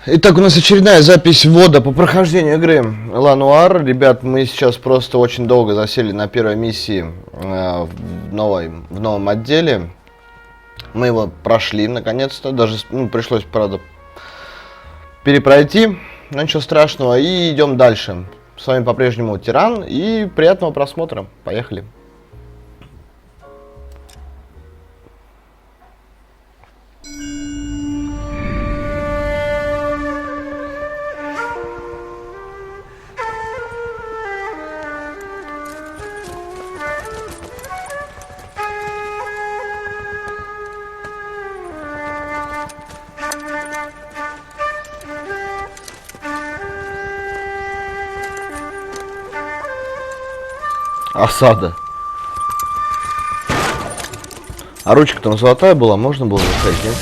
Итак, у нас очередная запись ввода по прохождению игры L.A.Noire. Ребят, мы сейчас просто очень долго засели на первой миссии в новом отделе. Мы его прошли наконец-то, даже пришлось, правда, перепройти, но ничего страшного. И идем дальше. С вами по-прежнему Тиран, и приятного просмотра. Поехали. Осада. А ручка там золотая была, можно было заходить, нет?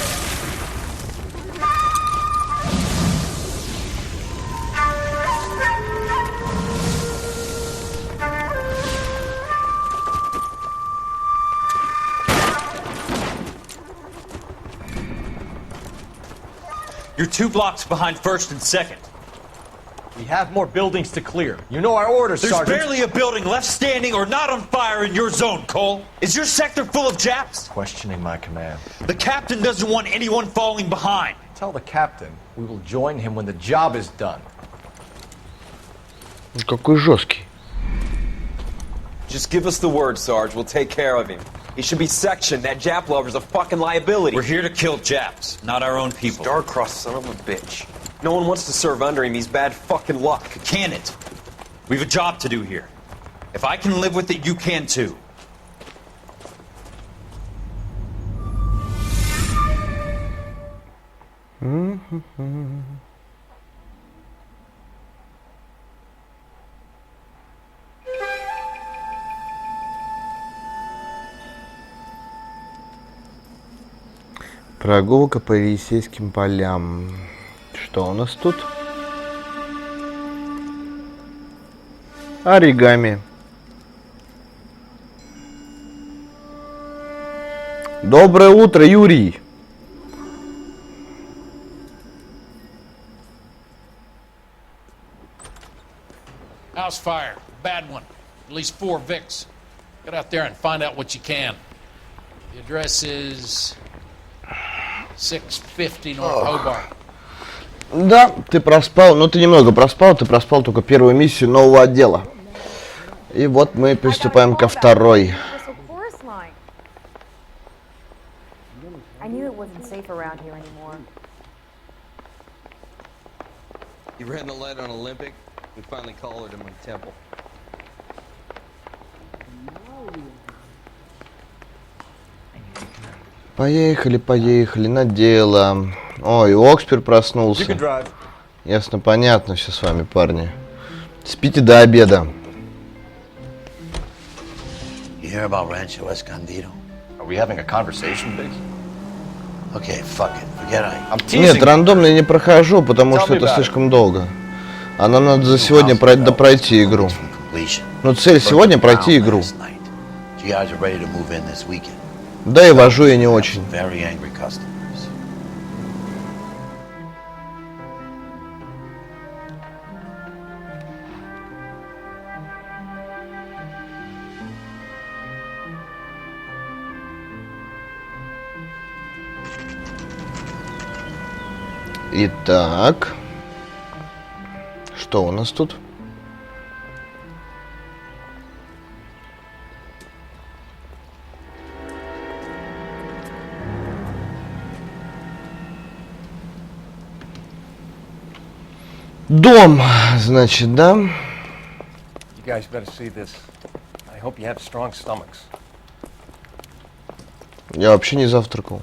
You're 2 blocks behind first and second. We have more buildings to clear. You know our orders, There's Sergeant. barely a building left standing or not on fire in your zone, Cole. Is your sector full of Japs? Questioning my command. The captain doesn't want anyone falling behind. Tell the captain we will join him when the job is done. Какой жесткий. Just give us the word, Sarge. We'll take care of him. He should be sectioned. That Jap lover's a fucking liability. We're here to kill Japs, not our own people. Star-crossed son of a bitch. No one wants to serve under him. He's bad fucking luck. Can it? We have a job to do here. If I can live with it, you can too. Прогулка по Елисейским полям. Что у нас тут? Оригами. Доброе утро, Юрий. House fire. Bad one. At least 4 Vicks. Get out there and find out what you can. The address is 650 North Hobart. Да, ты проспал, но ты немного проспал, ты проспал только первую миссию нового отдела. И вот мы приступаем ко второй. You ran the light on Olympic. We finally collared him on Temple. Поехали, поехали на дело. Ой, Окспер проснулся. Ясно, понятно все с вами, парни. Спите до обеда. You hear about Rancho Escondido? Are we having a conversation, Biggs? Okay, fuck it. Forget I'm teasing. Нет, рандомно я не прохожу, потому что это слишком долго. А нам надо за сегодня пройти игру. Ну, цель сегодня пройти игру. Да и вожу я не очень. Итак, что у нас тут? Дом, значит, да? You guys better see this. I hope you have strong stomachs. Я вообще не завтракал.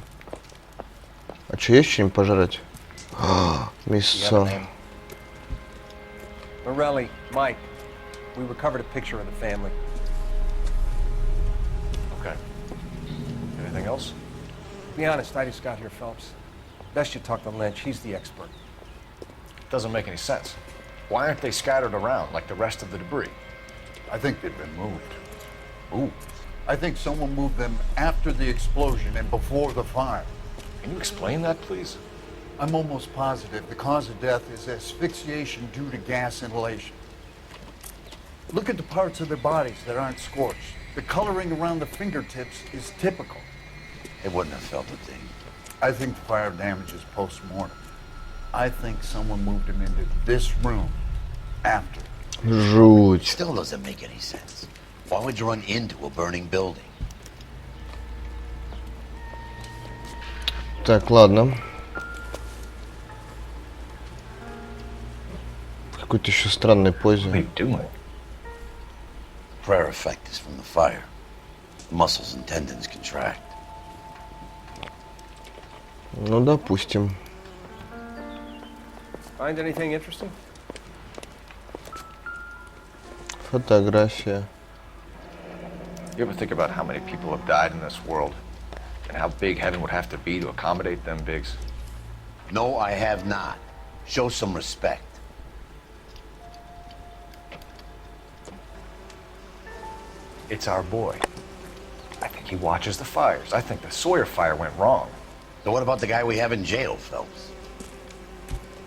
А что, есть что-нибудь пожрать? Мясо. Morelli, Mike, we recovered a picture of the family. Okay. Anything else? Be honest, I just got here, Phelps. Best you talk to Lynch, he's the expert. Doesn't make any sense. Why aren't they scattered around like the rest of the debris? I think they've been moved. Ooh. I think someone moved them after the explosion and before the fire. Can you explain that, please? I'm almost positive the cause of death is asphyxiation due to gas inhalation. Look at the parts of their bodies that aren't scorched. The coloring around the fingertips is typical. They wouldn't have felt a thing. I think the fire damage is post-mortem. I think someone moved him into this room after. Жуть. Still doesn't make any sense. Why would you run into a burning building? Так, ладно. В какой-то еще странной позе. What are you doing? Prayer effect is from the fire. The muscles and tendons contract. Ну, допустим. Find anything interesting? Фотография. You ever think about how many people have died in this world? And how big heaven would have to be to accommodate them bigs? No, I have not. Show some respect. It's our boy. I think he watches the fires. I think the Sawyer fire went wrong. So what about the guy we have in jail, Phelps?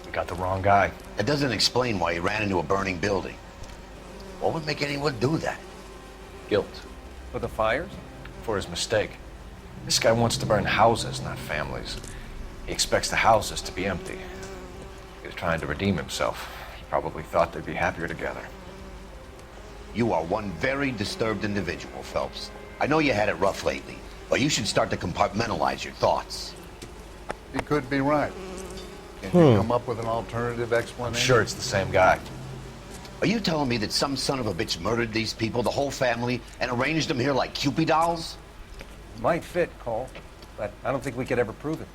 We got the wrong guy. That doesn't explain why he ran into a burning building. What would make anyone do that? Guilt. For the fires? For his mistake. This guy wants to burn houses, not families. He expects the houses to be empty. He was trying to redeem himself. He probably thought they'd be happier together. You are one very disturbed individual, Phelps. I know you had it rough lately, but you should start to compartmentalize your thoughts. He could be right. Can you come up with an alternative I'm explanation? sure it's the same guy. Are you telling me that some son of a bitch murdered these people, the whole family, and arranged them here like Cupid dolls? Might fit, Cole, but I don't think we could ever prove it.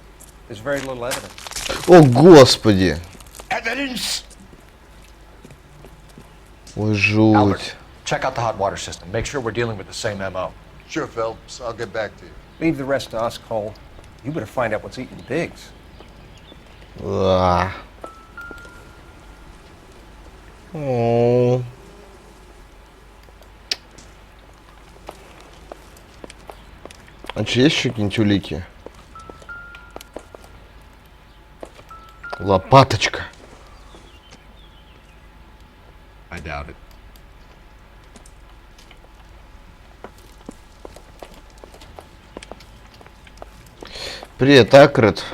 There's very little evidence. О, господи! Evidence? Ой, Albert, жуть. check out the hot water system. Make sure we're dealing with the same MO. Sure, Phelps. I'll get back to you. Leave the rest to us, Cole. You better find out what's eating Biggs. А. О. А че есть еще какие-нибудь улики? Лопаточка. I doubt it. Привет, Акрет.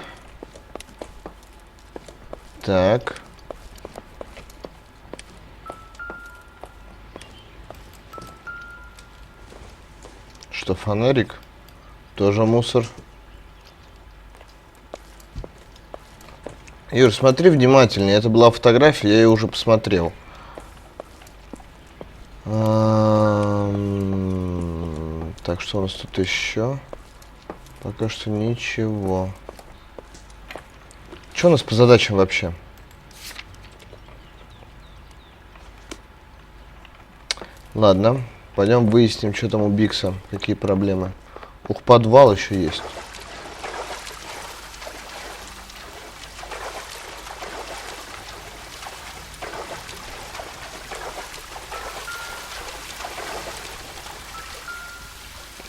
Так. Что, фонарик? Тоже мусор. Юр, смотри внимательнее. Это была фотография, я ее уже посмотрел. Так, что у нас тут еще? Пока что ничего. Что у нас по задачам вообще? Ладно, пойдем выясним, что там у Бикса, какие проблемы. Ух, подвал еще есть.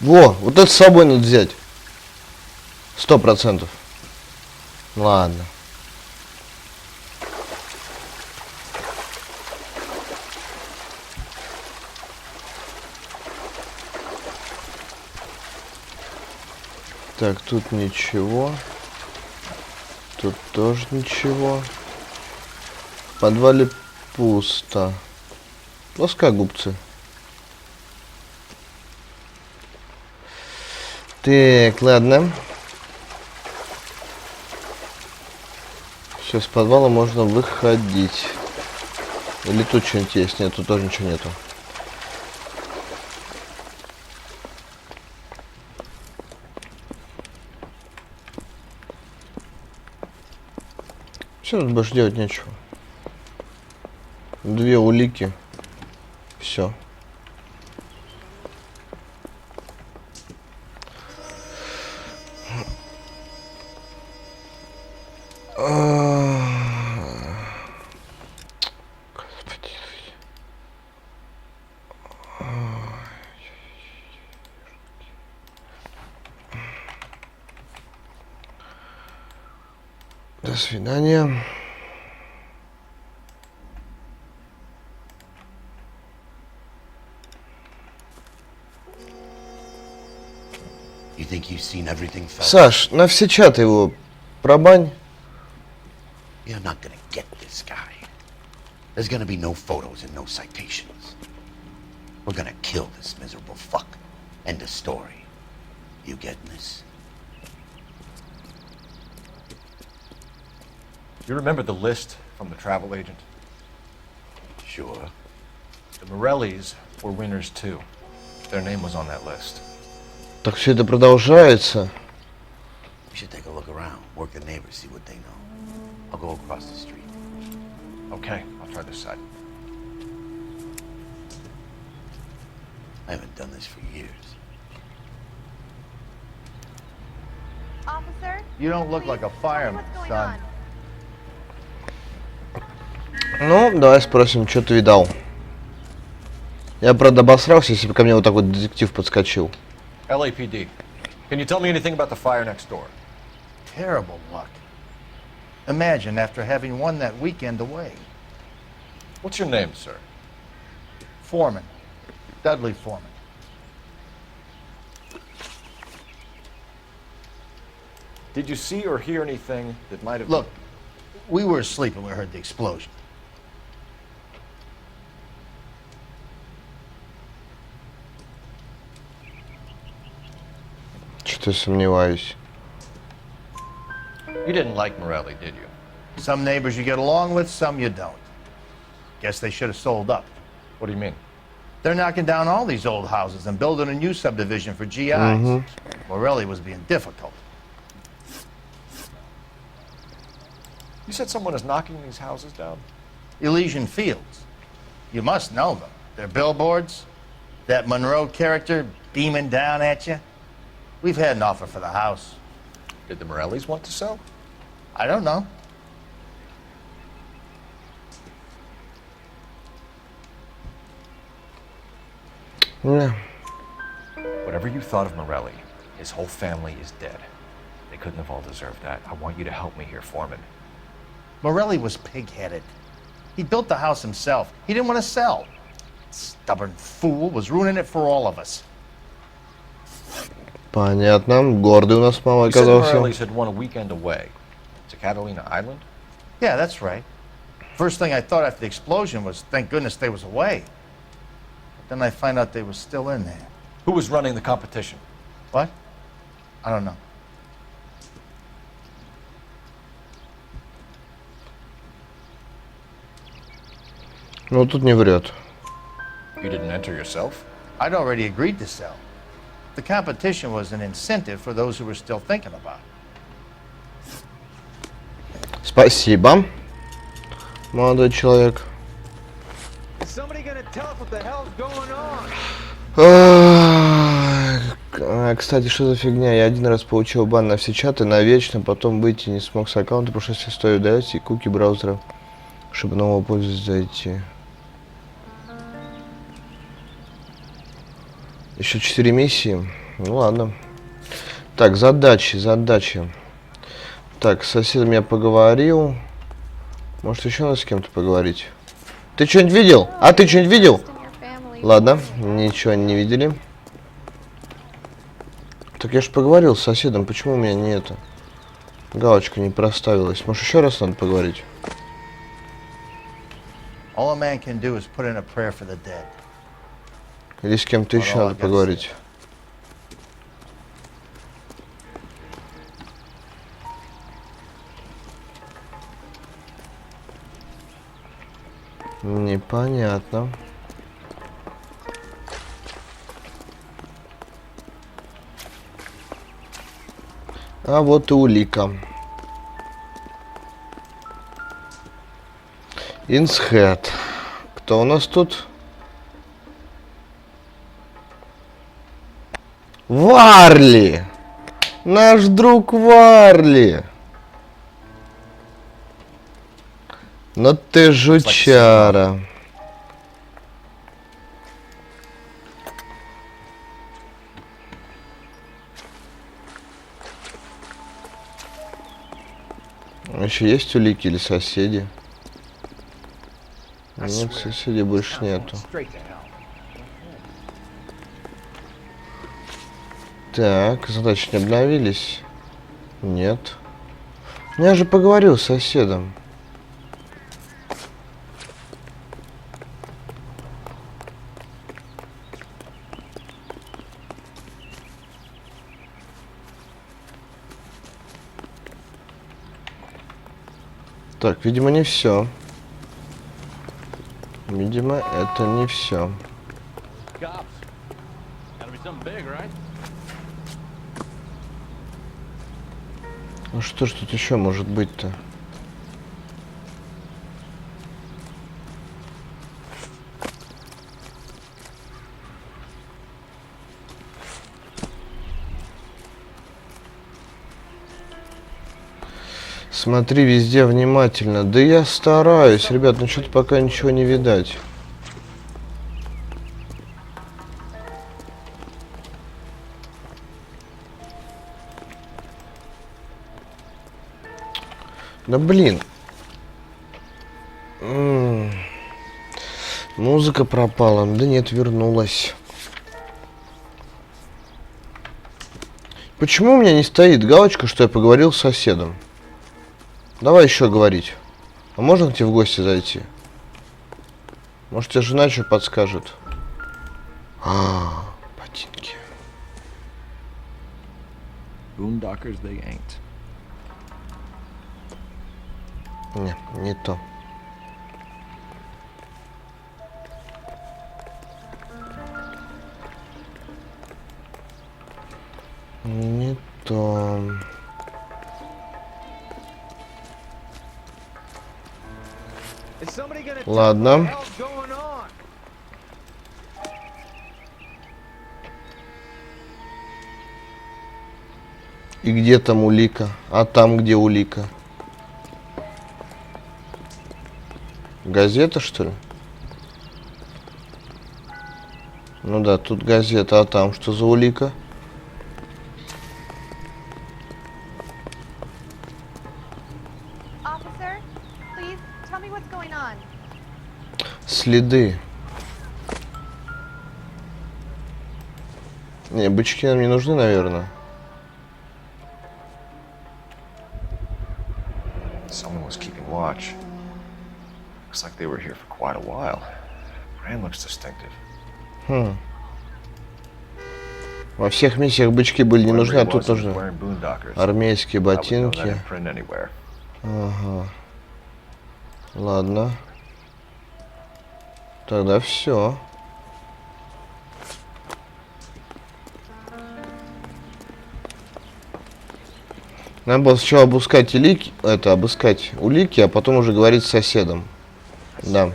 Во, вот это с собой надо взять. 100%. Ладно. Так, тут ничего. Тут тоже ничего. В подвале пусто. Плоскогубцы. Так, ладно. Все, с подвала можно выходить. Или тут что-нибудь есть? Нет, тут тоже ничего нету. Все, тут больше делать нечего. Две улики. Все. До свидания. You think you've seen everything, Phelps? Саш, на все чаты его пробань. You're not gonna get this guy. There's gonna be no photos and no citations. We're gonna kill this miserable fuck. End of story. You getting this? You remember the list from the travel agent? Sure. The Morellis were winners too. Their name was on that list. Так все это продолжается. We should take a look around, work the neighbors, see what they know. I'll go across the street. Okay, I'll try this side. I haven't done this for years. Officer? You don't look Please like a tell me fireman, what's going son. on. Ну, давай спросим, что ты видал. Я, правда, обосрался, если бы ко мне вот так вот детектив подскочил. LAPD. Can you tell me anything about the fire next door? Terrible luck. Imagine after having won that weekend away. What's your name, sir? Foreman. Dudley Foreman. Did you see or hear anything that might have... Look, we were asleep when we heard the explosion. Что-то сомневаюсь. You didn't like Morelli, did you? Some neighbors you get along with, some you don't. Guess they should have sold up. What do you mean? They're knocking down all these old houses and building a new subdivision for GIs. Morelli was being difficult. You said someone is knocking these houses down? Elysian Fields. You must know them. They're billboards. That Monroe character beaming down at you. We've had an offer for the house. Did the Morellis want to sell? I don't know. Не. Whatever you thought of Morelli, his whole family is dead. They couldn't have all deserved that. I want you to help me here, Foreman. Morelli was pig-headed. He built the house himself. He didn't want to sell. Stubborn fool was ruining it for all of us. Понятно. Гордый у нас мама You said the оказался. Morellis had won a weekend away to Catalina Island? Yeah, that's right. First thing I thought after the explosion was, thank goodness they was away. But then I find out they was still in there. Who was running the competition? What? I don't know. Ну, тут не врет. You didn't enter yourself? I'd already agreed to sell. The competition was an incentive for those who were still thinking about it. Спасибо, молодой человек. Somebody gonna tell us what the hell's going on? Кстати, что за фигня? Я один раз получил бан на все чаты навечно, потом выйти не смог с аккаунта, потому что все стоит удалять и куки браузера, чтобы нового пользователя зайти. Еще 4 миссии. Ну ладно. Так, задачи. Так, с соседом я поговорил. Может, еще надо с кем-то поговорить? Ты что-нибудь видел? А ты что-нибудь видел? Ладно, ничего не видели. Так я же поговорил с соседом, почему у меня не это? Галочка не проставилась. Может, еще раз надо поговорить? All a man can do is put in a prayer for the dead. Или с кем-то еще надо поговорить? Непонятно. А вот и улика. Инсхед. Кто у нас тут? Варли! Наш друг Варли! Ну ты жучара. Еще есть улики или соседи? Нет, соседей больше нету. Так, задачи не обновились? Нет. Я же поговорил с соседом. Так, видимо, не все. Видимо, это не все. Ну что ж тут еще может быть-то? Смотри везде внимательно. Да я стараюсь, ребят, но что-то пока ничего не видать. Да блин. Музыка пропала. Да нет, вернулась. Почему у меня не стоит галочка, что я поговорил с соседом? Давай еще говорить. А можно к тебе в гости зайти? Может, тебе жена что подскажет? Ботинки. Boondockers they ain't. Не то. Не то. Ладно. И где там улика? А там где улика? Газета, что ли? Ну да, тут газета, а там что за улика? Следы. Не, бычки нам не нужны, наверное. Someone was keeping watch. Looks like they were here for quite a while. Brand looks distinctive. Во всех миссиях бычки были не нужны, а тут нужны. Армейские ботинки. Ага. Ладно. Тогда все. Надо было сначала обыскать улики, обыскать улики, а потом уже говорить с соседом. Да.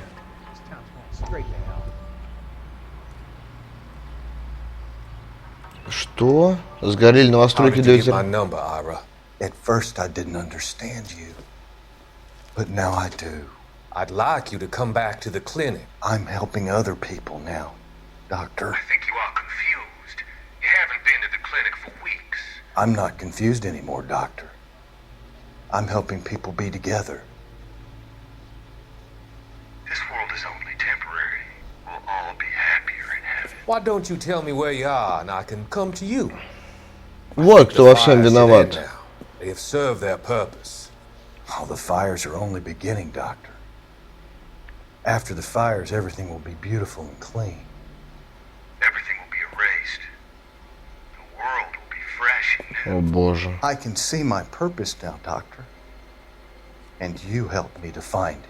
Что? Сгорели новостройки до ветер. At first I didn't understand you, but now I do. I'd like you to come back to the clinic. I'm helping other people now, Doctor. I think you are confused. You haven't been to the clinic for weeks. I'm not confused anymore, Doctor. I'm helping people be together. This world is only temporary. We'll all be happier in heaven. Why don't you tell me where you are and I can come to you? Вот кто во всем виноват. They have served their purpose. Oh, the fires are only beginning, Doctor. After the fires, everything will be beautiful and clean. Everything will be erased. The world will be fresh and new. О боже. I can see my purpose now, Doctor. And you helped me to find it.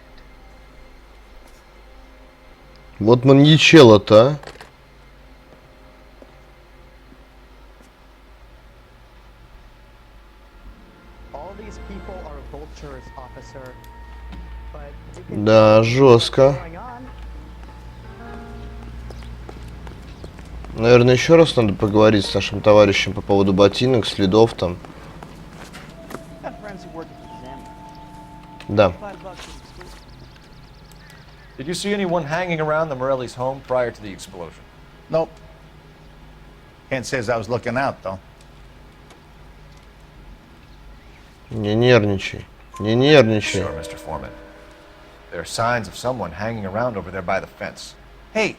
Вот маньячело-то, а. Да, жестко. Наверное, еще раз надо поговорить с нашим товарищем по поводу ботинок, следов там. Да. Did you see anyone hanging around the Morelli's home prior to the explosion? Nope. Kent says I was looking out, though. Не нервничай. Не нервничай. Sure, Mr. Foreman. There are signs of someone hanging around over there by the fence. Hey,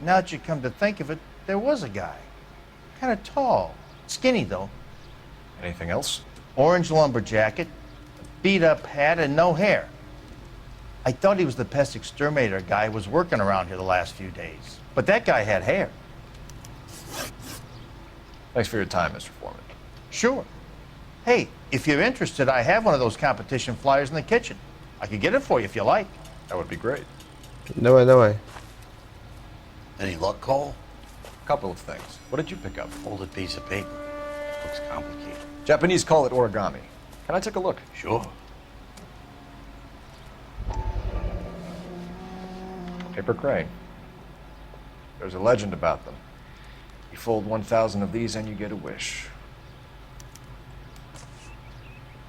now that you come to think of it, there was a guy. Kind of tall. Skinny, though. Anything else? Orange lumber jacket, beat-up hat, and no hair. I thought he was the pest exterminator guy who was working around here the last few days. But that guy had hair. Thanks for your time, Mr. Foreman. Sure. Hey, if you're interested, I have one of those competition flyers in the kitchen. I could get it for you if you like. That would be great. Давай, давай. Any luck, Cole? Couple of things. What did you pick up? Folded piece of paper. Looks complicated. Japanese call it origami. Can I take a look? Sure. Paper crane. There's a legend about them. You fold 1,000 of these and you get a wish.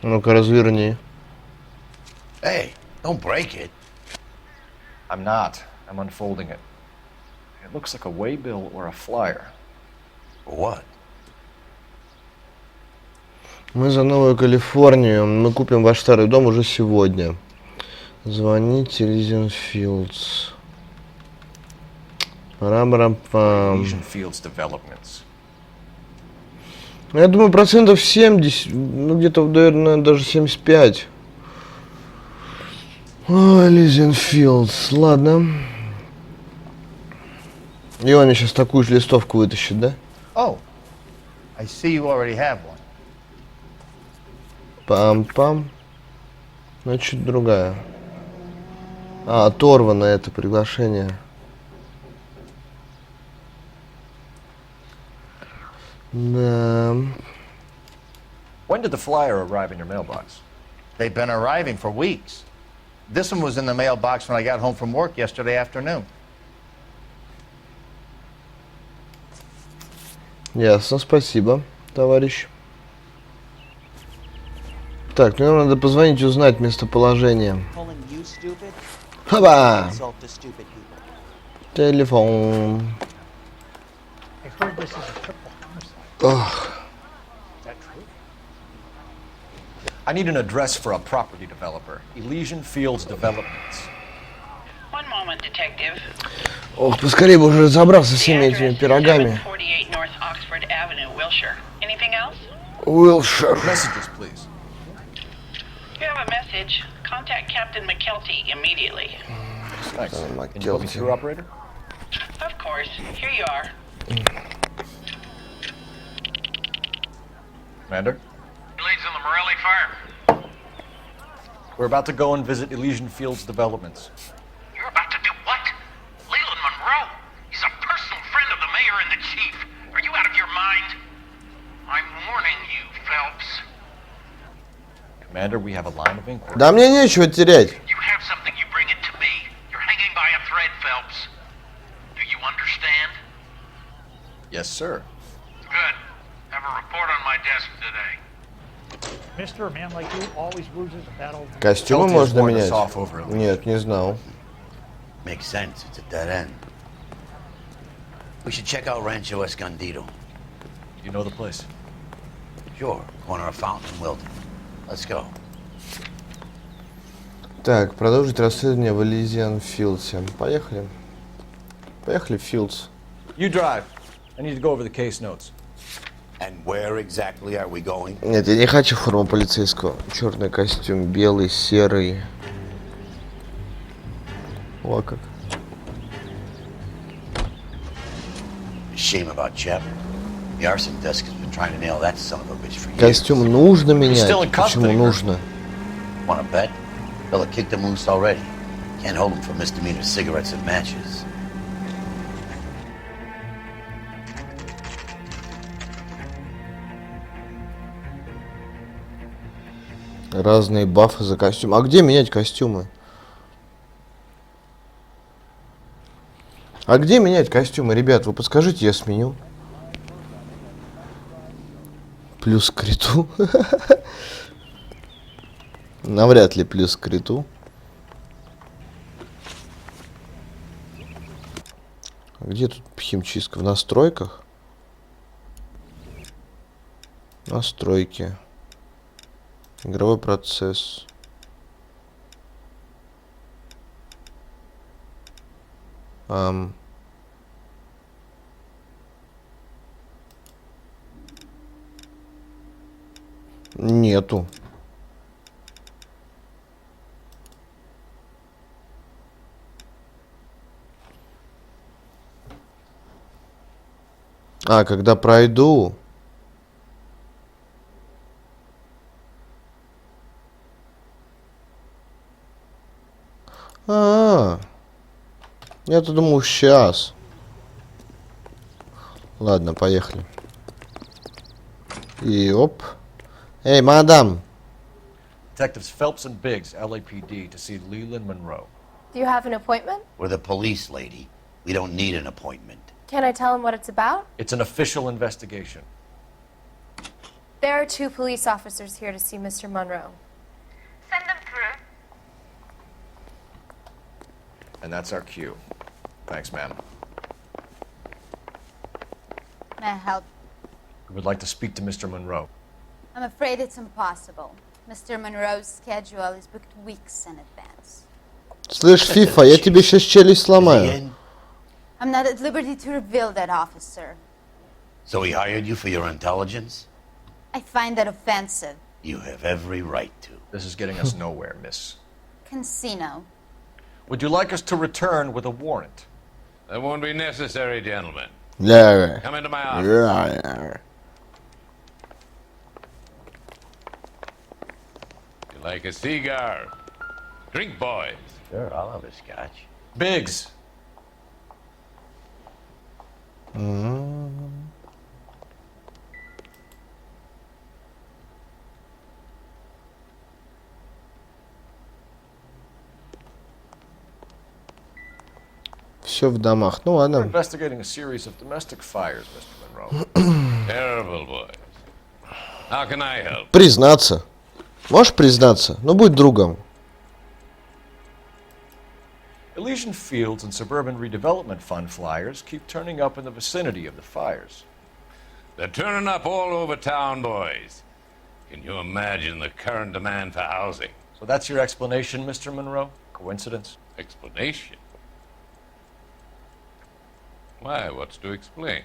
Ну-ка, разверни. Hey, don't break it. I'm not. I'm unfolding it. It looks like a waybill or a flyer. For what? Мы за Новую Калифорнию. Мы купим ваш старый дом уже сегодня. Звоните Лизенфилдс. Парам-парам-пам. Asian Fields Developments. Я думаю, процентов 70, ну где-то, наверное, даже 75. Ой, Лизенфилдс, ладно. И он мне сейчас такую же листовку вытащит, да? Oh, I see you already have one. Пам-пам. Значит, другая. А, оторвано это приглашение. Да. When did the flyer arrive in your mailbox? They've been arriving for weeks. This one was in the mailbox when I got home from work yesterday afternoon. Ясно, спасибо, товарищ. Так, ну нам надо позвонить и узнать местоположение. Хаба! Телефон. Ох. I need an address for a property developer. Elysian Fields Developments. One moment, detective. Ох, поскорее бы уже разобрался с всеми этими пирогами. 48 North Oxford Avenue, Wilshire. Anything else? Wilshire. Messages, please. You have a message. Contact Captain McKelty immediately. Thanks. Can you put me through, operator? Of course. Here you are. Commander? Leads on the Morelli fire. We're about to go and visit Elysian Fields Developments. You're about to do what? Leland Monroe? He's a personal friend of the mayor and the chief. Are you out of your mind? I'm warning you, Phelps. Commander, we have a line of inquiry. Да мне нечего терять. You have something, you bring it to me. You're hanging by a thread, Phelps. Do you understand? Yes, sir. Good. Have a report on my desk today. Mister, a man like you always loses a battle. Костюмы можно менять? Нет, не знал. Makes sense. It's a dead end. We should check out Rancho Escondido. You know the place? Sure. Corner of Fountain and Wilton. Let's go. Так, продолжить расследование в Элизиан Филдсе. Поехали. Поехали в Филдс. You drive. I need to go over the case notes. And where exactly are we going? Нет, я не хочу форму полицейского. Черный костюм, белый, серый. О, как. Shame about Chep. The arson desk has been trying to nail that son of a bitch for years. Костюм нужно менять. Почему нужно? Wanna bet? Fella kicked him loose already. Can't hold him for misdemeanor cigarettes and matches. Разные бафы за костюм. А где менять костюмы? А где менять костюмы, ребят? Вы подскажите, я сменю. Плюс к криту. Навряд ли плюс к криту. А где тут химчистка? В настройках? Настройки. Игровой процесс. Нету. А, когда пройду. Я-то думал сейчас. Ладно, поехали. И оп. Эй, мадам. Detectives Phelps and Biggs, LAPD, to see Leland Monroe. Do you have an appointment? We're the police, lady. We don't need an appointment. Can I tell him what it's about? It's an official investigation. There are 2 police officers here to see Mr. Monroe. Send them through. And that's our cue. Thanks, ma'am. May I help? We would like to speak to Mr. Monroe. I'm afraid it's impossible. Mr. Monroe's schedule is booked weeks in advance. Слышь, Фифа, я тебе сейчас челюсть сломаю. I'm not at liberty to reveal that, officer. So he hired you for your intelligence? I find that offensive. You have every right to. This is getting us nowhere, miss. Casino. Would you like us to return with a warrant? That won't be necessary, gentlemen. Yeah. Come into my office. Yeah. You like a cigar? Drink, boys. Sure, I'll have a scotch. Biggs. Все в домах. Ну We're ладно. investigating a series of domestic fires, Mr. Monroe. Terrible, boys. How can I help? Признаться. Можешь признаться? Ну будь другом. Elysian Fields and Suburban Redevelopment Fund flyers keep turning up in the vicinity of the fires. They're turning up all over town, boys. Can you imagine the current demand for housing? So that's your explanation, Mr. Monroe? Coincidence? Explanation? Why, what's to explain?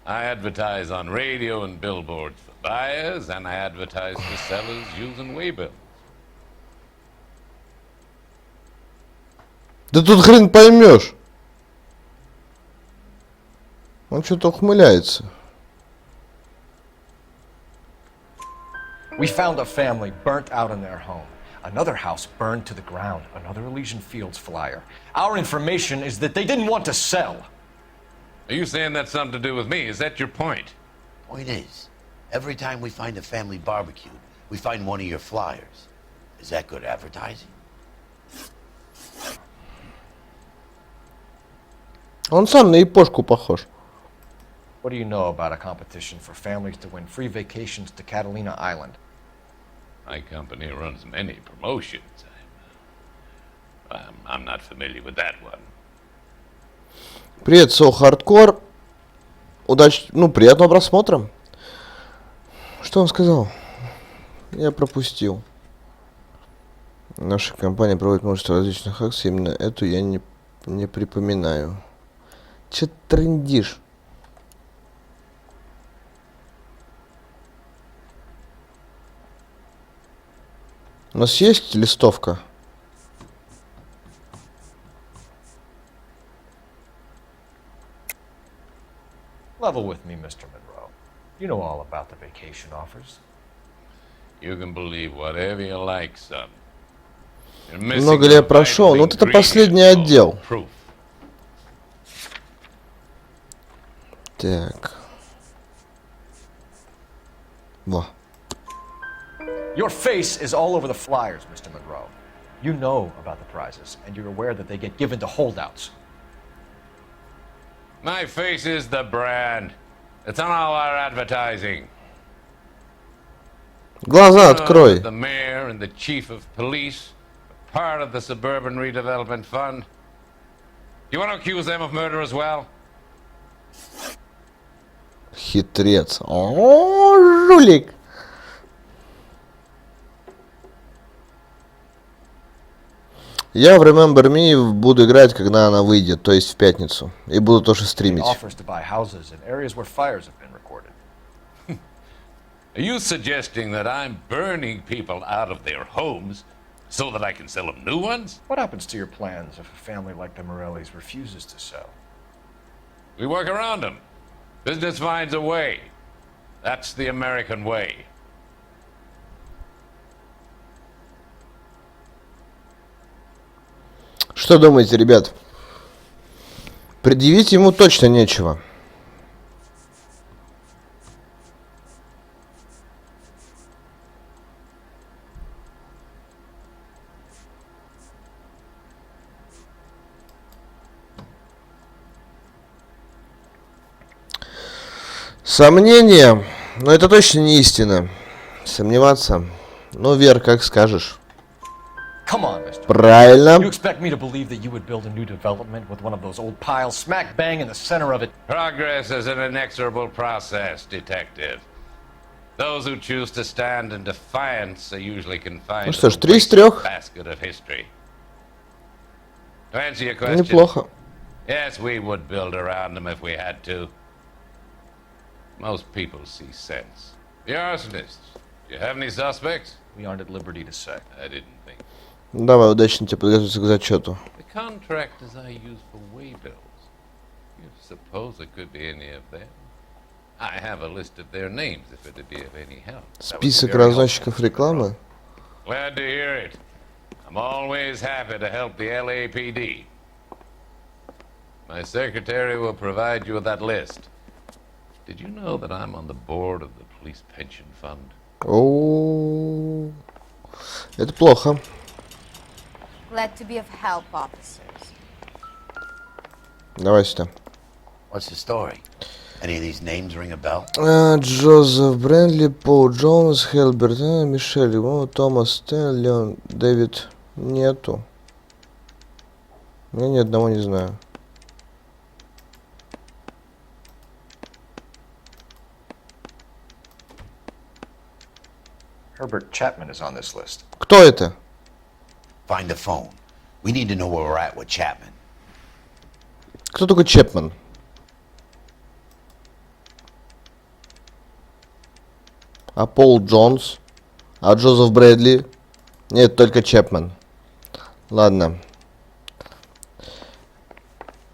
I advertise on radio and billboards for buyers, and I advertise for sellers using waybills. Да тут хрен поймешь. Он что-то ухмыляется. We found a family burnt out in their home. Another house burned to the ground. Another Elysian Fields flyer. Our information is that they didn't want to sell. Are you saying that's something to do with me? Is that your point? Point is, every time we find a family barbecued, we find one of your flyers. Is that good advertising? Он сам на япошку похож. What do you know about a competition for families to win free vacations to Catalina Island? My company runs many promotions. I'm not familiar with that one. Привет, Хардкор. Приятного просмотра. Что он сказал? Я пропустил. Наша компания проводит множество различных акций. Именно эту я не припоминаю. Че трындишь? У нас есть листовка? Level with me, Mr. Monroe. You know all about the vacation offers. You can believe whatever you like, son. Много ли я прошел? Ну вот это последний отдел. Так. Во. Your face is all over the flyers, Mr. Monroe. You know about the prizes, and you're aware that they get given to holdouts. My face is the brand. It's on all our advertising. Глаза открой. The mayor and the chief of police are part of the Suburban Redevelopment Fund. Do you want to accuse them of murder as well? Хитрец. О, жулик. Я в Remember Me буду играть, когда она выйдет, то есть в пятницу. И буду тоже стримить. Offers to buy houses in areas where fires have been recorded. Are you suggesting that I'm burning people out of their homes so that I can sell them new ones? What happens to your plans if a family like the Morellis refuses to sell? We work around them. Business finds a way. That's the American way. Что думаете, ребят? Предъявить ему точно нечего. Сомнения, но это точно не истина. Сомневаться. Ну, Вер, как скажешь. Come on, Mr. Правильно. You expect me to believe that you would build a new development with one of those old piles smack bang in the center of it? Progress is an inexorable process, Detective. Those who choose to stand in defiance are usually confined Ну что ж, to 3 из the 3. basket of history. To answer your question, Неплохо. yes, we would build around them if we had to. Most people see sense. The arsonists. Do you have any suspects? We aren't at liberty to say. I didn't think. Давай, удачно тебе подготовиться к зачету. The contractors I use for waybills. You suppose it could be any of them? I have a list of their names if it'd be of any help. Список разносчиков рекламы. Glad to hear it. I'm always happy to help the LAPD. My secretary will provide you with that list. Did you know that I'm on the board of the police pension fund? О, это плохо. Glad to be of help, officers. Давай сюда. What's the story? Any of these names ring a bell? Джозеф Брендли, Пол Джонс, Хелберт, Мишель, Томас Стэн, Леон, Дэвид. Нету. Я ни одного не знаю. Herbert Chapman is on this list. Кто это? Find the phone. We need to know where we're at with Chapman. Кто такой Чепман? А Пол Джонс? А Джозеф Брэдли? Нет, только Чепман. Ладно.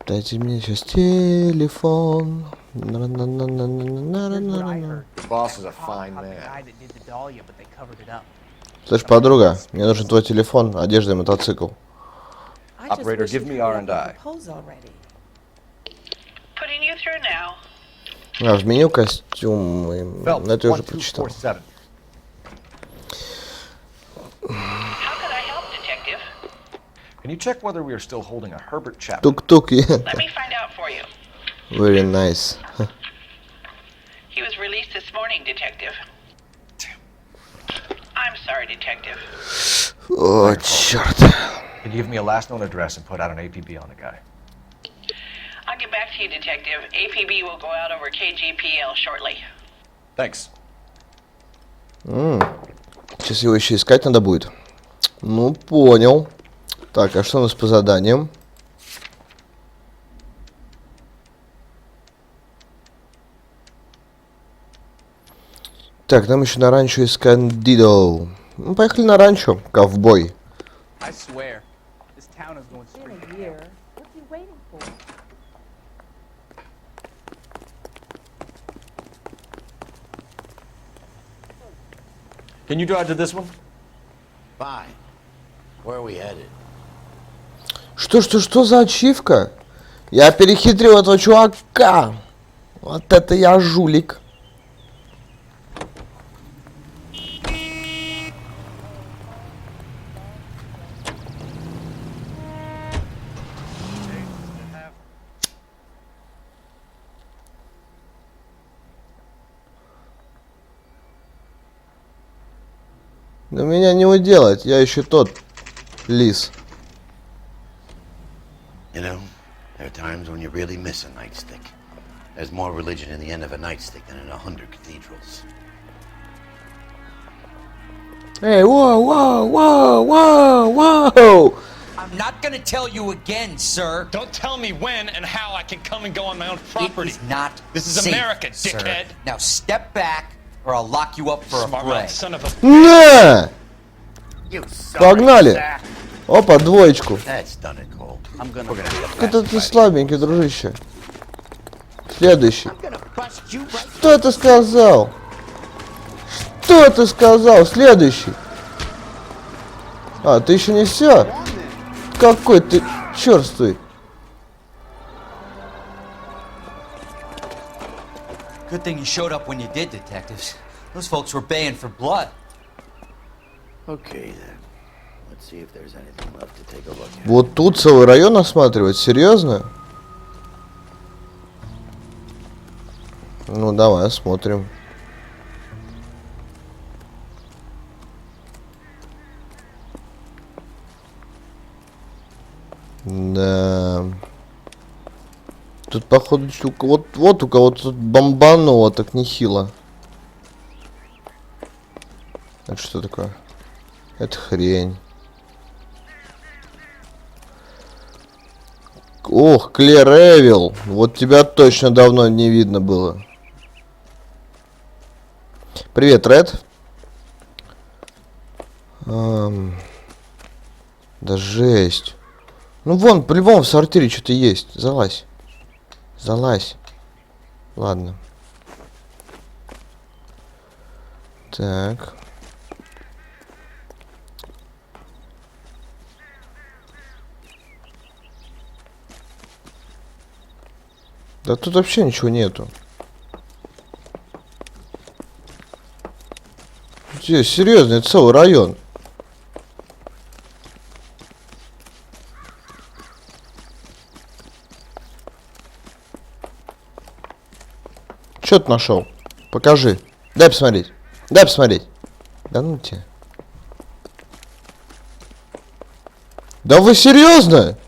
Дайте мне сейчас телефон. Your boss is a fine man. Слышь, подруга, мне нужен твой телефон, одежда и мотоцикл. Operator, give me R&I. Putting you through now. А, в меню костюм. Это я уже прочитал. How can I help, detective? Can you check whether we are still holding a Herbert Chapman? Тук-тук. Let me find out for you. Very nice. He was released this morning, detective. I'm sorry, detective. О, черт. Can you give me a last known address and put out an APB on the guy? I'll get back to you, detective. APB will go out over KGPL shortly. Thanks. Сейчас его еще искать надо будет. Ну, понял. Так, а что у нас по заданиям? Так, нам еще на ранчо Эскандидо. Ну, поехали на ранчо, ковбой. I swear, this town is going straight. In a year. What's he waiting for? Can you drive to this one? Fine. Where are we headed? Что за ачивка? Я перехитрил этого чувака. Вот это я жулик. Но меня не уделать, я еще тот лис. You know, there are times when you really miss a nightstick. There's more religion in the end of a nightstick than in 100 cathedrals. Эй, воу! I'm I'm not gonna tell you again, sir. Don't tell me when and how I can come and go on my own property. It is not This is safe, America, sir. dickhead. Now step back, or I'll lock you up for a fray. Son of a... На! You sorry Погнали! sack. Опа, двоечку. That's done it, Cole. I'm gonna Это ты слабенький, дружище. Следующий. Что ты сказал? Что ты сказал? Следующий. А, ты еще не все? Какой ты черствый. Good thing you showed up when you did, detectives. Those folks were baying for blood. Okay, then. Let's see if there's anything left to take a look at. Вот тут целый район осматривать? Серьезно? Ну, давай осмотрим. Да. Тут, походу, вот у кого-то тут бомбануло так нехило. Это что такое? Это хрень. Ох, Клэр Эвил. Вот тебя точно давно не видно было. Привет, Ред. Да жесть. Ну вон, по-любому в сортире что-то есть. Залазь. Залазь. Ладно. Так. Да тут вообще ничего нету. Здесь серьезно, это целый район. Что ты нашел? Покажи. Дай посмотреть. Дай посмотреть. Да ну тебе. Да вы серьезно?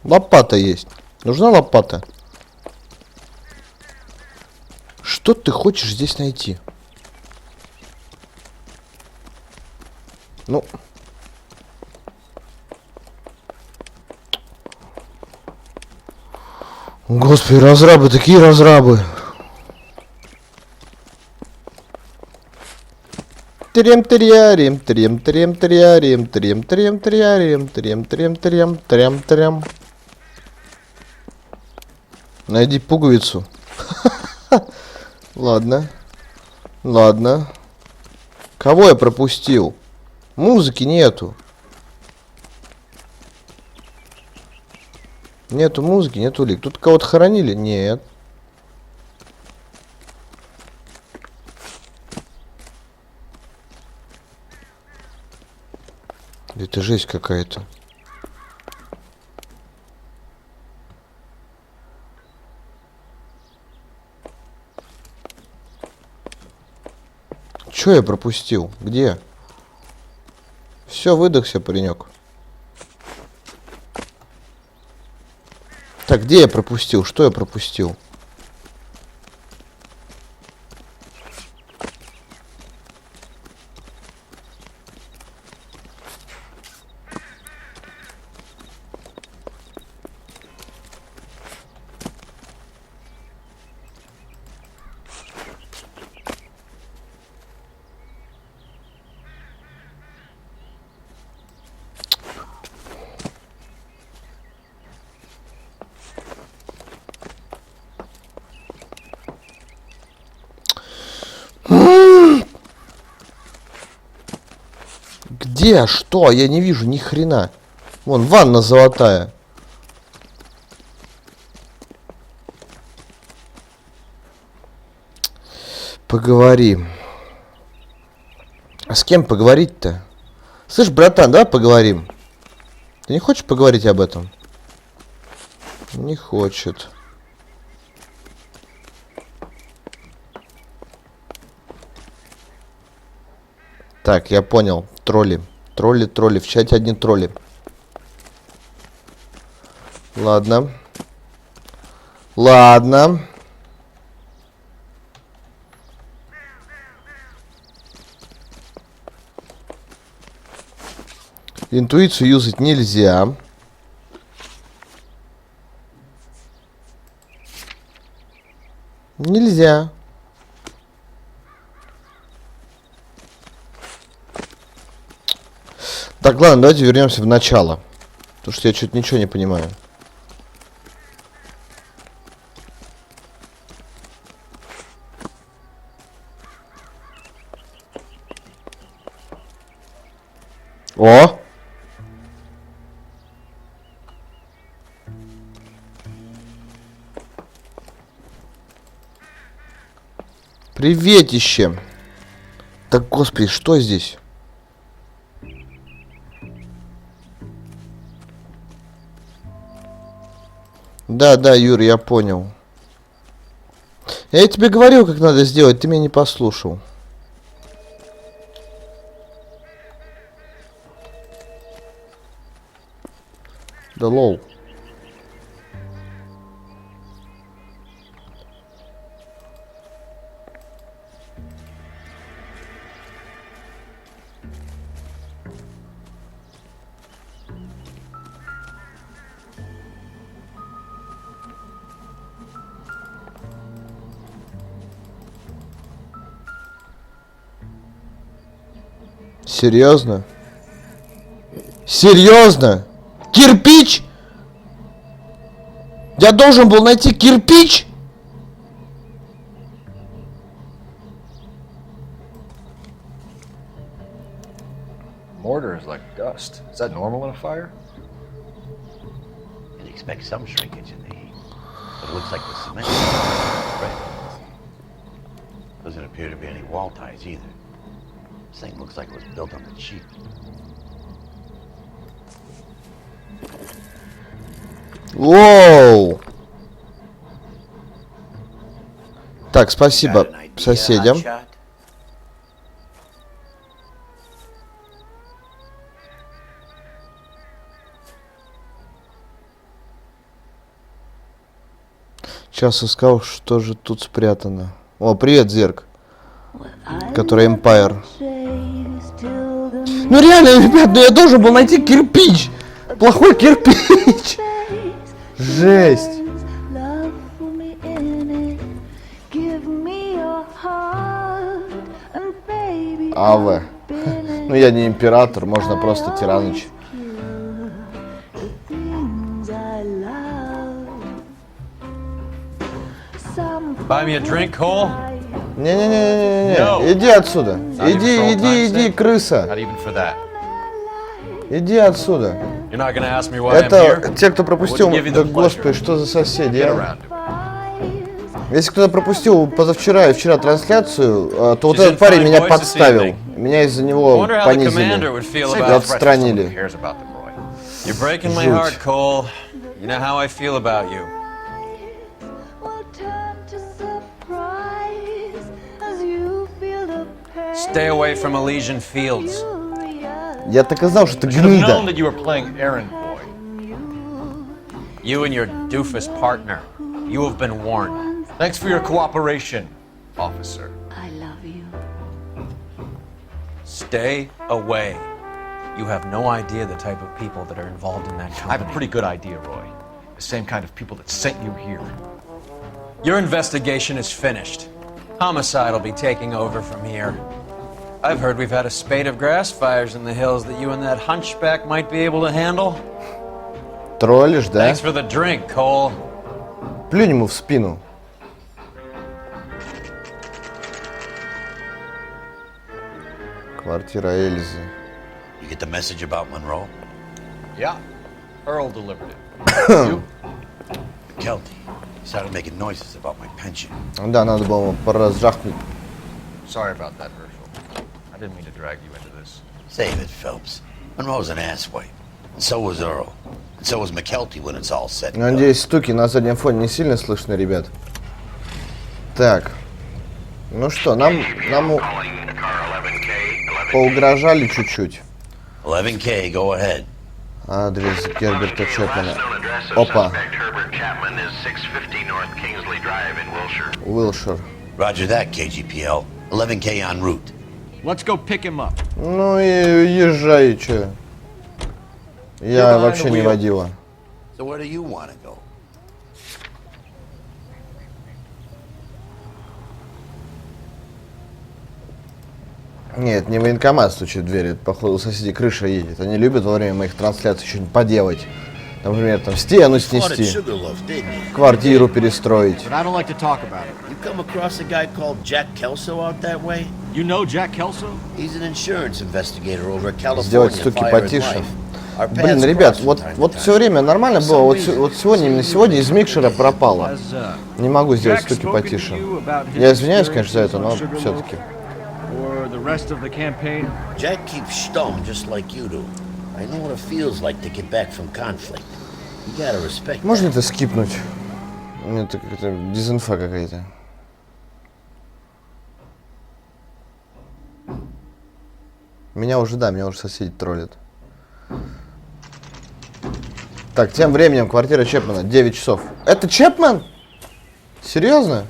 Лопата есть. Нужна лопата. Что ты хочешь здесь найти? Ну. Господи, разрабы, такие разрабы. Трем-триарем, трем-трем-триарем, трем-трем-триарем, трем-трем-трем, трем-трем. Найди пуговицу. Ладно. Ладно. Кого я пропустил? Музыки нету. Нету музыки, нету лик. Тут кого-то хоронили? Нет. Это жесть какая-то. Что я пропустил? Где? Все, выдохся, паренек. Так, где я пропустил? Что я пропустил? Где? Что? Я не вижу ни хрена. Вон, ванна золотая. Поговорим. А с кем поговорить-то? Слышь, братан, давай поговорим. Ты не хочешь поговорить об этом? Не хочет. Так, я понял. Тролли. Тролли. В чате одни тролли. Ладно. Интуицию юзать нельзя. Нельзя. Так, ладно, давайте вернемся в начало. Потому что я что-то ничего не понимаю. О! Приветище! Так, господи, что здесь? Да, Юр, я понял. Я тебе говорил, как надо сделать, ты меня не послушал. Да лол. Серьезно? Серьезно? Кирпич? Я должен был найти кирпич? Mortar is like dust. Is that normal in a fire? You'd expect some shrinkage in the heat. But it looks like the cement right. Doesn't appear to be any wall ties either. This thing looks like it was built on the cheap. Воу! Так, спасибо соседям. Сейчас искал, что же тут спрятано. О, привет, Зерк. Который Empire. Ну реально, ребят, ну я должен был найти кирпич. Плохой кирпич. Жесть. Аве. Ну я не император, можно просто тираныч. Buy me a drink, Cole? Не-не-не-не-не, иди отсюда. Иди, крыса. Иди отсюда. Это те, кто пропустил. Да господи, что за соседи, а? Если кто-то пропустил позавчера и вчера трансляцию, то вот этот парень меня подставил. Меня из-за него понизили и отстранили. Stay away from Elysian Fields. Я так и знал, что ты гнида. You and your doofus partner. You have been warned. Thanks for your cooperation, officer. I love you. Stay away. You have no idea the type of people that are involved in that company. I have a pretty good idea, Roy. The same kind of people that sent you here. Your investigation is finished. Homicide will be taking over from here. I've heard we've had a spate of grass fires in the hills that you and that hunchback might be able to handle. Троллишь, да? Thanks for the drink, Cole. Плюнь ему в спину. Квартира Эльзы. You get the message about Monroe? Yeah. Earl delivered it. You? Kelty started making noises about my pension. Да, надо было поразжахнуть. Sorry about that, Herschel. I didn't mean to drag you into this. Save it, Phelps. Monroe's an asswipe. And so was Earl. And so was McKelty when it's all said and done. Надеюсь, стуки на заднем фоне не сильно слышно, ребят. Так. Ну что, нам... поугрожали чуть-чуть. 11K, go ahead. Адрес Герберта Чепмана. Опа. Уилшир. Roger that, KGPL. 11K en route. Let's go pick him up. Ну и езжай, чё. Я вообще не водила. So where do you want to go? Нет, не военкомат стучит в дверь, это, походу, у соседей крыша едет. Они любят во время моих трансляций что-нибудь поделать. Например, там стену снести, квартиру перестроить. But I don't like to talk about it. You come across a guy called Jack Kelso out that way? You know Jack Kelso? He's an insurance investigator over at California. Сделать стуки Fire and потише. Life. Our Блин, paths ребят, cross вот from time to все time. время нормально было, вот сегодня, именно сегодня из микшера пропало. Не могу сделать стуки потише. Я извиняюсь, конечно, за это, но все-таки. Or the rest of the campaign? Jack keeps stum just like you do. I know what it feels like to get back from conflict. You gotta respect Можно это скипнуть? У меня это какая-то дезинфа какая-то. Меня уже соседи троллят. Так, тем временем квартира Чепмана, 9 часов. Это Чепман? Серьезно?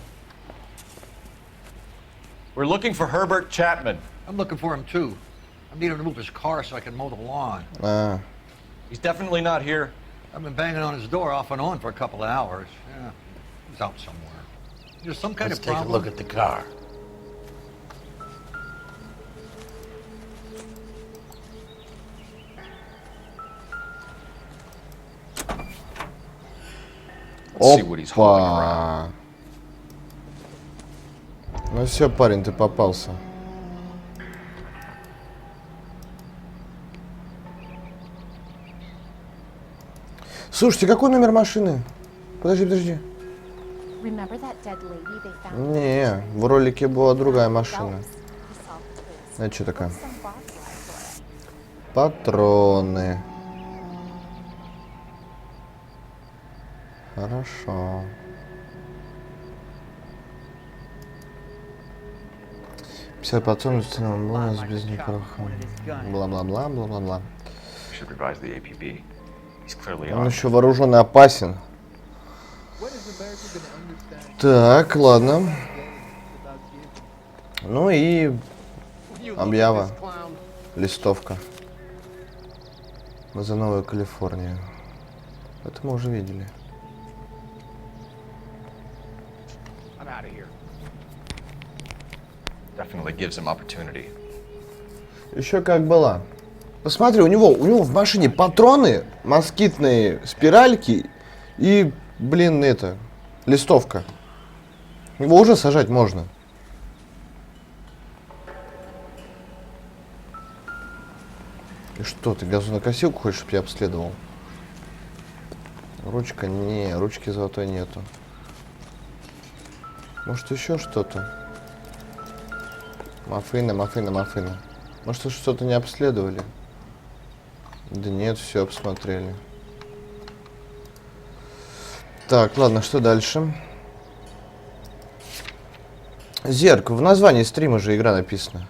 We're looking for Herbert Chapman. I'm looking for him too. I'm needing to move his car so I can mow the lawn. He's definitely not here. I've been banging on his door off and on for a couple of hours. Yeah, he's out somewhere. There's some kind Let's of take problem. a look at the car. Опа. Ну все, парень, ты попался. Слушайте, какой номер машины? Подожди. Не, в ролике была другая машина. Это что такое? Патроны. Хорошо. Пятьдесят патронов с бонус без непроха. Бла-бла-бла. Он еще вооружен и опасен. Так, ладно. Ну и объява. Листовка. За Новую Калифорнию. Это мы уже видели. Еще как была. Посмотри, у него в машине патроны, москитные спиральки и, блин, это, листовка. Его уже сажать можно. И что, ты газонокосилку хочешь, чтобы я обследовал? Ручка, не, ручки золотой нету. Может, еще что-то? Маффины. Может, что-то не обследовали? Да нет, все обсмотрели. Так, ладно, что дальше? Зерк, в названии стрима же игра написана.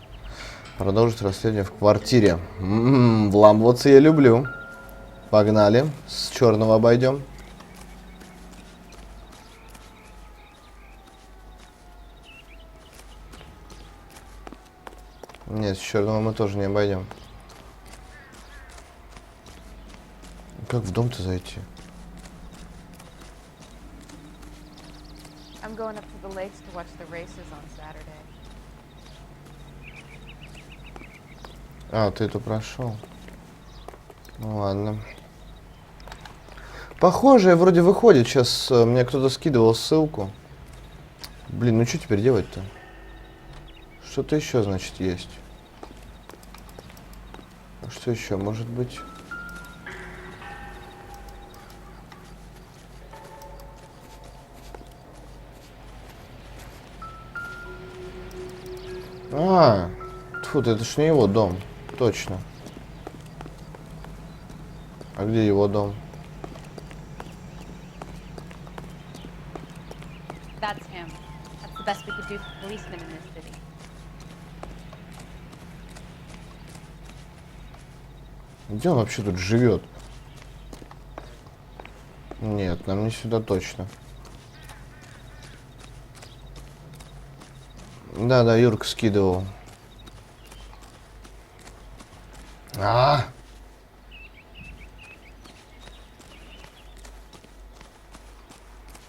Продолжить расследование в квартире. Вламываться я люблю. Погнали. С черного обойдем. Нет, с черного мы тоже не обойдем. Как в дом-то зайти? I'm going up to the lakes to watch the races on Saturday. А, ты это прошел. Ну ладно. Похоже, вроде выходит. Сейчас мне кто-то скидывал ссылку. Блин, ну что теперь делать-то? Что-то еще, значит, есть. А что еще может быть? А, тьфу, это ж не его дом. Точно. А где его дом? That's him. That's the best we could do for policemen in this city. Где он вообще тут живет? Нет, нам не сюда точно. Да, Юрка скидывал.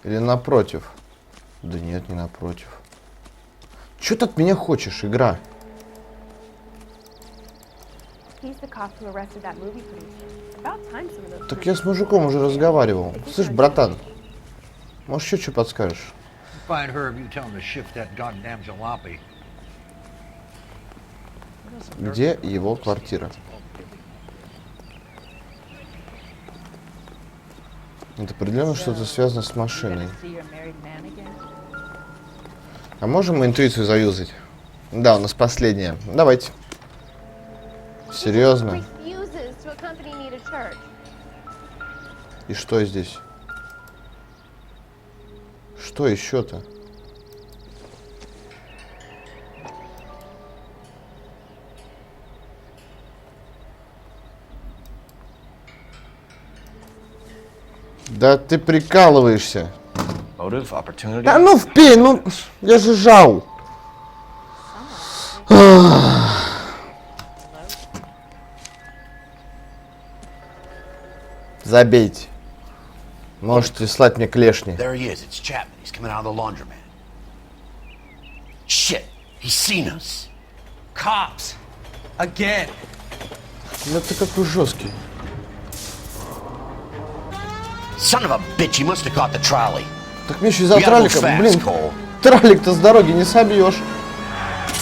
Или напротив? Да нет, не напротив. Чё ты от меня хочешь, игра? Так я с мужиком уже разговаривал. Слышь, братан, может, еще что подскажешь? Find her if you tell him to shift that goddamn jalopy. Где его квартира? Это определенно что-то связано с машиной. А можем мы интуицию заюзать? Да, у нас последняя. Давайте. Серьезно? И что здесь? Что еще-то? Да ты прикалываешься. Да ну впей, ну я же жал. Забейте. Можете слать мне клешни. There he is. It's Chapman. He's coming out of the laundromat. Shit. He's seen us. Cops. Again. Ну ты какой жесткий. Son of a bitch. He must have caught the trolley. Так мне еще за траликом. Блин, тралик-то с дороги не собьешь.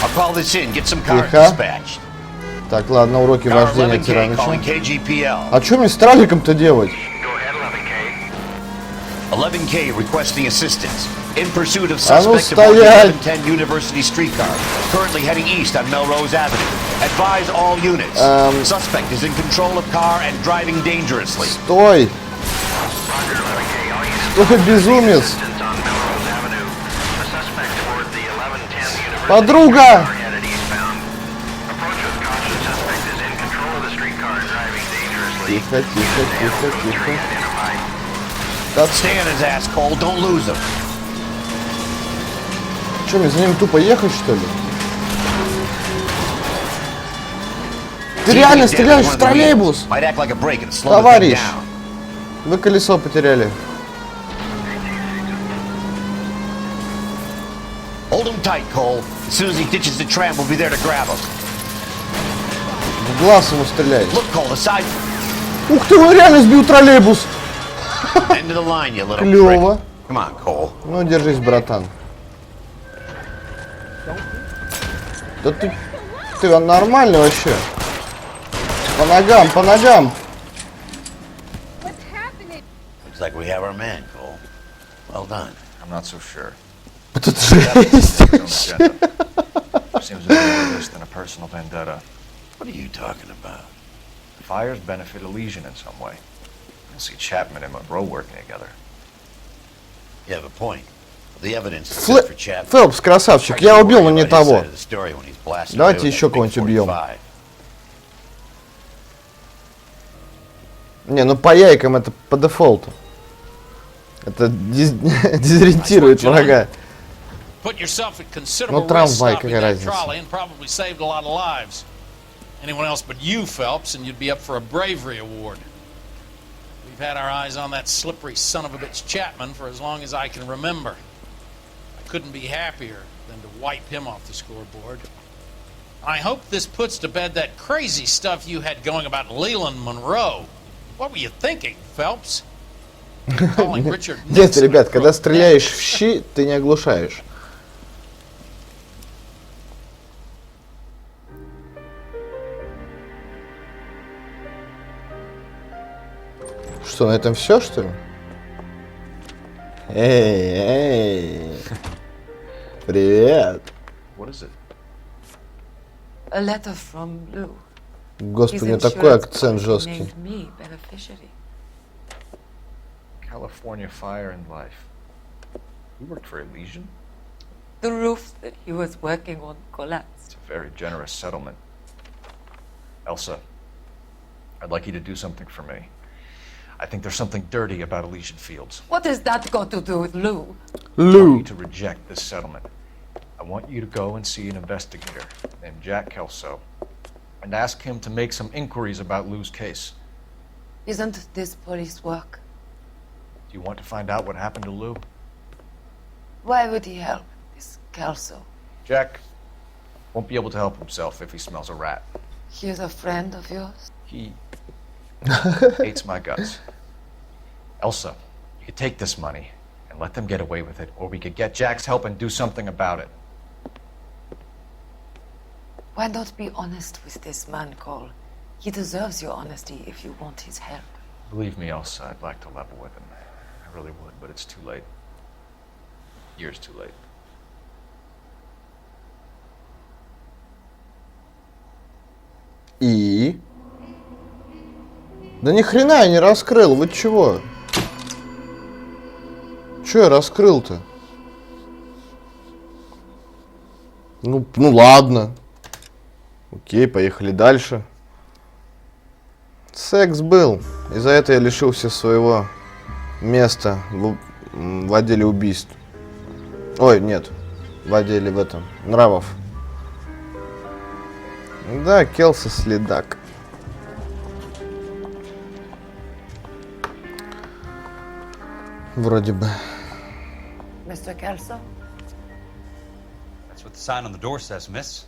I'll call this in. Get some cars Тихо. dispatched. Так, ладно, уроки вождения 11K Тираныча. calling KGPL. А что мне с траликом-то делать? 11K requesting assistance. In pursuit of А ну suspect aboard the стоять! 1110 University streetcar. Currently heading east on Melrose Avenue. Advise all units. Suspect is in control of car and driving dangerously. Стой! Стой, безумец! Подруга! Тихо, тихо. Stay on his ass, Cole. Don't lose him. Что, мне за ним тупо ехать, что ли? Ты реально стреляешь в троллейбус? Might act like a break and slow the thing Товарищ, down. вы колесо потеряли. Hold him tight, Cole. As soon as he ditches the tram, we'll be there to grab him. В глаз ему стреляй. Look, Cole, aside. Ух ты, он реально сбил троллейбус. End of the line, you little Клево. prick. Come on, Cole. Ну, держись, братан. Да ты он нормальный вообще. По ногам, по ногам. Looks like we have our man, Cole. Well done. I'm not so sure. Тут жесть. Seems a bit more this than a personal vendetta. What are you talking about? The fires benefit Elysian in some way. I see Chapman and Monroe working together. You have a point. The evidence is good for Chapman. Фелпс, красавчик, я убил, но не того. Давайте еще кого-нибудь убьем. Не, ну по яйкам это по дефолту. Это дезориентирует врага. Put yourself at considerable Ну трамвай, risk stopping какая that разница. trolley and probably saved a lot of lives. Anyone else but you, Phelps, and you'd be up for a bravery award. We've had our eyes on that slippery son of a bitch Chapman for as long as I can remember. I couldn't be happier than to wipe him off the scoreboard. I hope this puts to bed that crazy stuff you had going about Leland Monroe. What were you thinking, Phelps? Calling Richard Нет, Nixon ребят, a когда crook. стреляешь в щи, ты не оглушаешь. Что, на этом все, что ли? Эй. Привет. What is it? A letter from Blue. Господи, у меня такой акцент жесткий. Named me beneficiary. California Fire and Life. You worked for Elysian? The roof that he was working on collapsed. It's a very generous settlement. Elsa, I'd like you to do something for me. I think there's something dirty about Elysian Fields. What has that got to do with Lou? I want you to reject this settlement. I want you to go and see an investigator named Jack Kelso and ask him to make some inquiries about Lou's case. Isn't this police work? Do you want to find out what happened to Lou? Why would he help this Kelso? Jack won't be able to help himself if he smells a rat. He's a friend of yours? He hates my guts. Elsa, you could take this money and let them get away with it, or we could get Jack's help and do something about it. Why not be honest with this man, Cole? He deserves your honesty if you want his help. Believe me, Elsa, I'd like to level with him. I really would, but it's too late. Years too late. И? Да ни хрена я не раскрыл, вы чего? Чё я раскрыл-то? Ну ладно. Окей, поехали дальше. Секс был. И за это я лишился своего места в отделе убийств. Ой, нет. В отделе в этом. Нравов. Да, Келси следак. Вроде бы. Mr. Kelso? That's what the sign on the door says, miss.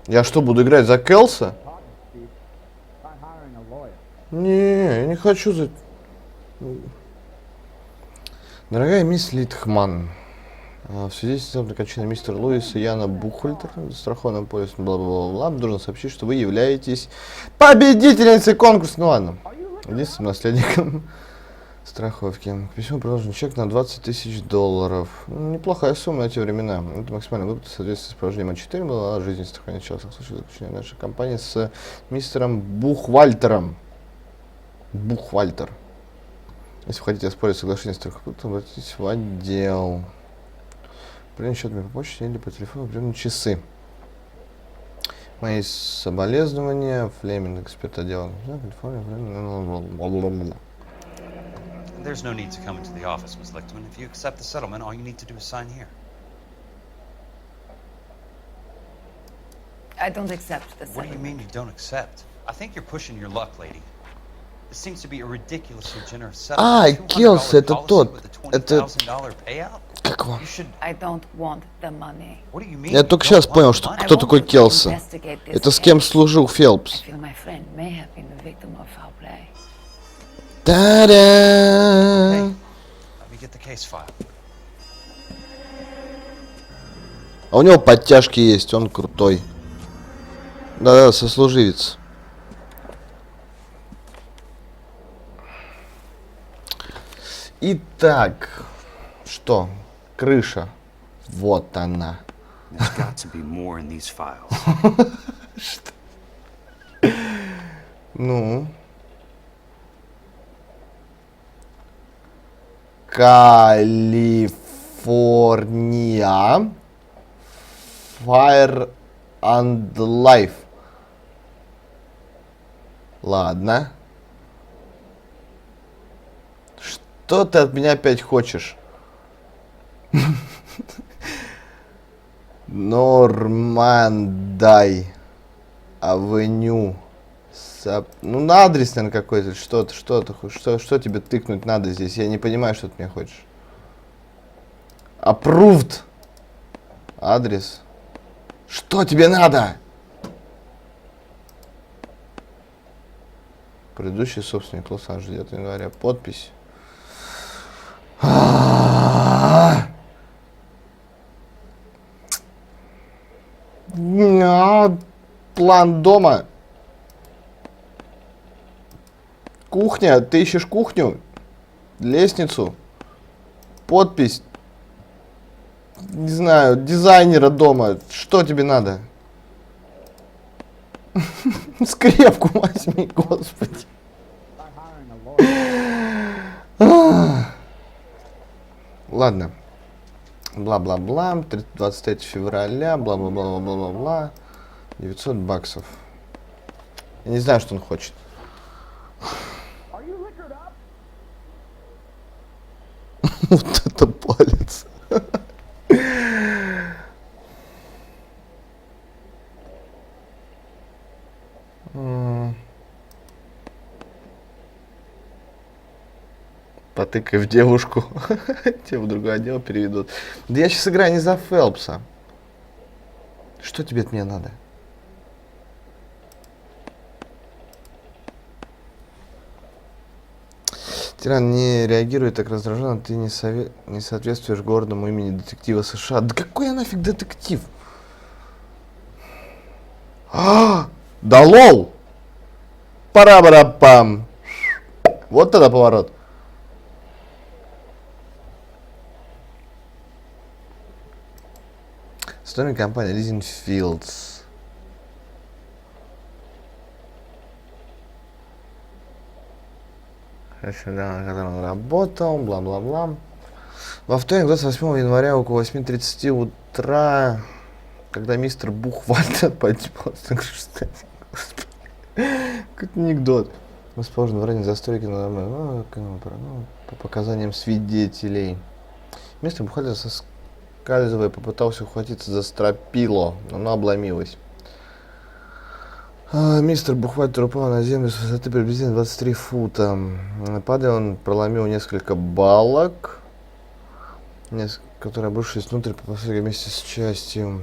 Я что, буду играть за Келса? Не, я не хочу за... Дорогая мисс Литхман, в связи с внезапной кончиной мистера Луиса Яна Бухольтера, застрахованным полисом, бла-бла-бла, должен сообщить, что вы являетесь победительницей конкурса. Ну ладно, единственным наследником страховки. К письму приложен чек на $20 000. Неплохая сумма на те времена. Это максимальная выплата в соответствии с положением А4 была жизнь страхования частных случаев заключения нашей компании с мистером Бухвальтером. Бухвальтер. Если вы хотите оспорить соглашение с страховкой, обратитесь в отдел. Принять счет мне по почте или по телефону, примерно часы. Мои соболезнования. Флеминг, эксперт отдела. There's no need to come into the office, Miss Lichtman. If you accept the settlement, all you need to do is sign here. I don't accept the What do you mean you don't accept? I think you're pushing your luck, lady. This seems to be a ridiculously generous settlement. Келс, это тот. Это... Как вам? I don't want the money. What do you mean? Я только сейчас понял, что кто такой Келса. Это с кем служил Фелпс. Та-да! А у него подтяжки есть, он крутой. Да-да, сослуживец. Итак, что? Крыша. Вот она. Ну. Калифорния. Fire and Life. Ладно. Что ты от меня опять хочешь? Нормандай. Авеню. Ну, на адрес, наверное, какой-то. Что тебе тыкнуть надо здесь? Я не понимаю, что ты мне хочешь. Approved. Адрес. Что тебе надо? Предыдущий собственник Лос-Анджелес, 9 января. Подпись. План дома. Кухня. Ты ищешь кухню? Лестницу? Подпись? Не знаю, дизайнера дома. Что тебе надо? Скрепку возьми, господи. Ладно. Бла-бла-бла. 23 февраля. Бла-бла-бла-бла-бла-бла. 900 баксов. Я не знаю, что он хочет. Вот это палец. Потыкай в девушку. Тебя в другое отдел переведут. Да я сейчас играю не за Фелпса. Что тебе от меня надо? Тиран не реагирует так раздраженно, ты не соответствуешь гордому имени детектива США. Да какой я нафиг детектив? Да лол! Пара-бара-пам! Вот тогда поворот. Стоимость компании Leasing Fields. Хорошо, да, на котором он работал, бла-бла-бла. Во вторник, 28 января, около 8:30 утра, когда мистер Бухвальтер поднимался на крышу. Какой-то анекдот. Расположен в районе застройки по показаниям свидетелей. Мистер Бухвальтер, соскальзывая, попытался ухватиться за стропило, но оно обломилось. Мистер Бухвальтер упал на землю с высоты приблизительно 23 фута. Падая, он проломил несколько балок, которые обрушились внутрь по вместе с частью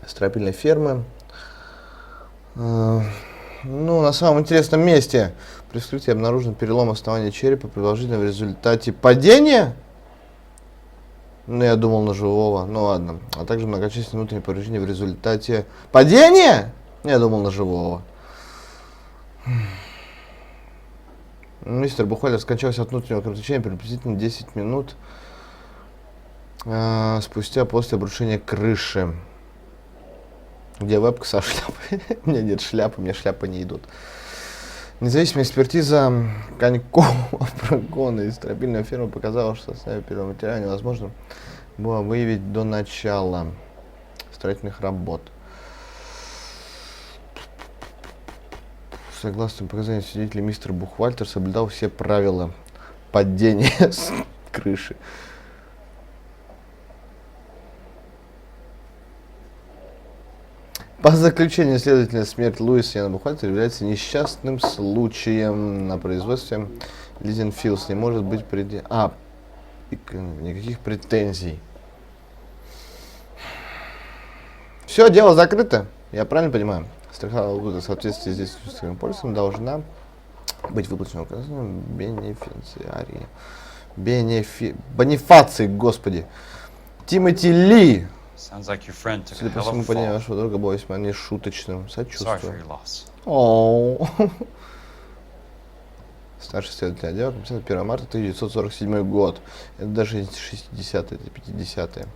стропильной фермы. Ну, на самом интересном месте при вскрытии обнаружен перелом основания черепа, предположительно в результате падения. Ну, я думал на живого, ну ладно. А также многочисленные внутренние повреждения в результате падения. Я думал на живого. Мистер Бухвальтер скончался от внутреннего кровотечения приблизительно 10 минут спустя после обрушения крыши. Где вебка со шляпой? У меня нет шляпы, мне шляпы не идут. Независимая экспертиза конькового прогона из стропильной фермы показала, что в составе первого материала невозможно было выявить до начала строительных работ. Согласно показаниям свидетелей, мистер Бухвальтер соблюдал все правила падения с крыши. По заключению следователя, смерть Луиса Яна Бухвальтера является несчастным случаем на производстве Leasing Fields. Не может быть никаких претензий. Все, дело закрыто. Я правильно понимаю? Страховая выплата в соответствии с действующим полисом должна быть выплачена указанным бенефициарии. Бонифаций, господи. Тимоти Ли. Судя по всему, падение вашего друга было весьма нешуточным. Сочувствую. Старший следователь отдела, 1 марта 1947 год. Это даже не 60-е, это 50-е.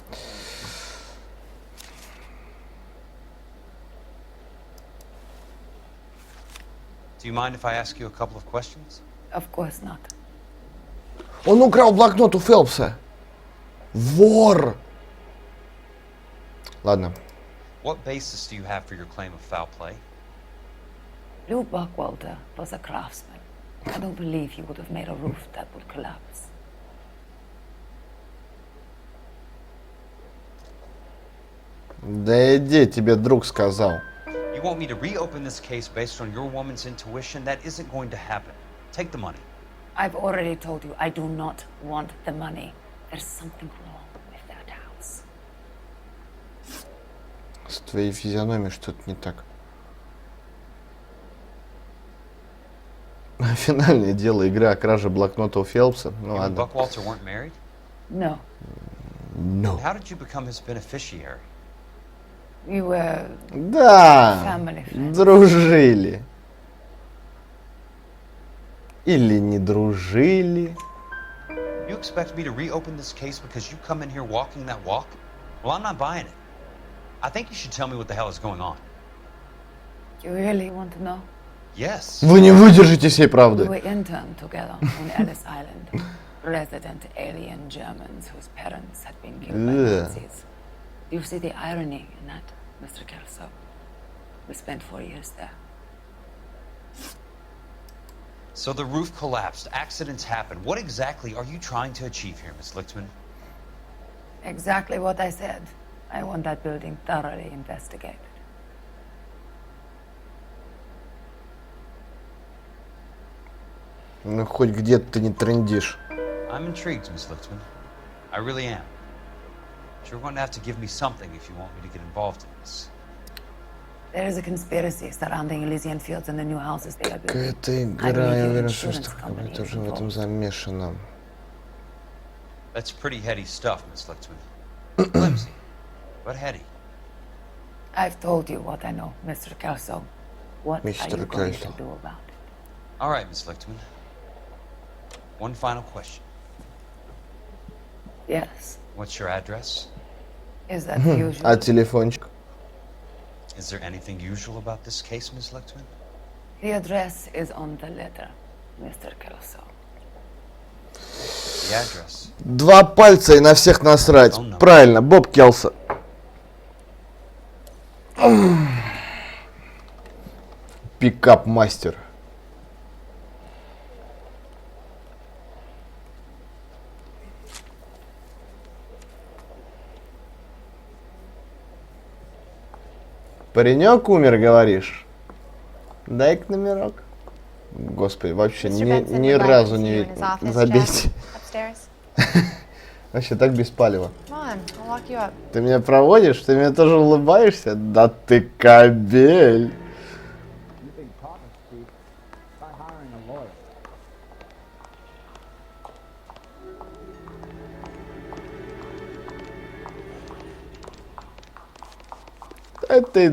Do you mind if I ask you a couple of questions? Of course not. Он украл блокнот у Фелпса. Вор! Ладно. What basis do you have for your claim of foul play? Lou Buckwalter was a craftsman. I don't believe he would have made a roof that would collapse. Да иди, тебе друг сказал. You want me to reopen this case based on your woman's intuition? That isn't going to happen. Take the money. I've already told you I do not want the money. There's something wrong with that house. С твоей физиономией что-то не так. Финальное дело игры о краже блокнота у Фелпса. Ну ладно. Buckwalter weren't married? No. No. How did you become his beneficiary? We were family friends. Дружили. Или не дружили. You expect me to reopen this case because you come in here walking that walk? Well, I'm not buying it. I think you should tell me what the hell is going on. You really want to know? Yes. Вы не выдержите всей правды. We were interned together on Ellis Island. resident alien Germans whose parents had been killed by Ugh. Nazis. Do you see the irony in that, Mr. Kelso? We spent 4 years there. So the roof collapsed. Accidents happen. What exactly are you trying to achieve here, Miss Lichtman? Exactly what I said. I want that building thoroughly investigated. Ну, хоть где-то ты не трындишь. I'm intrigued, Miss Lichtman. I really am. But you're going to have to give me something if you want me to get involved in this. There is a conspiracy surrounding Elysian Fields and the new houses they are building. Какая-то I игра, believe я your уверен, что insurance что-то company тоже is в этом involved. замешано. That's pretty heady stuff, Miss Lichtman. Flimsy, but heady. I've told you what I know, Mr. Kelso. What are Mr. you going Kelso. to do about it? All right, Miss Lichtman. One final question. Yes. What's your address? Is that usual? А телефончик? Is there anything usual about this case, Miss Lichtman? The address is on the letter, Mr. Kelso. The address. 2 пальца и на всех насрать. Правильно, Боб Келса. Пикап-мастер. Паренек умер, говоришь? Дай-ка номерок. Господи, вообще ни разу не забейте. Вообще так без палева. Ты меня проводишь? Ты меня тоже улыбаешься? Да ты кобель. Эй, ты.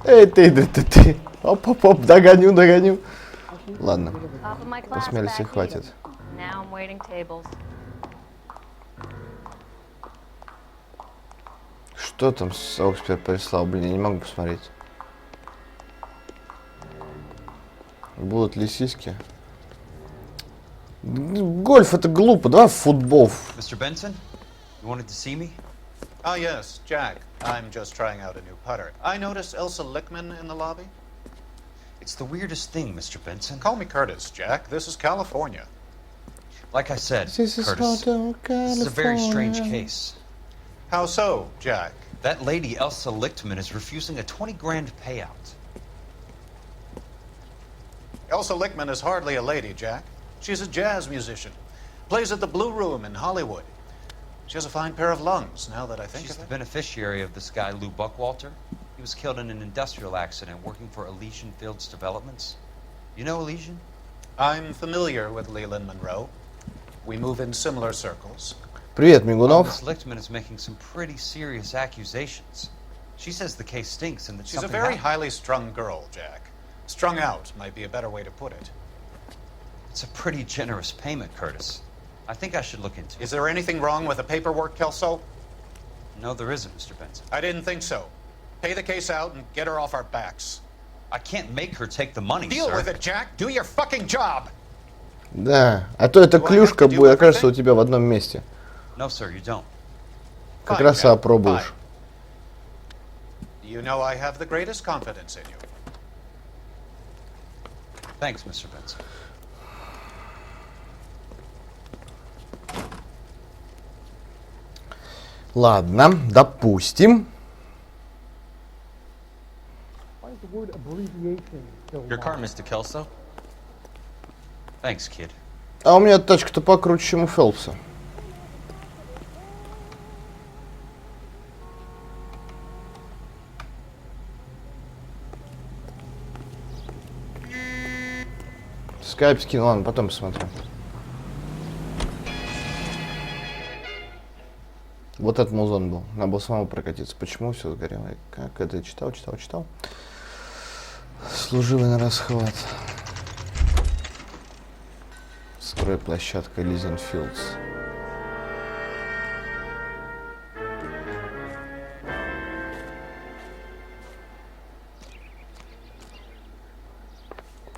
Эй, ты. Оп, догоню. Ладно, посмелись и хватит. Now I'm waiting tables. Что там Окспер прислал? Блин, я не могу посмотреть. Будут ли сиськи? Гольф это глупо, давай в футбол. Mr. Benson, you wanted to see me? Ah, yes, Jack. I'm just trying out a new putter. I noticed Elsa Lichtman in the lobby. It's the weirdest thing, Mr. Benson. Call me Curtis, Jack. This is California. Like I said, This is Curtis, Hotel this is a very strange California. case. How so, Jack? That lady, Elsa Lichtman, is refusing a 20 grand payout. Elsa Lichtman is hardly a lady, Jack. She's a jazz musician. Plays at the Blue Room in Hollywood. She has a fine pair of lungs, now that I think She's of the it. beneficiary of this guy, Lou Buckwalter. He was killed in an industrial accident working for Elysian Fields Developments. You know Elysian? I'm familiar with Leland Monroe. We move in similar circles. Привет, Well, Мигунов. Miss Lichtman is making some pretty serious accusations. She says the case stinks and that She's a something very happened. highly strung girl, Jack. Strung out might be a better way to put it. It's a pretty generous payment, Curtis. I think I should look into it. Is there anything wrong with the paperwork, Kelso? No, there isn't, Mr. Benson. I didn't think so. Pay the case out and get her off our backs. I can't make her take the money, Deal sir. with it, Jack. Do your fucking job. Да, а то эта клюшка будет окажется у тебя в одном месте. No, sir, you don't. Как Fine, раз и Jack, опробуешь. You know I have the greatest confidence in you. Thanks, Mr. Benson. Ладно, допустим. Your car, Mr. Kelso? Thanks, kid. А у меня тачка-то покруче, чем у Фелпса. Скайп скинул, ладно, потом посмотрю. Вот этот музон был. Надо было самому прокатиться. Почему все сгорело? Как это? Читал. Служивый на расхват. Стройплощадка Elysian Fields.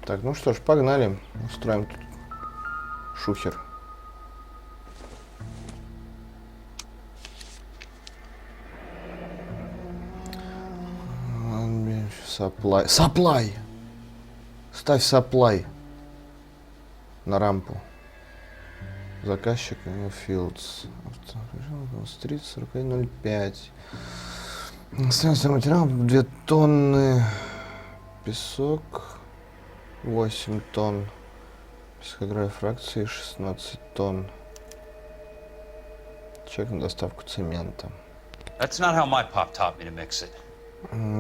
Так, ну что ж, погнали. Устроим тут шухер. Supply. Supply! Ставь supply на рампу. Заказчик Fields. 30-41-05. Станция материал 2 тонны. Песок 8 тонн. Пескография фракции 16 тонн. Чек на доставку цемента. That's not how my pop taught me to mix it.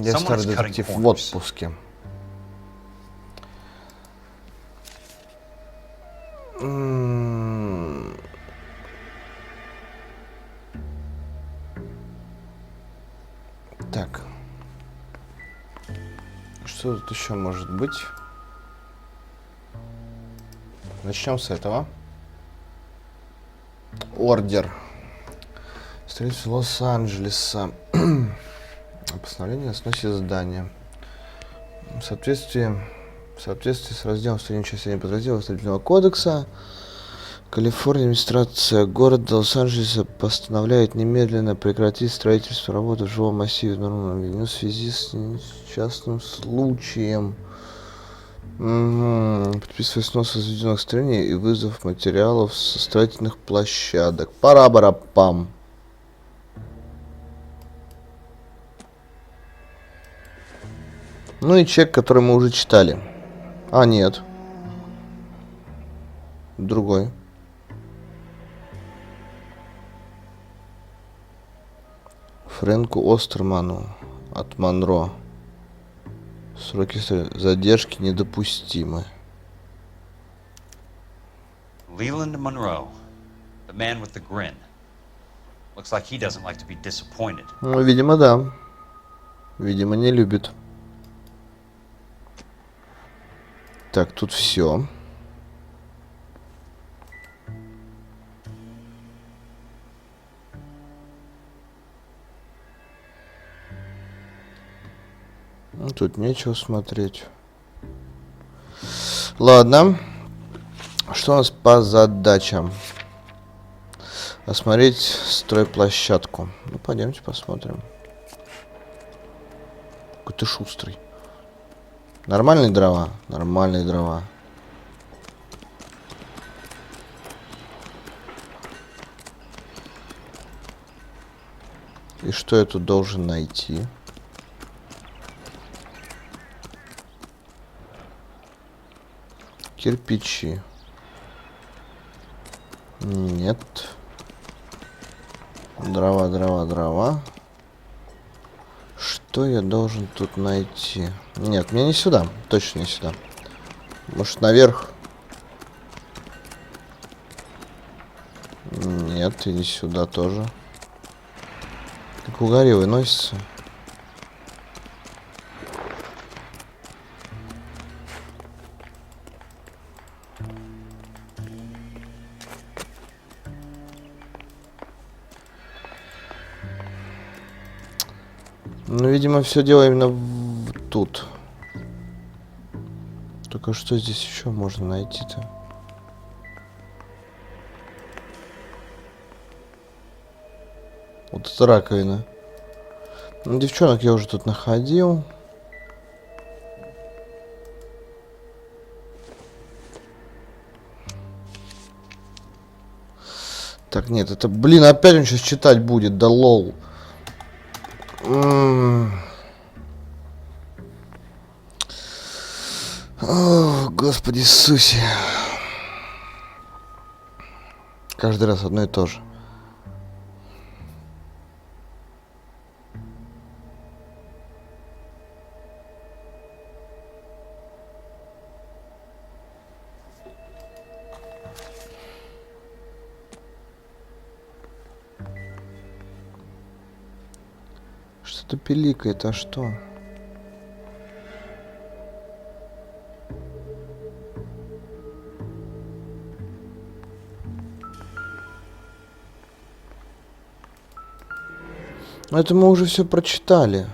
Я старый детектив в отпуске. Так. Что тут еще может быть? Начнем с этого. Ордер. Строительство Лос-Анджелеса. Постановление о сносе здания. В соответствии с разделом 101 часть 1 подраздела Строительного кодекса Калифорния, администрация города Лос-Анджелеса постановляет немедленно прекратить строительство работы в жилом массиве в Нормальном авеню в связи с несчастным случаем. Подписывая снос возведенных строений и вызов материалов со строительных площадок. Пара-бара-пам. Ну и чек, который мы уже читали. А, нет. Другой. Фрэнку Остерману от Монро. Сроки задержки недопустимы. Leland Monroe, the man with the grin. Looks like he doesn't like to be disappointed. Ну, видимо, да. Видимо, не любит. Так, тут все. Ну, тут нечего смотреть. Ладно. Что у нас по задачам? Осмотреть стройплощадку. Ну, пойдемте посмотрим. Какой ты шустрый. Нормальные дрова? Нормальные дрова. И что я тут должен найти? Кирпичи. Нет. Дрова, дрова, дрова. Что я должен тут найти? Нет, мне не сюда. Точно не сюда. Может, наверх? Нет, и не сюда тоже. Как угорел выносится. Ну, видимо, все дело именно тут. Только что здесь еще можно найти-то? Вот это раковина. Ну, девчонок я уже тут находил. Так, нет, это, блин, опять он сейчас читать будет, да лол. О, Господи Иисусе. Каждый раз одно и то же. Что-то пиликает, а что? Но это мы уже все прочитали.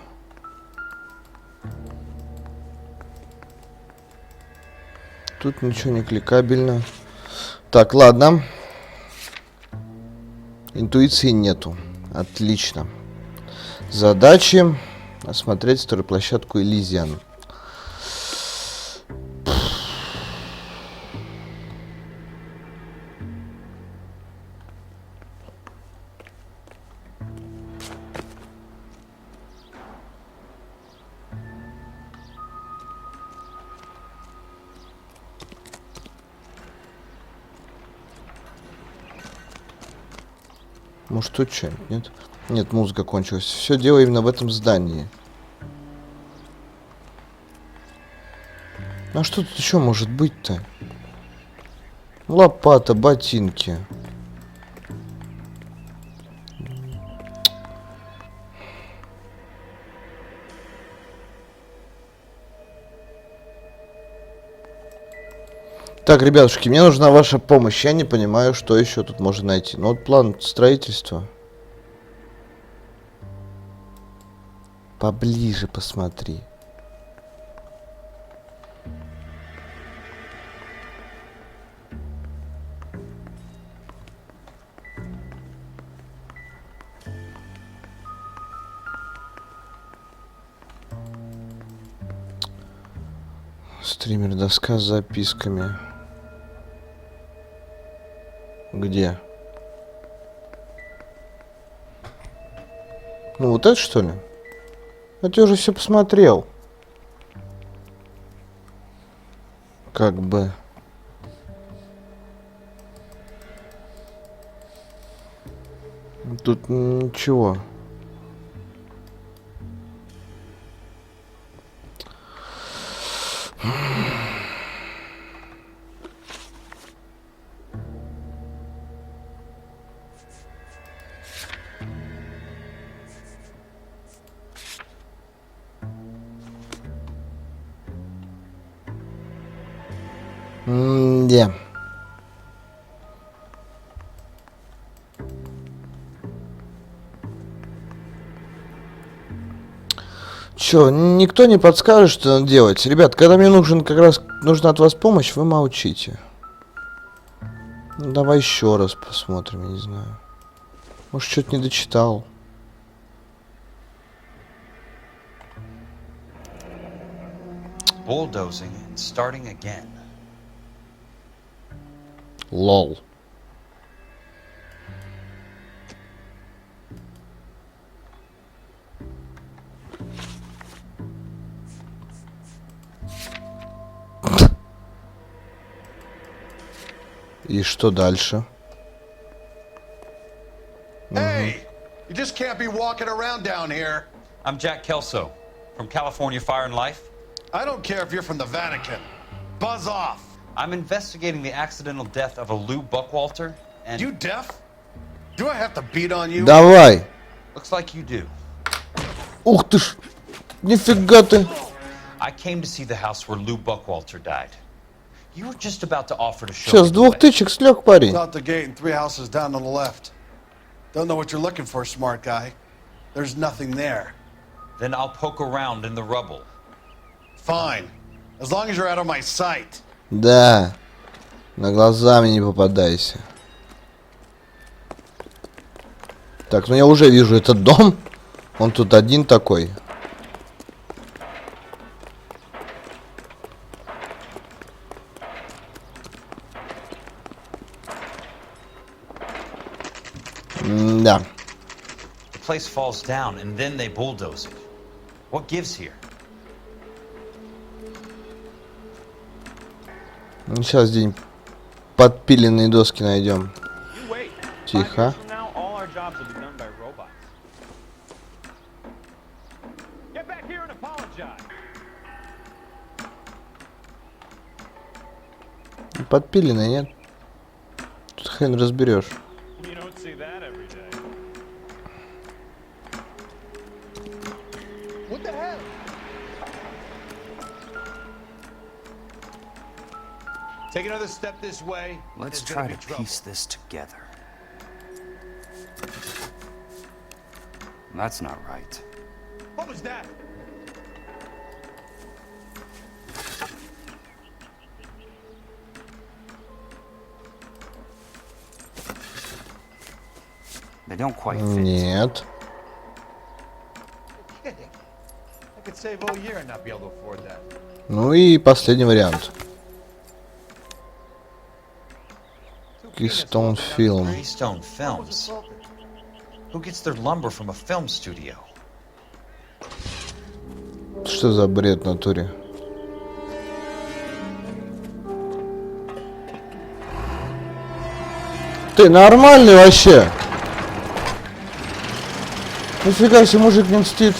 Тут ничего не кликабельно. Так, ладно. Интуиции нету. Отлично. Задачи Осмотреть стройплощадку Элизиан. Может, тут что-нибудь, нет? Нет, музыка кончилась. Все дело именно в этом здании. А что тут еще может быть-то? Лопата, ботинки. Так, ребятушки, мне нужна ваша помощь. Я не понимаю, что еще тут можно найти. Ну вот план строительства. Поближе посмотри. Стример, доска с записками. Где? Ну вот это что ли? Это я уже все посмотрел. Как бы. Тут ничего. Где? Чё, никто не подскажет, что надо делать? Ребят, когда мне нужна от вас помощь, вы молчите. Ну, давай еще раз посмотрим, я не знаю. Может, что-то не дочитал. Bulldozing and starting again. Лол. И что дальше? Hey, you just can't be walking around down here. I'm Jack Kelso from California Fire and Life. I don't care if you're from the Vatican. Buzz off. I'm investigating the accidental death of a Lou Buckwalter and... You deaf? Do I have to beat on you? Давай. Looks like you do. Ух ты ж. Нифига ты. I came to see the house where Lou Buckwalter died. You were just about to offer to show Все, me с the двух way. тычек слег парень. It's out the gate and 3 houses down on the left. Don't know what you're looking for, smart guy. There's nothing there. Then I'll poke around in the rubble. Fine. As long as you're out of my sight. Да. На глаза мне не попадайся. Так, ну я уже вижу этот дом. Он тут один такой. Да. The place falls down and then they bulldoze it. What gives here? Ну, сейчас где-нибудь подпиленные доски найдем. Тихо. Подпиленные, нет? Тут хрен разберешь. What the hell? Take another step this way. Let's try to piece this together. That's not right. What was that? They don't quite fit. Нет. could save all year and not be able to afford that. Ну и последний вариант. Keystone Film. Keystone Films. Who gets their lumber from a film studio? Что за бред в натуре? Ты нормальный вообще? Нифига себе, мужик не мстит.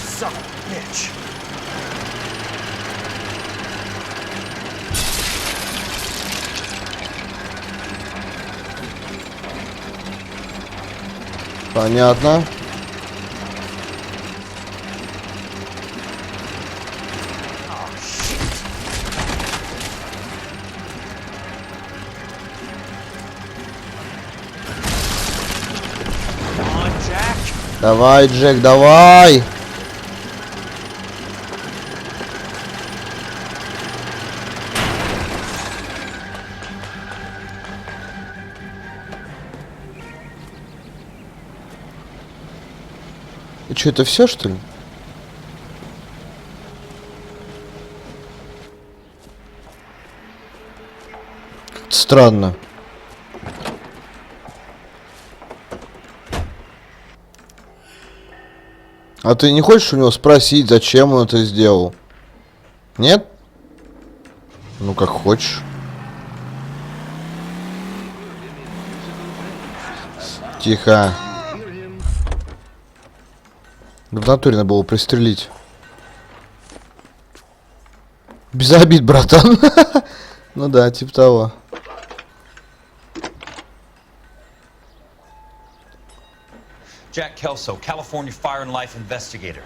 Понятно. Давай, Джек, давай! И что, это все, что ли? Как-то странно. А ты не хочешь у него спросить, зачем он это сделал? Нет? Ну, как хочешь. Тихо. В натуре надо было пристрелить. Без обид, братан. Ну да, типа того. Jack Kelso, California Fire and Life investigator.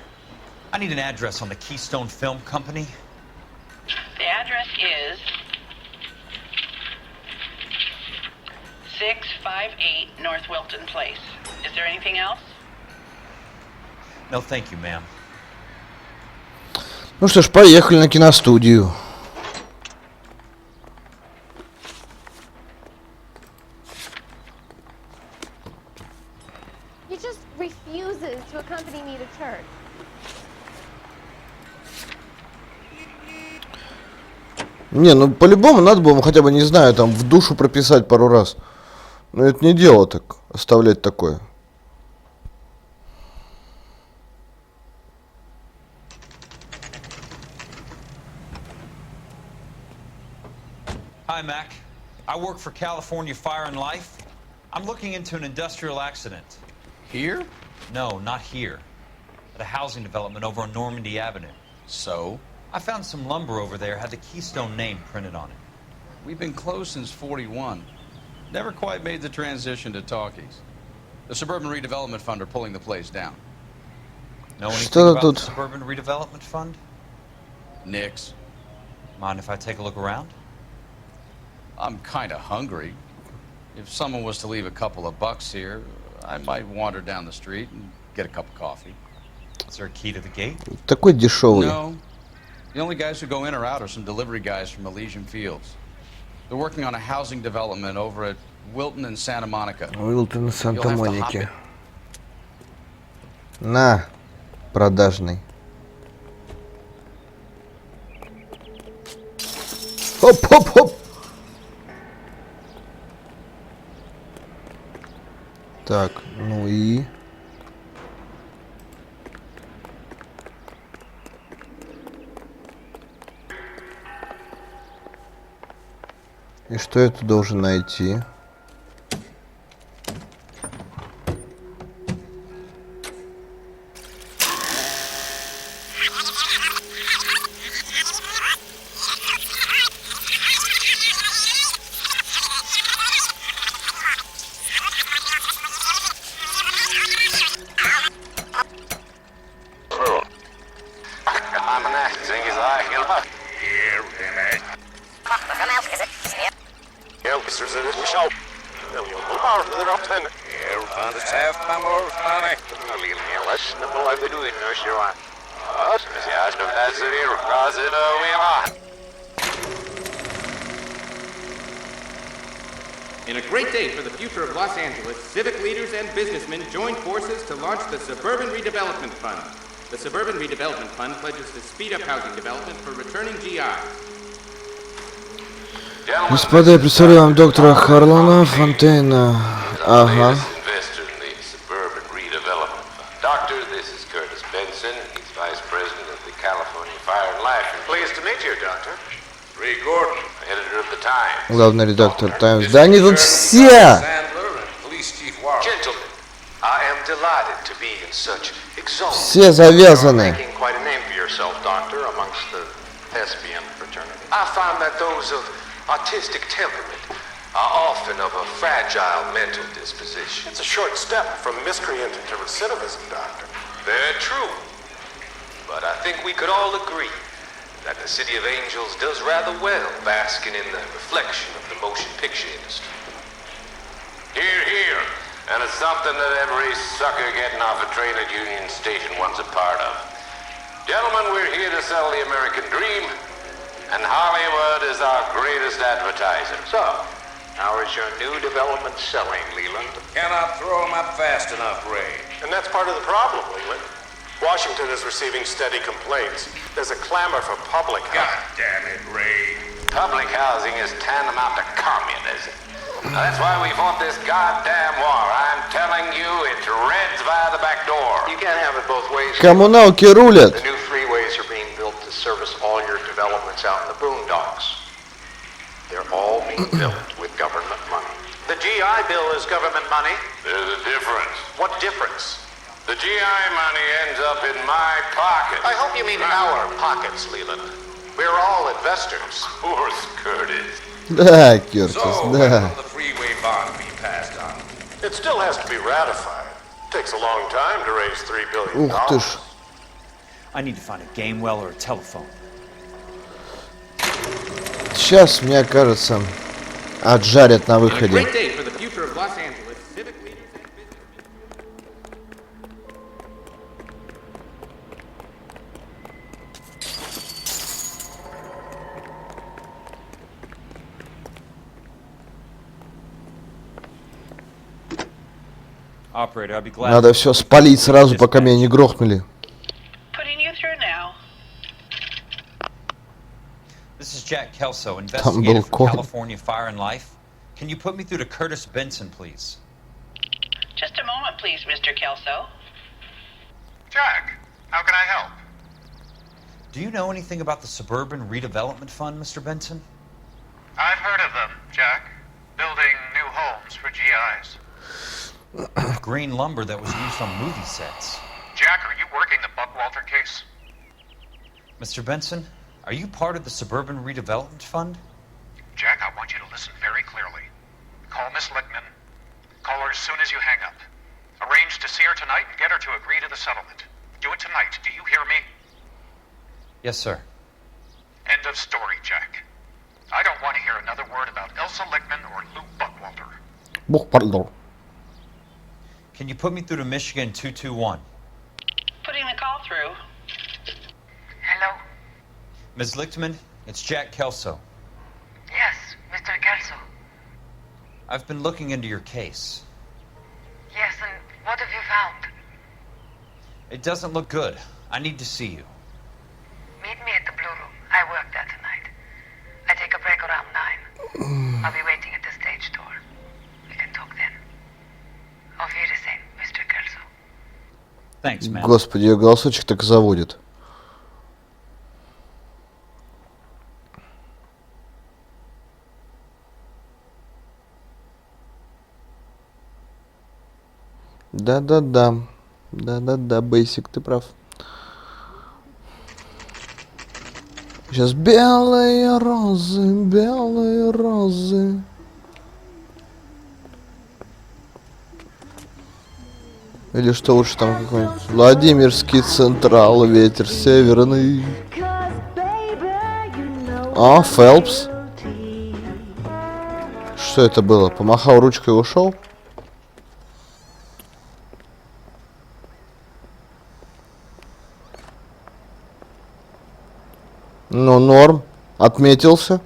I need an address on the Keystone Film Company. The address is 658 North Wilton Place. Is there anything else? No, thank you, ma'am. Ну что ж, поехали на киностудию. He just refuses to accompany me to church. Не, ну по-любому надо было ему хотя бы, не знаю, там в душу прописать пару раз. Но это не дело так, оставлять такое. Hi, Mac. I work for California Fire and Life. I'm looking into an industrial accident. Here? No, not here. At a housing development over on Normandy Avenue. So? I found some lumber over there, had the Keystone name printed on it. We've been closed since 41. Never quite made the transition to talkies. The Suburban Redevelopment Fund are pulling the place down. Know anything about the Suburban Redevelopment Fund? Nix. Mind if I take a look around? I'm kind of hungry. If someone was to leave a couple of bucks here, I might wander down the street and get a cup of coffee. Is there a key to the gate? Такой дешевый. No. The only guys who go in or out are some delivery guys from Elysian Fields. They're working on a housing development over at Wilton and Santa Monica. Уилтон и Санта-Моники. На, продажный. Хоп-хоп-хоп. Так, ну и... И что я тут должен найти? In a great day for the future of Los Angeles, civic leaders and businessmen joined forces to launch the Suburban Redevelopment Fund. The Suburban Redevelopment Fund pledges to speed up housing development for returning GIs. Господа, я представляю вам доктора Харлана Фонтейна. Ага. Investor in the Suburban Redevelopment Fund. Doctor, this is Curtis Benson. He's Vice President of the California Fire and Life. Pleased to meet you, Doctor. Ray Gordon, editor of the Times. Главный редактор Times. Да они тут все! Gentlemen, I am delighted to be in such exalted. Все завязаны. Making quite a name for yourself, Doctor, amongst the thespian fraternity. I find that those of artistic temperament are often of a fragile mental disposition. It's a short step from miscreant to recidivism, Doctor. Very true. But I think we could all agree that the City of Angels does rather well basking in the reflection of the motion picture industry. Hear, hear. And it's something that every sucker getting off a train at Union Station wants a part of. Gentlemen, we're here to sell the American dream, and Hollywood is our greatest advertiser. So, how is your new development selling, Leland? Cannot throw 'em up fast enough, Ray. And that's part of the problem, Leland. Washington is receiving steady complaints. There's a clamor for public housing. God damn it, Ray. Public housing is tantamount to communism. That's why we fought this goddamn war. I'm telling you, it's Reds via the back door. You can't have it both ways. Коммуналки рулят. The new freeways are being built to service all your developments out in the boondocks. They're all being built with government money. The GI bill is government money. There's a difference. What difference? The GI money ends up in my pocket. I hope you mean our pockets, Leland. We're all investors. Of course, Curtis. Да, Кертис, So, when да. will the freeway bond be passed on? It still has to be ratified. Takes a long time to raise $3 billion. Ух ты ж. I need to find a game well or a telephone. Сейчас, мне кажется, отжарят на On a выходе. great day for the future of Los Angeles, civic leaders and business. Operator, I'd be glad. Надо все спалить сразу, пока меня не грохнули. Putting you through now. This is Jack Kelso, был investigator for кон. California Fire and Life. Can you put me through to Curtis Benson, please? Just a moment, please, Mr. Kelso. Jack, how can I help? Do you know anything about the Suburban Redevelopment Fund, Mr. Benson? I've heard of them, Jack. Building new homes for GIs. Green lumber that was used on movie sets. Jack, are you working the Buckwalter case? Mr. Benson, are you part of the Suburban Redevelopment Fund? Jack, I want you to listen very clearly. Call Miss Lickman. Call her as soon as you hang up. Arrange to see her tonight and get her to agree to the settlement. Do it tonight. Do you hear me? Yes, sir. End of story, Jack. I don't want to hear another word about Elsa Lickman or Lou Buckwalter. Бог пардон. Can you put me through to Michigan 221? Putting the call through. Hello? Ms. Lichtman, it's Jack Kelso. Yes, Mr. Kelso. I've been looking into your case. Yes, and what have you found? It doesn't look good. I need to see you. Meet me at the Blue Room. I work there tonight. I take a break around 9. I'll be waiting at the stage door. We can talk then. Auf Wiedersehen, Mr. Kelso. Thanks, man. Господи, ее голосочек так и заводит. Да-да-да. Да-да-да, Бейсик, ты прав. Сейчас белые розы, белые розы. Или что лучше там какой-нибудь? Владимирский Централ, ветер северный. А, Фелпс. Что это было? Помахал ручкой и ушел? Ну, норм. Отметился.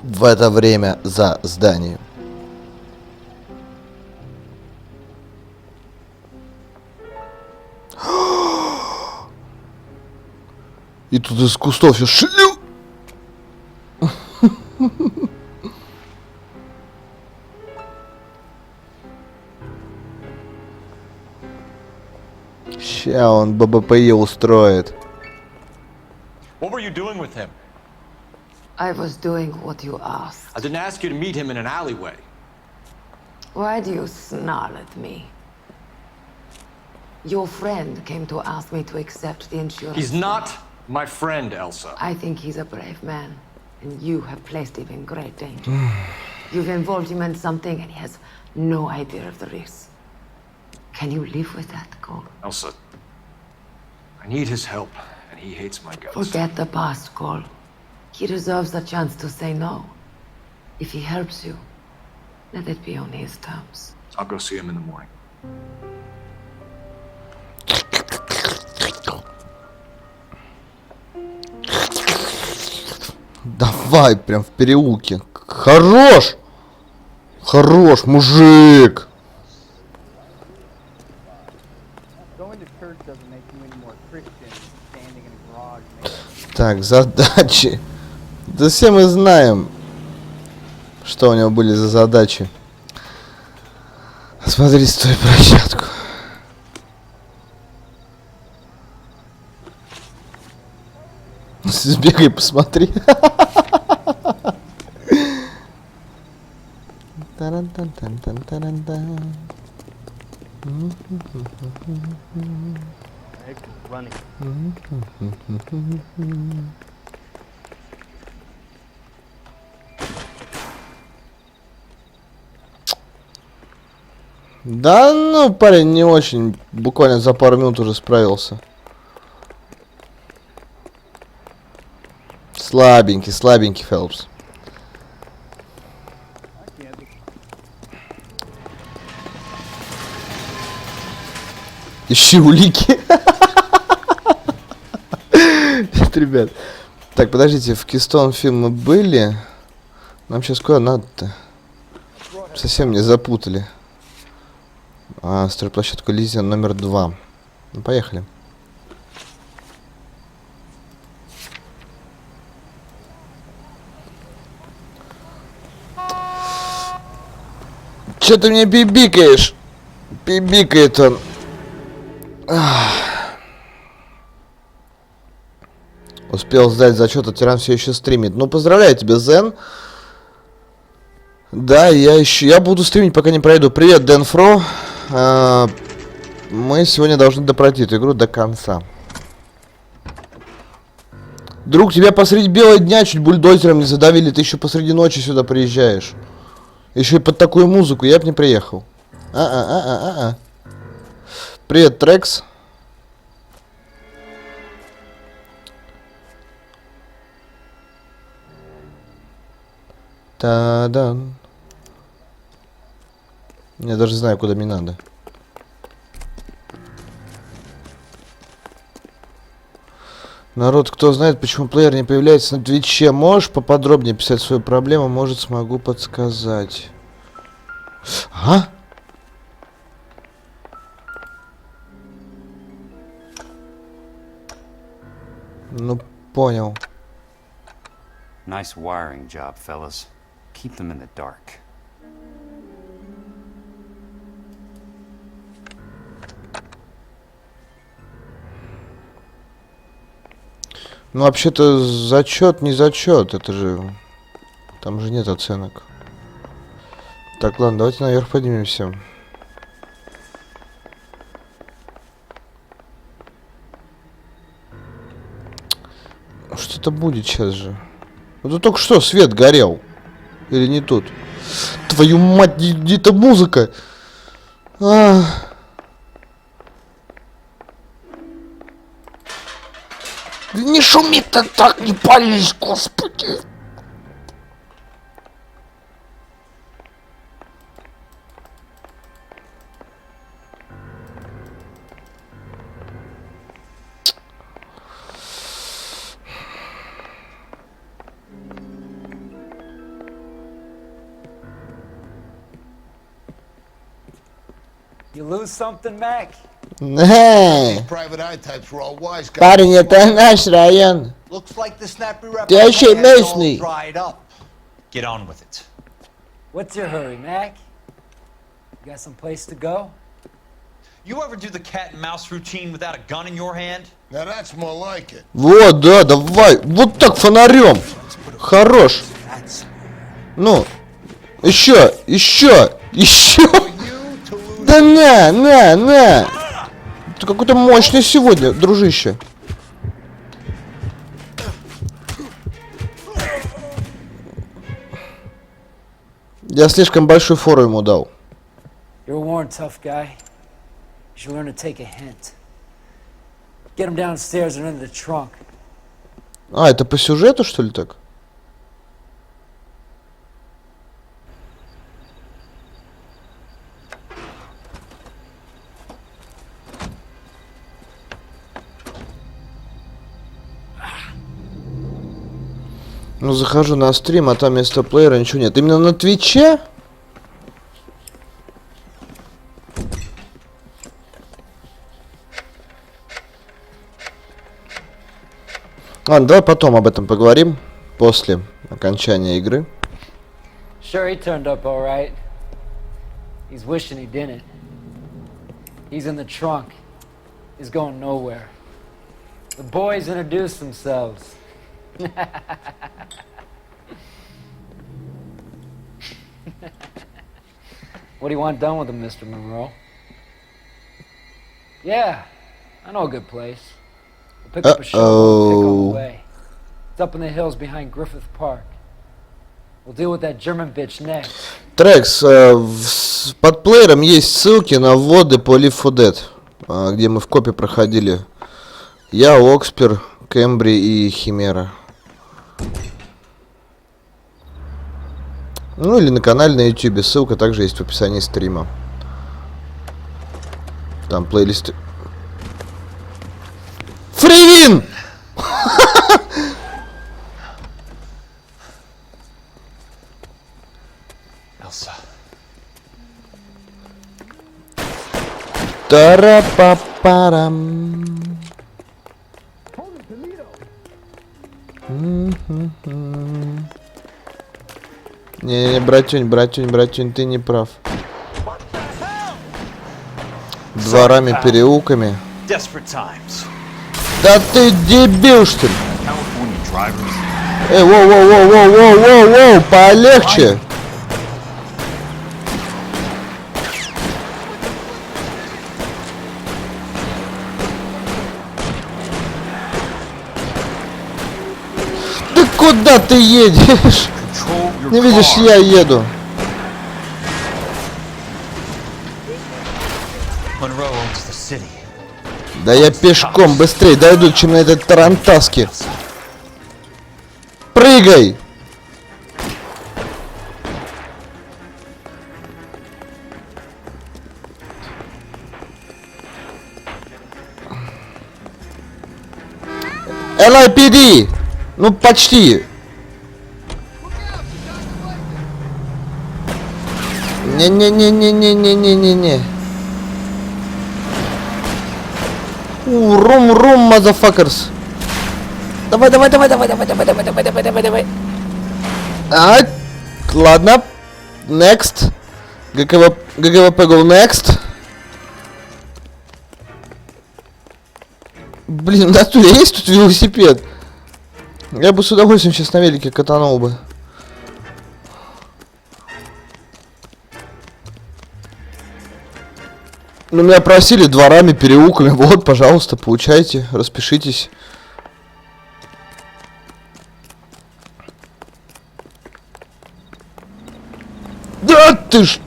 В это время за зданием. И тут из кустов все шлю. Ща он ББПЕ устроит. What were you doing with him? I was doing what you asked. I didn't ask you to meet him in an alleyway. Why do you snarl at me? Your friend came to ask me to accept the insurance. He's not my friend, Elsa. I think he's a brave man, and you have placed him in great danger. You've involved him in something, and he has no idea of the risk. Can you live with that, Cole? Elsa, I need his help, and he hates my guts. Forget the past, Cole. He deserves a chance to say no. If he helps you, let it be on his terms. I'll go see him in the morning. Давай, прям в переулке. Хорош! Хорош, мужик! Так, задачи. Да все мы знаем, что у него были за задачи. Смотри, стой, площадку. Сбегай, посмотри. Да, ну, парень не очень, буквально за пару минут уже справился. Слабенький, слабенький Фелпс. Ищи улики. Нет, ребят. Так, подождите, в Keystone фильм мы были. Нам сейчас куда надо-то? Совсем меня запутали. Стройплощадку Лизия номер 2. Ну, поехали. Че ты мне бибикаешь? Бибикает он. Успел сдать зачет, а тиран все еще стримит. Ну, поздравляю тебя, Зен. Да, я буду стримить, пока не пройду. Привет, Дэн Фро. Мы сегодня должны допройти эту игру до конца. Друг, тебя посреди бела дня чуть бульдозером не задавили. Ты еще посреди ночи сюда приезжаешь. Еще и под такую музыку. Я бы не приехал. Привет, Трекс. Та-дан. Я даже знаю, куда мне надо. Народ, кто знает, почему плеер не появляется на Твиче, можешь поподробнее писать свою проблему? Может, смогу подсказать. А? Ну, понял. Nice wiring job, fellas. Keep them in the dark. Ну, вообще-то, зачет, не зачет. Это же... Там же нет оценок. Так, ладно, давайте наверх поднимемся. Что-то будет сейчас же. Ну, тут только что свет горел. Или не тут? Твою мать, где-то музыка. Не шуми-то так, не пались, господи. You lose something, Mac? Парень, это наш район. Looks like the snappy rep Ты вообще has all местный. dried up. Get on with it. What's your hurry, Mac? You got some place to go? You ever do the cat and mouse routine without a gun in your hand? Now that's more like it. Вот, да, давай. Вот так фонарем. Хорош. Ну, еще. Да на. Ты какой-то мощный сегодня, дружище. Я слишком большую фору ему дал. You're a worn, tough guy. You should learn to take a hint. Get him downstairs and into the trunk. А, это по сюжету, что ли, так? Ну, захожу на стрим, а там вместо плеера ничего нет. Именно на Твиче? Ладно, давай потом об этом поговорим. После окончания игры. Sure, he turned up all right. He's wishing he didn't. He's in the trunk. He's going nowhere. The boys introduced themselves. What do you want done with him, Mr. Monroe? Yeah, I know a good place. We'll pick up a shovel and pick on the way. It's up in the hills behind Griffith Park. We'll deal with that German bitch next. Трекс, под плеером есть ссылки на вводы по Leave 4 Dead, где мы в копе проходили. Я, Окспер, Кэмбри и Химера. Ну или на канале на YouTube, ссылка также есть в описании стрима. Там плейлисты. Фривин! Elsa. Тара-па-парам. Не, братюнь, ты не прав. Дворами, переулками. Да ты дебил, что ли? Эй, воу, полегче. Ты куда ты едешь? Не видишь, я еду. Да я пешком быстрее дойду, чем на этой тарантаске. Прыгай! LAPD! Ну почти. Не. Рум, мазафакерс. Давай. Ладно. Next. ГГВП go next. Блин, в натуре есть тут велосипед? Я бы с удовольствием сейчас на велике катанул бы. Ну, меня просили дворами, переулками. Вот, пожалуйста, получайте, распишитесь. Да ты ж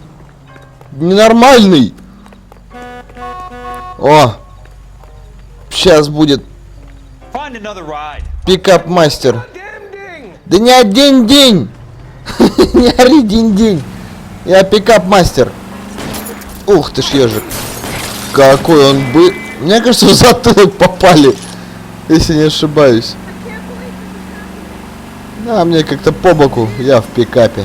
ненормальный. О, сейчас будет пикап-мастер. Да не один день. Не один день. Я пикап-мастер. Ух ты ж ежик. Какой он бы... Мне кажется, в затылок попали. Если не ошибаюсь. Да, мне как-то по боку. Я в пикапе.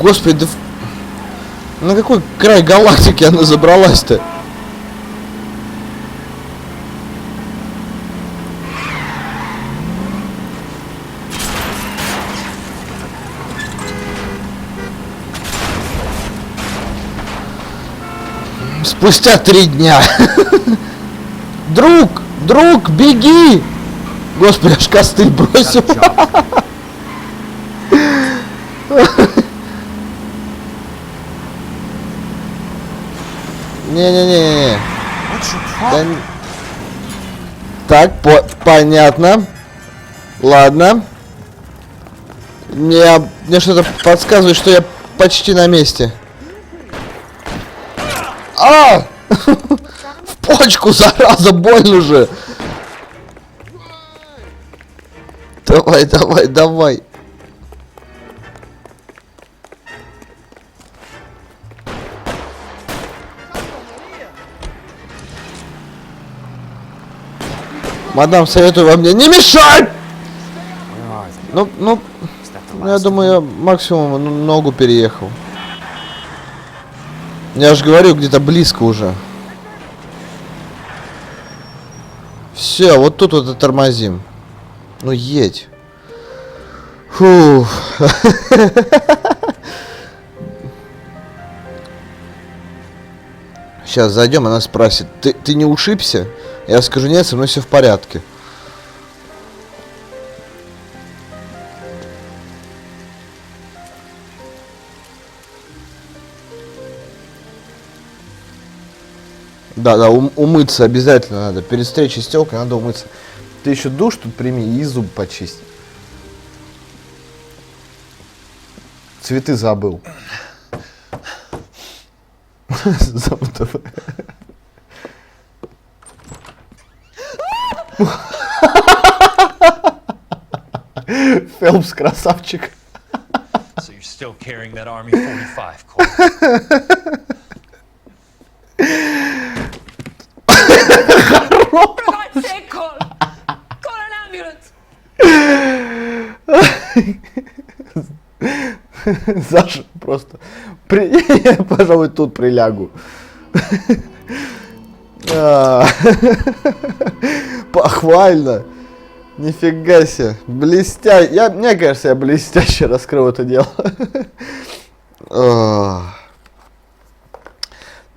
Господи, да... На какой край галактики она забралась-то? Спустя 3 дня. Друг, беги! Господи, аж костыль бросил. Не-не-не. Да... Так, понятно. Ладно. Мне что-то подсказывает, что я почти на месте. А! В почку, зараза, больно же. Давай. Мадам, советую вам мне не мешать! Ну, я думаю, я максимум ногу переехал. Я же говорю, где-то близко уже. Все, вот тут вот и тормозим. Ну, едь. Фух. Сейчас зайдем, она спросит, ты не ушибся? Я скажу, нет, со мной все в порядке. Да, умыться обязательно надо. Перед встречей с тёлкой надо умыться. Ты еще душ тут прими и зуб почисти. Цветы забыл. Фелпс красавчик. So you're still carrying that Army 45, Cole. For God's sake, Cole! Call an ambulance! Саша, просто... Я, пожалуй, тут прилягу. Похвально. Нифига себе. Мне кажется, я блестяще раскрыл это дело.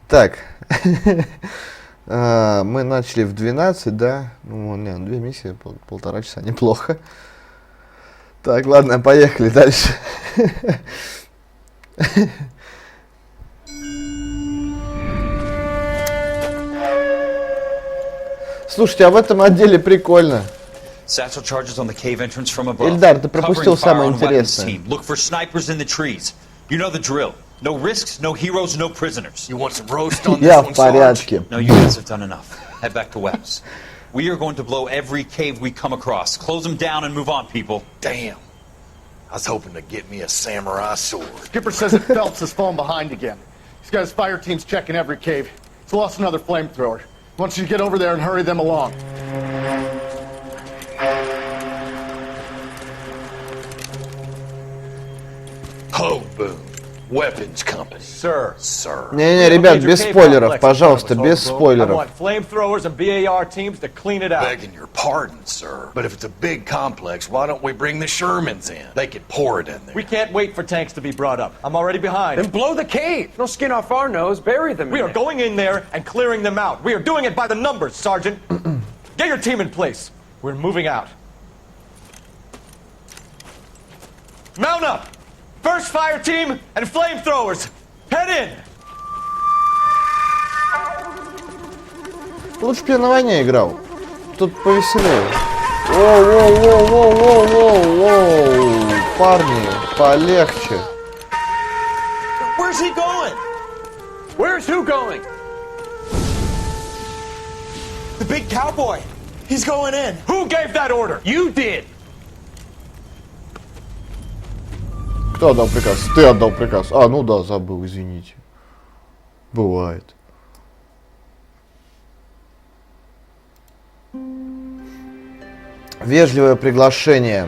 Так. Мы начали в 12, да? Ну, не, 2 миссии, 1,5 часа, неплохо. Так, ладно, поехали дальше. Слушайте, а в этом отделе прикольно. Satchel charges on the cave entrance from above. Ильдар, ты пропустил самое интересное. Look for snipers in the trees. You know the drill. No risks, no heroes, no prisoners. You want some roast on Я this one, в порядке. No, you guys have done enough. Head back to Webb's. We are going to blow every cave we come across. Close them down and move on, people. Damn. I was hoping to get me a samurai sword. Skipper says that Phelps has fallen behind again. He's got his fire teams checking every cave. He's lost another flamethrower. He wants you to get over there and hurry them along. Ho, boom. Weapons company. Sir. Не-не, ребят, без спойлеров, пожалуйста, без спойлеров. Flamethrowers and BAR teams to clean it out. Begging your pardon, sir. But if it's a big complex, why don't we bring the Shermans in? They could pour it in there. We can't wait for tanks to be brought up. I'm already behind. Then blow the cave. No skin off our nose. Bury them. We are going in there and clearing them out. We are doing it by the numbers, Sergeant. Get your team in place. We're moving out. Mount up! First fire team and flamethrowers! Head in! Лучше бы я на войне играл. Тут повеселее. Воу. Парни, полегче. Where's he going? Where's who going? The big cowboy. He's going in. Who gave that order? You did. Кто отдал приказ? Ты отдал приказ. А, ну да, забыл, извините. Бывает. Вежливое приглашение.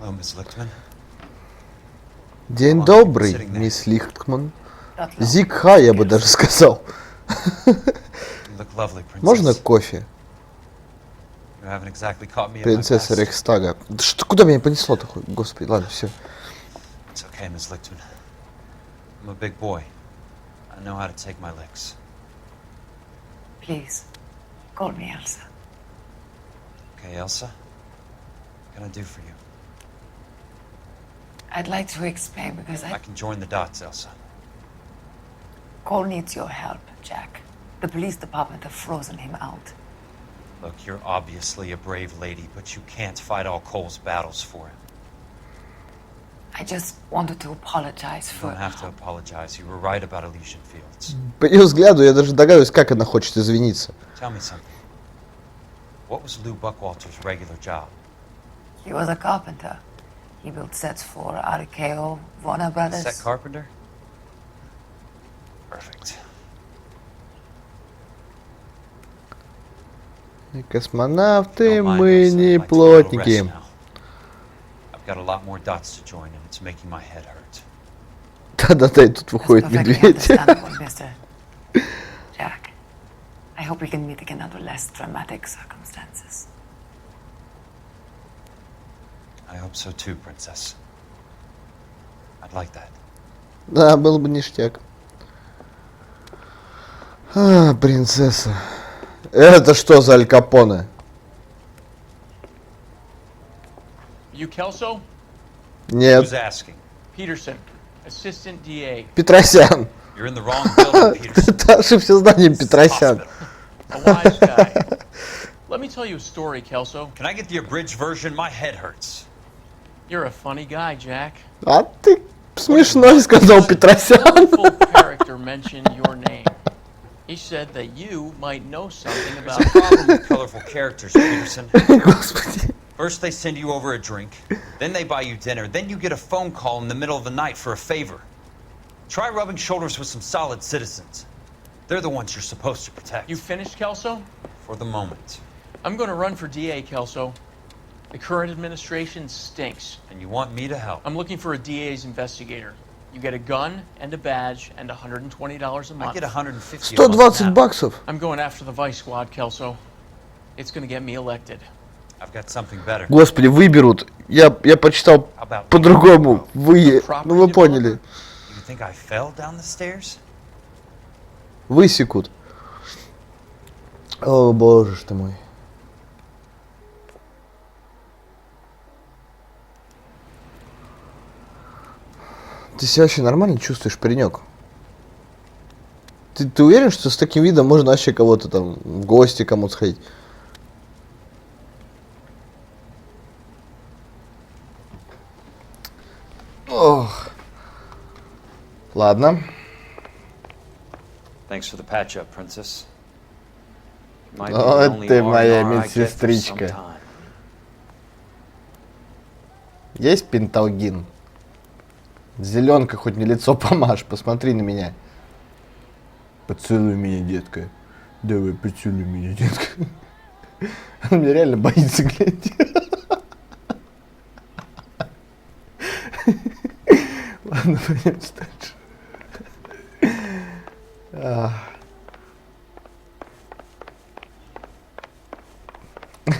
Hello, Miss Lichtman. День добрый, мисс Лихтман. Зигха, я бы даже сказал. Можно кофе? Принцесса Рейхстага. Да что, куда меня понесло такое? Господи, ладно, все. It's okay, Miss Lichtman. I'm a big boy. I know how to take my licks. Please, call me Elsa. Okay, Elsa? What can I do for you? I'd like to explain because I can join the dots, Elsa. Cole needs your help, Jack. The police department have frozen him out. Look, you're obviously a brave lady, but you can't fight all Cole's battles for him. I just wanted to apologize You for... don't have to apologize. You were right about Elysian Fields. По ее взгляду я даже догадываюсь, как она хочет извиниться. Tell me something. What was Lou Buckwalter's regular job? He was a carpenter. He built sets for RKO, Warner Brothers. Set carpenter? Perfect. Космонавты, мы не плотники. I've got a lot more dots to join, and it's making my head hurt. Да-да-да, и тут выходит медведь. Jack, I hope we can meet again under less dramatic circumstances. I hope so too, Princess. I'd like that. Да, был бы ништяк. А, принцесса. Это что за Аль Капоне? You Kelso? Нет. Who's asking? Peterson, assistant DA. Петросян. You're in the wrong building, Peterson. Ты ошибся зданием, Петросян. A wise guy. Let me tell you a story, Kelso. Can I get the abridged version? My head hurts. You're a funny guy, Jack. А ты смешной, сказал Петросян. Full character mentioned your name. He said that you might know something about... There's a problem with colorful characters, Peterson. Господи. First they send you over a drink, then they buy you dinner, then you get a phone call in the middle of the night for a favor. Try rubbing shoulders with some solid citizens. They're the ones you're supposed to protect. You finished, Kelso? For the moment. I'm going to run for DA, Kelso. The current administration stinks. And you want me to help? I'm looking for a DA's investigator. You get a gun and a badge and $120 a month. I get 150 120 баксов. I'm going after the Vice Squad, Kelso. It's going to get me elected. I've got something better. Господи, выберут. Я почитал по-другому. Ну вы поняли. You think I fell down the stairs? Высекут. О, боже ж ты мой. Ты себя вообще нормально чувствуешь, паренек? Ты уверен, что с таким видом можно вообще кого-то там в гости кому-то сходить? Ох. Ладно. Thanks for the patch-up, Princess. О, ты моя медсестричка. Есть пенталгин? Зеленка, хоть не лицо помажь, посмотри на меня. Поцелуй меня, детка. Давай, поцелуй меня, детка. Он меня реально боится глядеть. Ладно, пойдем дальше.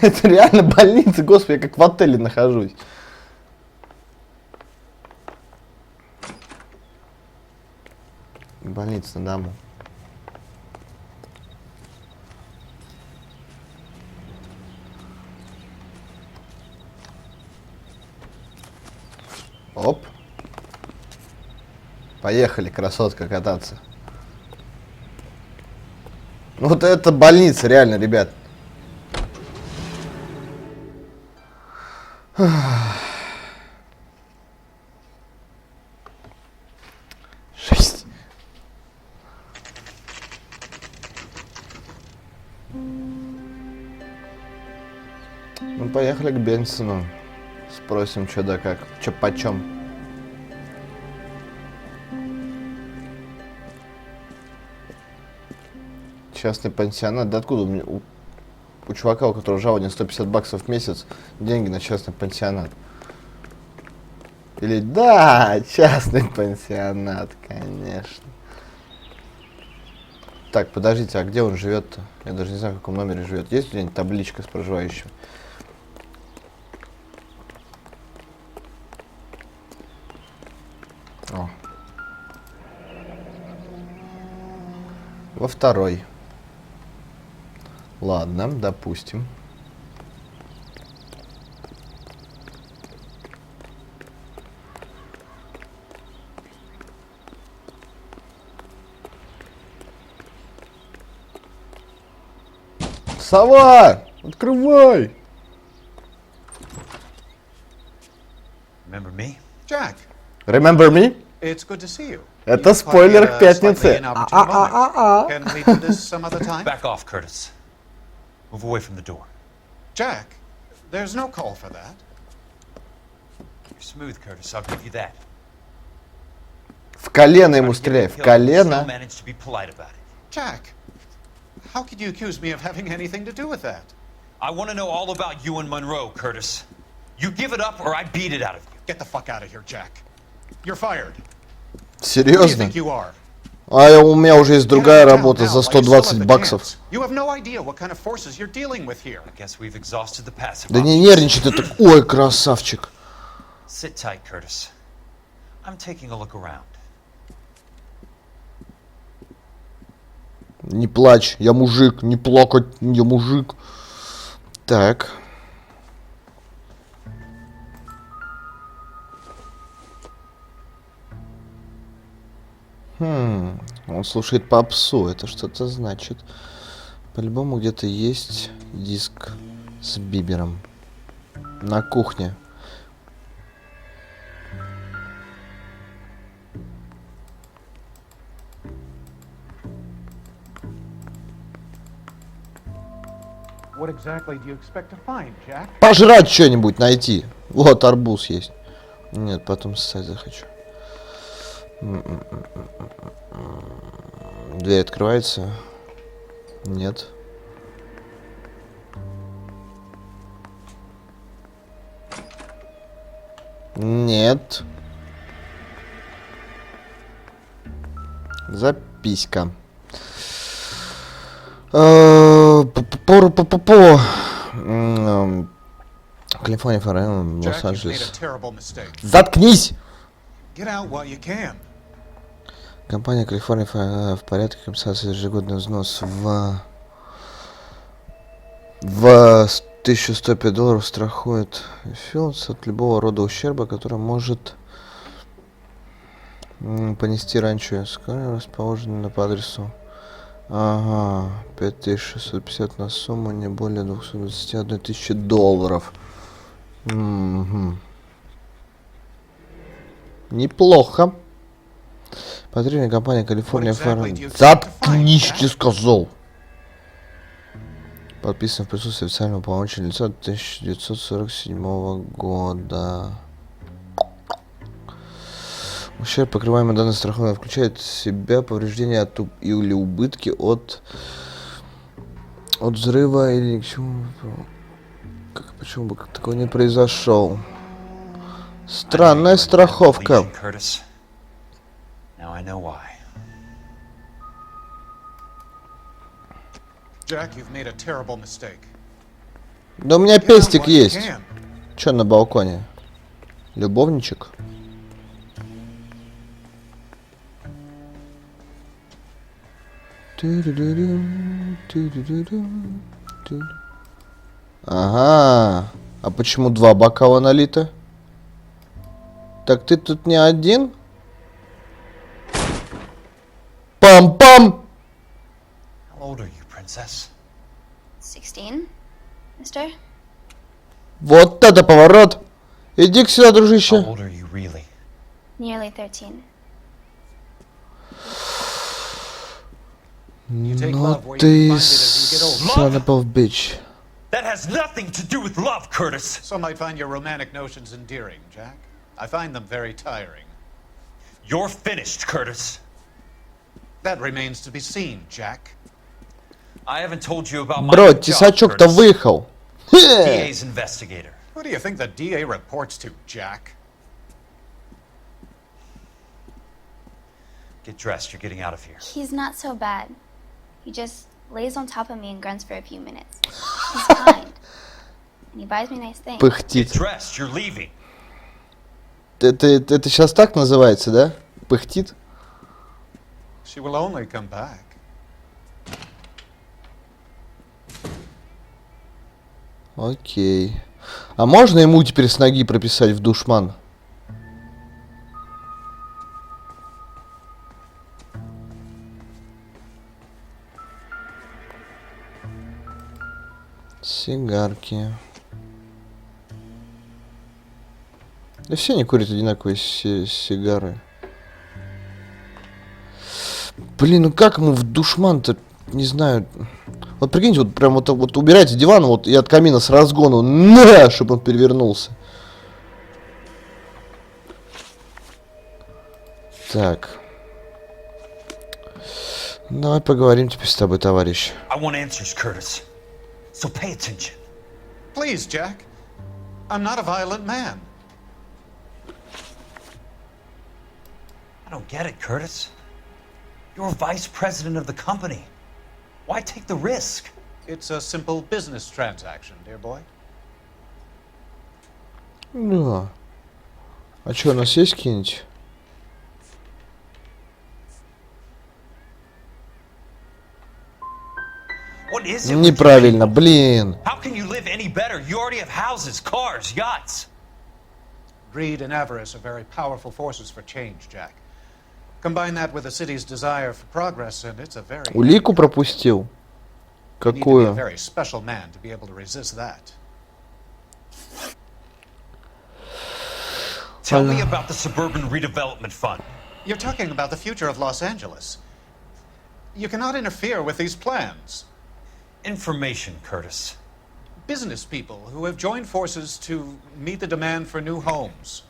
Это реально больница, господи, я как в отеле нахожусь. Больница на дому. Оп. Поехали, красотка, кататься. Вот это больница, реально, ребят. Жесть. Ну, поехали к Бенсону. Спросим, что да как, что почем. Частный пансионат. Да откуда у меня? У чувака, у которого жалование 150 баксов в месяц, деньги на частный пансионат. Или да, частный пансионат, конечно. Так, подождите, а где он живет-то? Я даже не знаю, в каком номере живет. Есть где-нибудь табличка с проживающим? О. Во второй. Ладно, допустим. Сова! Открывай! Remember me? Jack, Remember me? it's good to see you. Это You спойлер caught к me at a пятнице. slightly inopportune moment. Can we do this some other time? Back off, Curtis. Move away from the door. Jack, there's no call for that. You're smooth, Curtis. I'll give you that. В колено ему стреляй, в Still колено. managed to be polite about it. Jack, how could you accuse me of having anything to do with that? I want to know all about you and Monroe, Curtis. You give it up or I beat it out of you. Get the fuck out of here, Jack. You're fired. Who do you Серьезно? think you are? А у меня уже есть другая Get out of работа town за now while you still have 120 the баксов. chance. You have no idea what kind of forces you're dealing with here. I guess we've exhausted the passive. Да не нервничай ты так. Ой, красавчик. Sit tight, Curtis. I'm taking a look around. Не плачь, я мужик, не плакать, я мужик. Так. Он слушает попсу, это что-то значит. По-любому где-то есть диск с Бибером. На кухне. What exactly do you expect to find, Jack? Пожрать что-нибудь найти. Вот арбуз есть. Нет, потом ссать захочу. Дверь открывается. Нет. Нет. Записка. Калифорния, Форен, Jack, you've made a Лос-Анджелес. terrible mistake. Заткнись! Get out while you can. Компания Калифорния в порядке компенсации ежегодный взнос в 1105 долларов страхует Филдс от любого рода ущерба, который может понести ранчо, расположенный по адресу. Ага, 5650 на сумму не более 221 тысячи долларов. Угу. Неплохо. Потребная компания Калифорния Фарм. Заткнись, ты сказал. Подписан в присутствии официального полномочия лица 1947 года. Ущерб, покрываемый данной страховкой, включает в себя повреждения или убытки от взрыва или к чему. Почему бы такого не произошел? Странная страховка. Jack, you've made a terrible mistake. Да у меня пестик есть. Чё на балконе? Любовничек? Ага. А почему 2 бокала налито? Так ты тут не один? Пам-пам! How old are you, princess? 16, mister? Вот это поворот! Иди сюда, дружище. How old are you really? Nearly 13. You take Ну love where you ты can find it as you get older. son of a bitch. That has nothing to do with love, Curtis. Some might find your romantic notions endearing, Jack. I find them very tiring. You're finished, Curtis. That remains to be seen, Jack. I haven't told you about my Бро, job, тесачок-то Curtis. выехал. DA's investigator. Who do you think the DA reports to, Jack? Get dressed. You're getting out of here. He's not so bad. He just lays on top of me and grunts for a few minutes. He's kind. And he buys me nice things. Пыхтит. Get dressed. You're leaving. Это сейчас так называется, да? Пыхтит? She will only come back. Окей. А можно ему теперь с ноги прописать в душман? Сигарки. Да все они курят одинаковые сигары. Блин, ну как ему в душман-то, не знаю. Вот прикиньте, вот прям вот убирайте диван вот и от камина с разгону, на, чтобы он перевернулся. Так. Давай поговорим теперь с тобой, товарищ. I want answers, Curtis. So pay attention. Please, Jack. I'm not a violent man. I don't get it, Curtis. You're vice president of the company. Why take the risk? It's a simple business transaction, dear boy. Да. А что, у нас есть какие-нибудь? What is it? Неправильно, блин. How can you live any better? You already have houses, cars, yachts. Greed and avarice are very powerful forces for change, Jack. Combine that with the city's desire for progress, and it's a very... Улику пропустил. You need to be a Какую? very special man to be able to resist that. Tell me about the Suburban Redevelopment Fund. You're talking about the future of Los Angeles. You cannot interfere with these plans. Information, Curtis. Business people who have joined forces to meet the demand for new homes.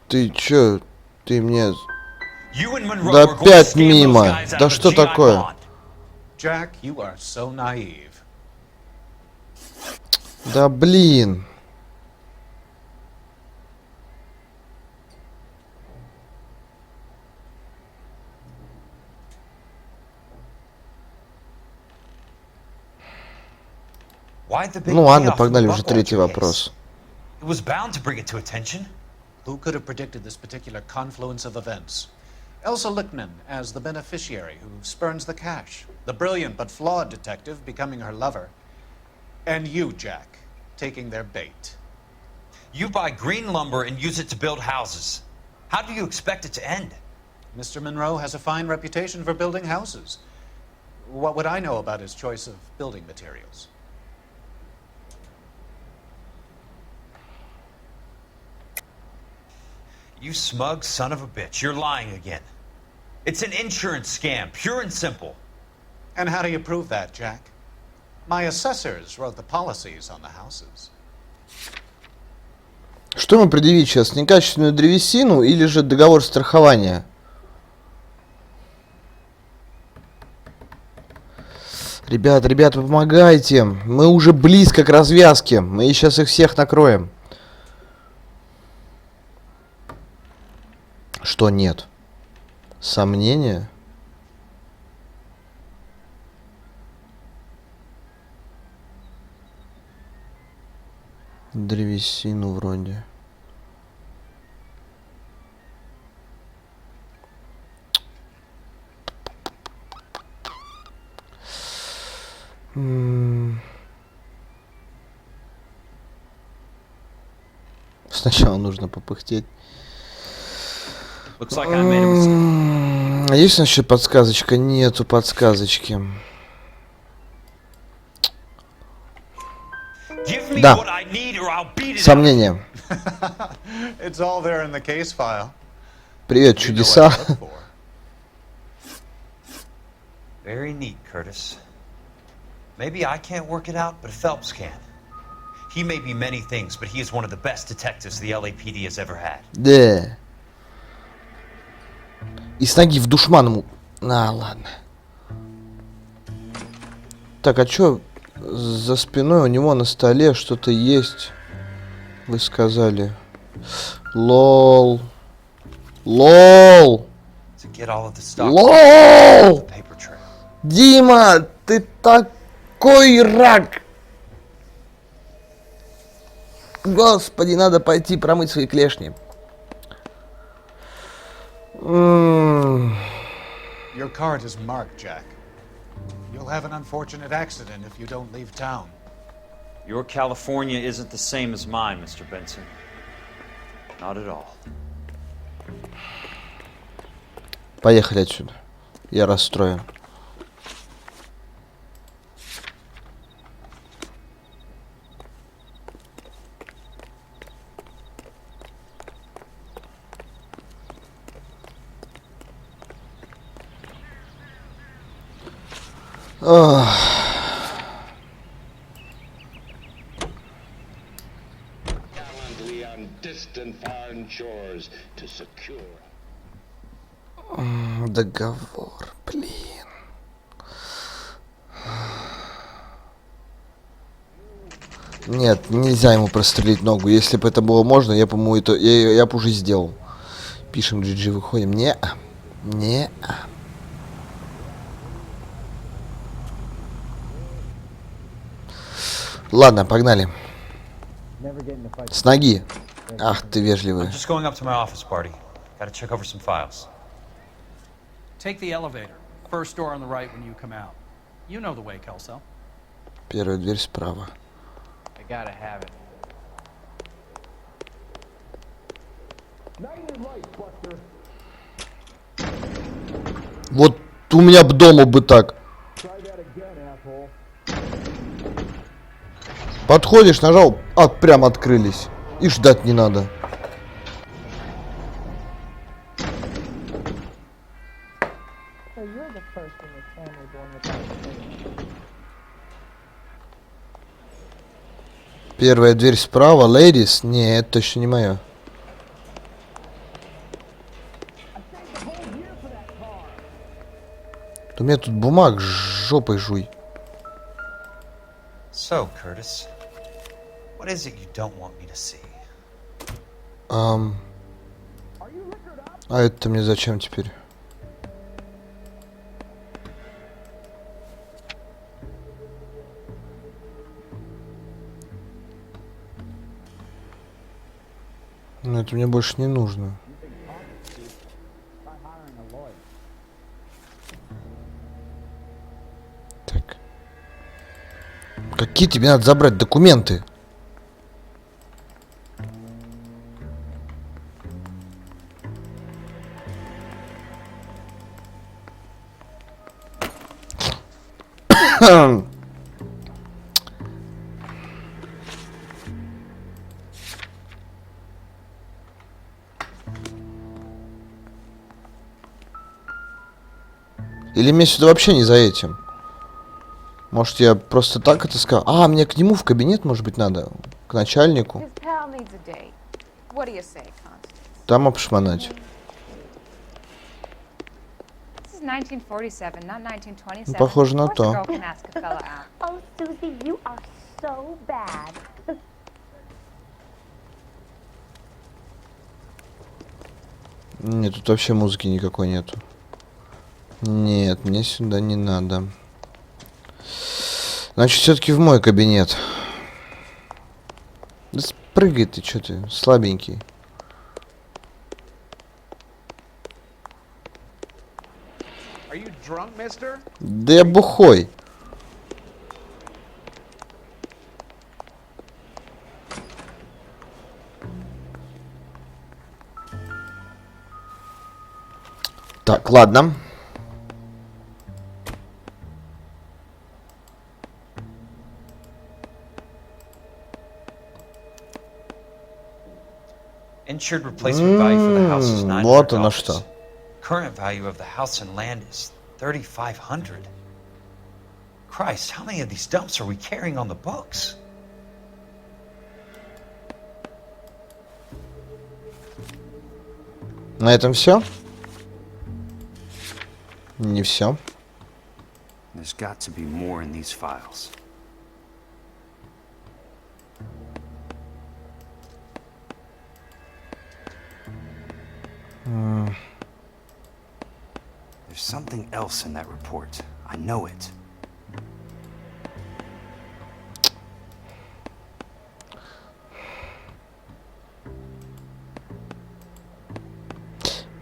Ты чё? Ты мне... You and Monroe Да are going to опять scam those мимо. guys out Да of a что GI такое? bond. Jack, you are so naive. Да блин. Why the big Ну ладно, payoff in погнали the уже Buckle третий case? вопрос. It was bound to bring it to attention. Who could have predicted this particular confluence of events? Elsa Lichtman as the beneficiary who spurns the cash, the brilliant but flawed detective becoming her lover, and you, Jack, taking their bait. You buy green lumber and use it to build houses. How do you expect it to end? Mr. Monroe has a fine reputation for building houses. What would I know about his choice of building materials? You smug son of a bitch. You're lying again. It's an insurance scam, pure and simple. And how do you prove that, Jack? My assessors wrote the policies on the houses. Что ему предъявить сейчас? Некачественную древесину или же договор страхования? Ребята, помогайте. Мы уже близко к развязке. Мы сейчас их всех накроем. Что нет? Сомнения? Древесину вроде. Сначала нужно попыхтеть. Looks like I made a mistake. Есть еще подсказочка? Нету подсказочки. Да. Сомнения. It's all there in the case file. Привет, чудеса. Very neat, Curtis. Maybe I can't work it out, but Phelps can. He may be many things, but he is one of the best detectives the LAPD has ever had. Да. И с ноги в душман ему... ладно. Так, а чё за спиной у него на столе что-то есть? Вы сказали. Лол. Лол. To get all of the stock. Лол. The paper trail. Дима, ты такой рак. Господи, надо пойти промыть свои клешни. Your card is marked, Jack. You'll have an unfortunate accident if you don't leave town. Your California isn't the same as mine, Mr. Benson. Not at all. Поехали отсюда. Я расстроен. Gallantly on distant foreign shores to secure. Договор, блин. Нет, нельзя ему прострелить ногу. Если бы это было можно, я бы ему это, я бы уже сделал. Пишем GG, выходим. Не. Ладно, погнали. С ноги. Ах ты вежливый. I'm just going up to my office, Barty. Gotta check over some files. Take the elevator. First door on the right when you come out. You know the way, Kelso. Первая дверь справа. I gotta have it. Вот у меня б дома бы так. Подходишь, нажал, прям открылись. И ждать не надо. Первая дверь справа, ladies? Не, это точно не мое. У меня тут бумаг жопой жуй. So, Curtis, what is it you don't want me to see? А это мне зачем теперь? Но это мне больше не нужно. Так. Какие тебе надо забрать документы? Или мне сюда вообще не за этим? Может, я просто так это сказал? А, мне к нему в кабинет, может быть, надо? К начальнику? Там обшмонать. Ну, похоже на то. Oh, Susie, you are so bad. Нет, тут вообще музыки никакой нету. Нет, мне сюда не надо. Значит, все-таки в мой кабинет. Да спрыгай ты, что ты, слабенький. Да я бухой. Так, ладно. Insured replacement value for the house is $900. Вот оно что. Current value of the house and land is $3,500. Christ, how many of these dumps are we carrying on the books? На этом все? Не все. There's got to be more in these files. There's something else in that report. I know it.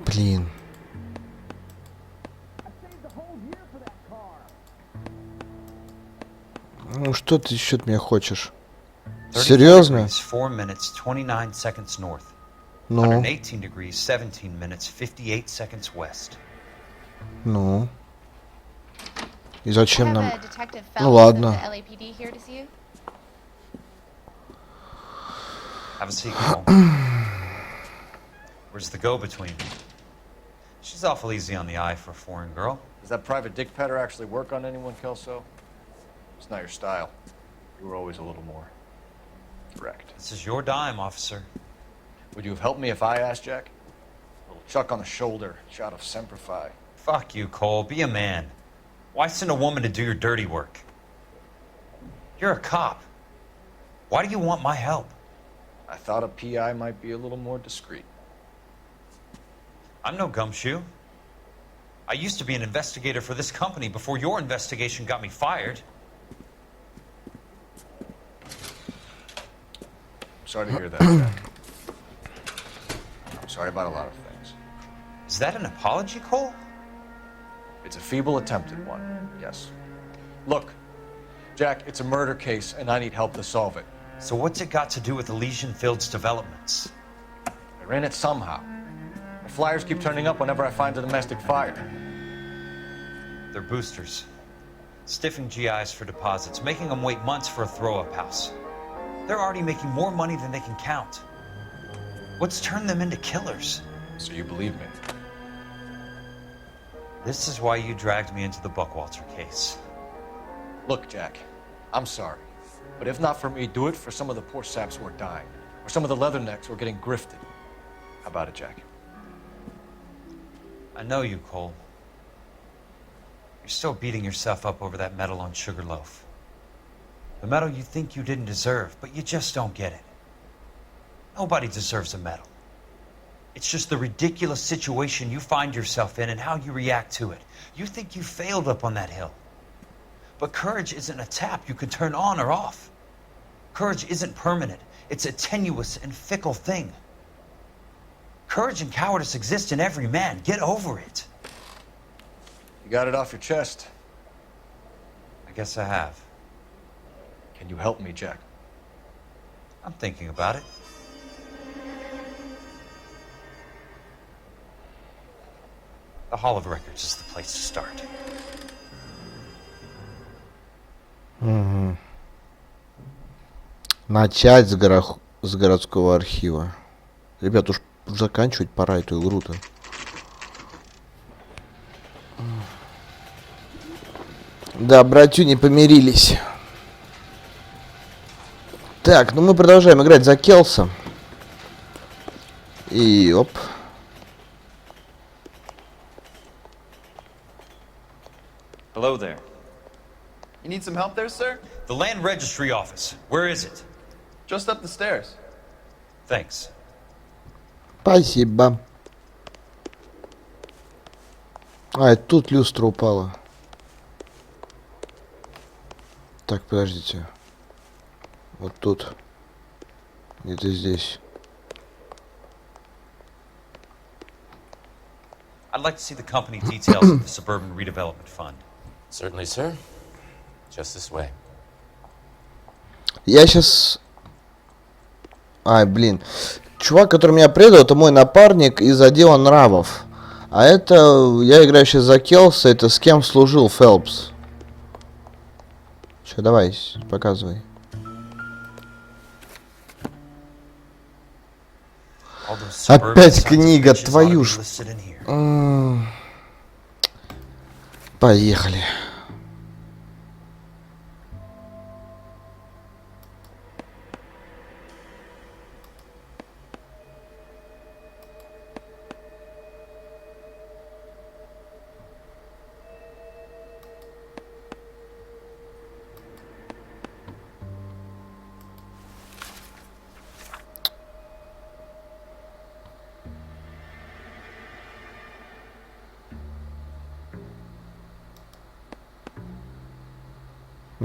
Блин. Ну что ты еще от меня хочешь? 34 Серьезно? degrees, 4 minutes, 29 seconds north. Ну, 118 degrees, 17 minutes, 58 seconds west. ну. И зачем I нам... have a Detective Ну Phelps of the ладно. LAPD here to see you. Have a seat, Cole. Where's the go-between? She's awful easy on the eye for a foreign girl. Does that private dick petter actually work on anyone, Kelso? It's not your style. You were always a little more direct. This is your dime, officer. Would you have helped me if I asked, Jack? A little chuck on the shoulder, shot of Semper Fi. Fuck you, Cole. Be a man. Why send a woman to do your dirty work? You're a cop. Why do you want my help? I thought a PI might be a little more discreet. I'm no gumshoe. I used to be an investigator for this company before your investigation got me fired. Sorry to hear that, Jack. I'm sorry about a lot of things. Is that an apology, Cole? It's a feeble attempt at one, yes. Look, Jack, it's a murder case, and I need help to solve it. So what's it got to do with Elysian Fields developments? They're in it somehow. The flyers keep turning up whenever I find a domestic fire. They're boosters. Stiffing GIs for deposits, making them wait months for a throw-up house. They're already making more money than they can count. What's turned them into killers? So you believe me? This is why you dragged me into the Buckwalter case. Look, Jack, I'm sorry. But if not for me, do it for some of the poor saps who are dying. Or some of the leathernecks who are getting grifted. How about it, Jack? I know you, Cole. You're still beating yourself up over that medal on Sugarloaf. The medal you think you didn't deserve, but you just don't get it. Nobody deserves a medal. It's just the ridiculous situation you find yourself in and how you react to it. You think you failed up on that hill. But courage isn't a tap you can turn on or off. Courage isn't permanent. It's a tenuous and fickle thing. Courage and cowardice exist in every man. Get over it. You got it off your chest. I guess I have. Can you help me, Jack? I'm thinking about it. The Hall of Records is the place to start. Угу. Начать с городского архива. Ребят, уж заканчивать пора эту игру-то. Да, братью не помирились. Так, ну мы продолжаем играть за Келса. И оп. Hello there. You need some help there, sir? The Land Registry Office. Where is it? Just up the stairs. Thanks. Спасибо. А, это тут люстра упала. Так, подождите. Вот тут. Где-то здесь. I'd like to see the company details of the Suburban Redevelopment Fund. Certainly, sir. Just this way. Я сейчас... Ай, блин. Чувак, который меня предал, это мой напарник из отдела нравов. А это... Я играю сейчас за Келса. Это с кем служил Фелпс. Че, давай, показывай. Опять книга, твою ж... Поехали.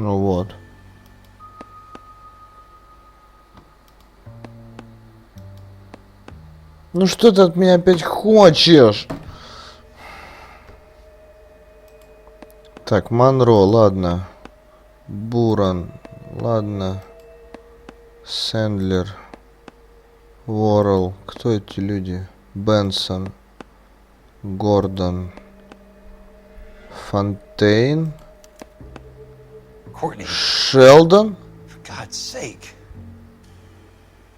Ну вот. Ну что ты от меня опять хочешь? Так, Монро, ладно. Буран, ладно. Сэндлер. Воррелл. Кто эти люди? Бенсон. Гордон. Фонтейн. Courtney, Шелдон. for God's sake.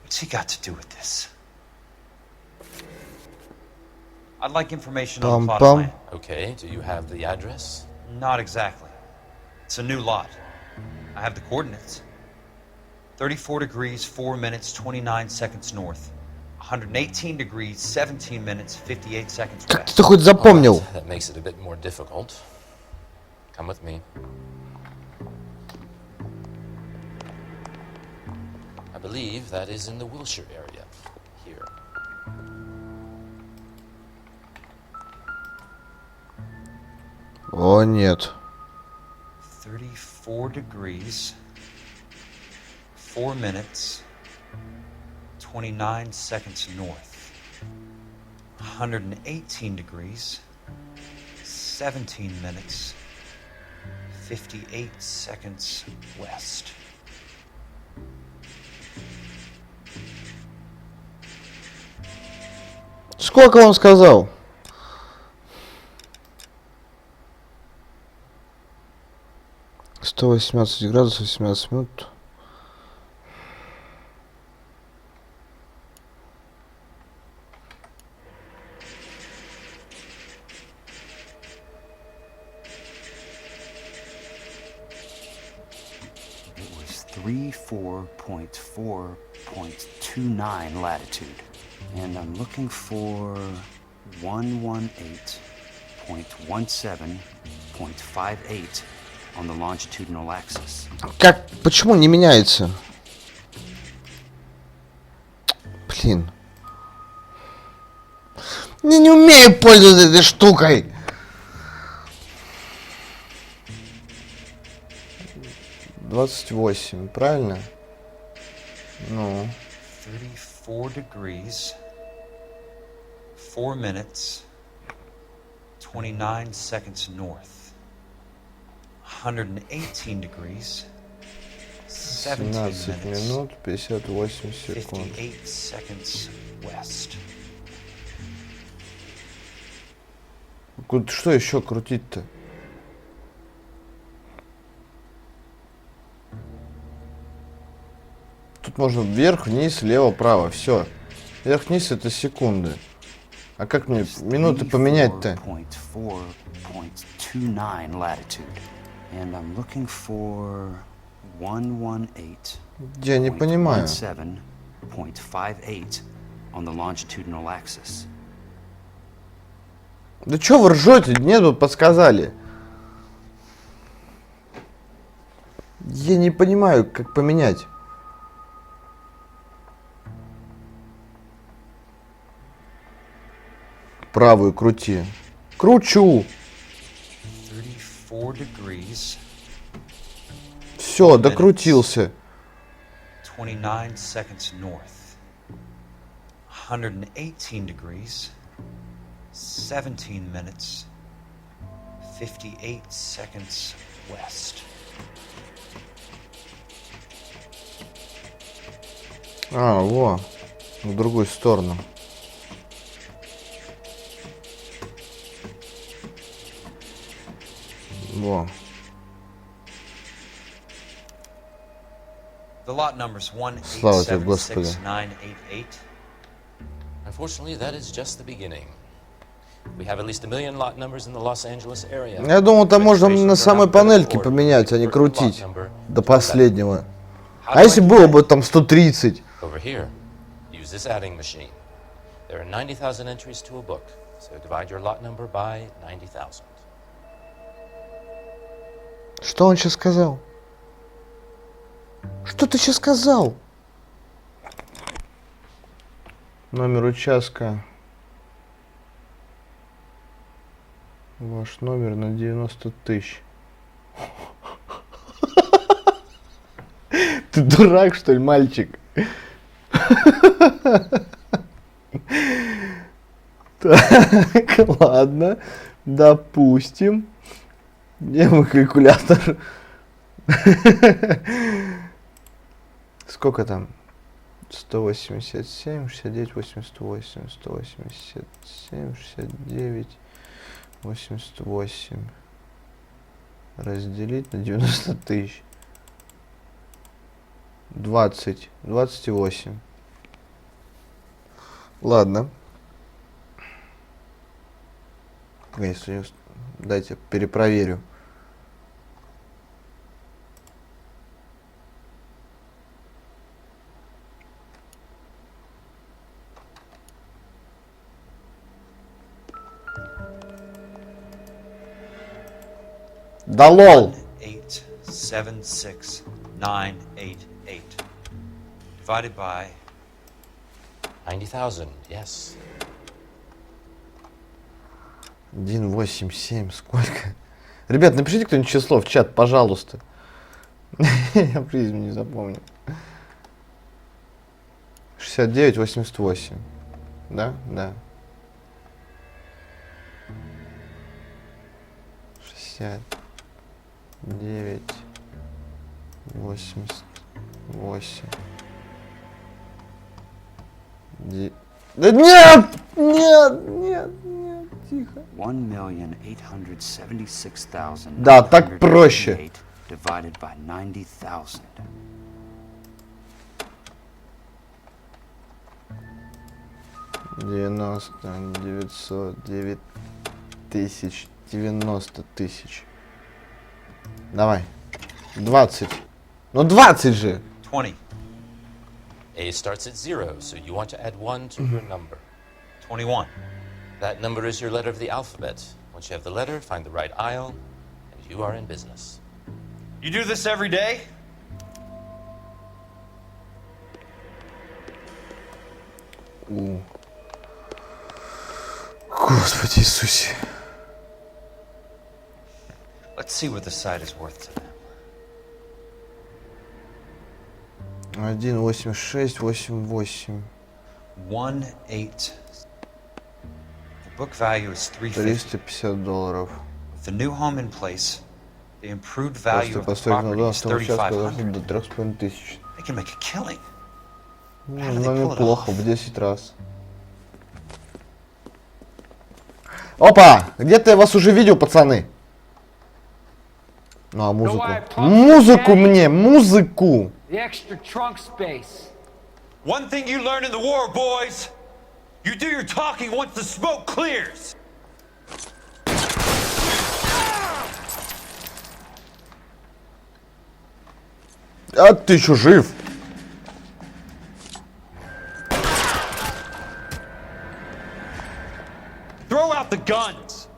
What's he got to do with this? I'd like information on the plot of land. Okay, do you have the address? Not exactly. It's a new lot. I have the coordinates. 34 degrees, 4 minutes, 29 seconds north. 118 degrees, 17 minutes, 58 seconds Как west. ты хоть запомнил? Alright, that makes it a bit more difficult. Come with me. I believe that is in the Wilshire area. Here. О, нет. 34 degrees, 4 minutes, 29 seconds north. 118 degrees, 17 minutes, 58 seconds west. Сколько он сказал? Сто 18 градусов, 17 минут. It was 34.4.29 latitude. And I'm looking for 118.17.58 on the longitudinal axis. Как? Почему не меняется? Блин. Я не умею пользоваться этой штукой. «28», правильно? Ну. 34 degrees, 4 minutes, 29 seconds north. 118 degrees, 17 17 minutes, минут, 58 секунд. 58 seconds west. Что еще крутить-то? Тут можно вверх, вниз, лево, право. Все. Вверх, вниз это секунды. А как мне минуты поменять-то? 34.29 latitude. And I'm looking for 118. Я не понимаю. 17.58 on the longitudinal axis. Да чё вы ржете? Нет, вы подсказали. Я не понимаю, как поменять. Правую крути. Кручу. 34 degrees, Все, докрутился. 29 seconds north. 118 degrees, 17 minutes, 58 seconds west. А, во. В другую сторону. Во. The lot number's Слава тебе, Господи. 1876988. Unfortunately, that is just the beginning. We have at least 1 million lot numbers in the Los Angeles area. Я думал, там можно на самой панельке поменять, а не крутить до последнего. А если было бы там 130? Over here, use this adding machine. There are 90,000 entries to a book, so divide your lot number by 90,000. Что он сейчас сказал? Что ты сейчас сказал? Номер участка. Ваш номер на 90 тысяч. Ты дурак, что ли, мальчик? Так, ладно. Допустим. Где мой калькулятор? Сколько там? 187, 69, 88, 187, 69, 88. Разделить на 90 тысяч. 28. Ладно. Если дайте перепроверю. Да лол. 8,76988 divided by 90,000, yes. 1,87, сколько? Ребят, напишите кто-нибудь число в чат, пожалуйста. Я в жизни не запомню. 69,88. Да? Да. 69,88. Да нет! Нет! Нет! Нет! Тихо. 1,876,000. Да, так проще. Divided by 90,000. $90 тысяч. Давай. 20. Ну 20 же. 20. A starts at 0, so you want to add 1 to your number. 21. That number is your letter of the alphabet. Once you have the letter, find the right aisle, and you are in business. You do this every day? Господи Иисусе. Let's see what the site is worth to them. 1,8688. 1,8. The book value is $350. $350. With the new home in place, the improved value of the Построить property на is участка $3,500. до 3500. They can make a killing. Ну, How do they pull it неплохо, off? в 10 раз. Опа! Где-то я вас уже видел, пацаны. Ну, а музыку? Музыку мне! Музыку! The extra trunk space. One thing you learn in the war, boys. You do your talking once the smoke clears. А ты еще жив? Throw out the guns.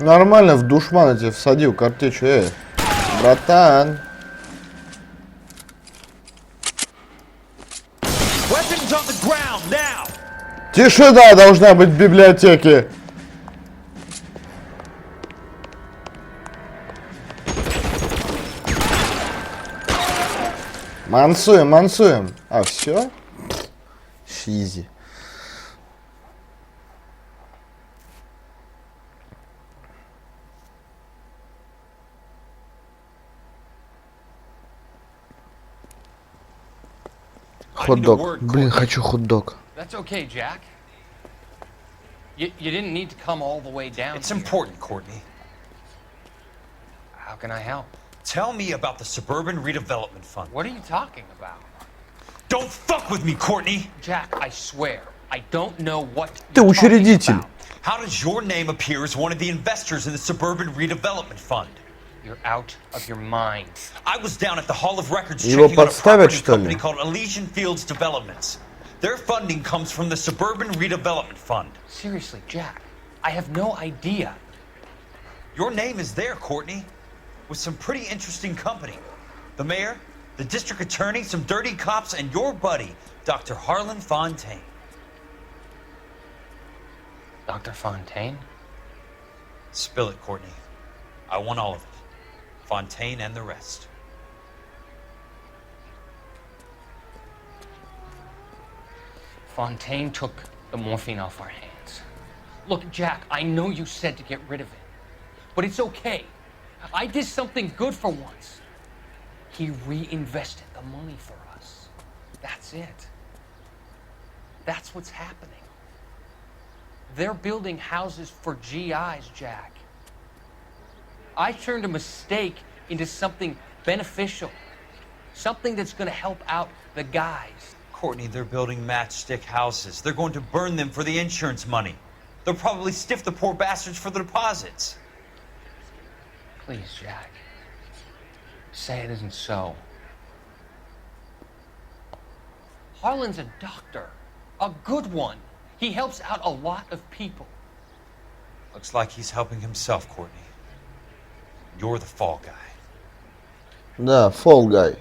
Нормально, в душмана тебе всадил картечью, братан. Weapons on the ground now. Тишина должна быть в библиотеке. Мансуем, мансуем. А, все? Шизи. Хот-дог. Блин, хочу хот-дог. That's okay, Jack. You didn't need to come all the way down. It's important, Courtney. How can I help? Tell me about the Suburban Redevelopment Fund. What are you talking about? Don't fuck with me, Courtney! Jack, I swear, I don't know what Ты you're talking учредитель. about. How does your name appear as one of the investors in the Suburban Redevelopment Fund? You're out of your mind. I was down at the Hall of Records Его checking out a подставят, property что ли? company called Elysian Fields Developments. Their funding comes from the Suburban Redevelopment Fund. Seriously, Jack, I have no idea. Your name is there, Courtney, with some pretty interesting company. The mayor, the district attorney, some dirty cops, and your buddy, Dr. Harlan Fontaine. Dr. Fontaine? Spill it, Courtney. I want all of it. Fontaine and the rest. Fontaine took the morphine off our hands. Look, Jack, I know you said to get rid of it, but it's okay. I did something good for once. He reinvested the money for us. That's it. That's what's happening. They're building houses for GIs, Jack. I turned a mistake into something beneficial. Something that's going to help out the guys. Courtney, they're building matchstick houses. They're going to burn them for the insurance money. They'll probably stiff the poor bastards for the deposits. Please, Jack. Say it isn't so. Harlan's a doctor. A good one. He helps out a lot of people. Looks like he's helping himself, Courtney. You're the fall guy. Да, fall guy.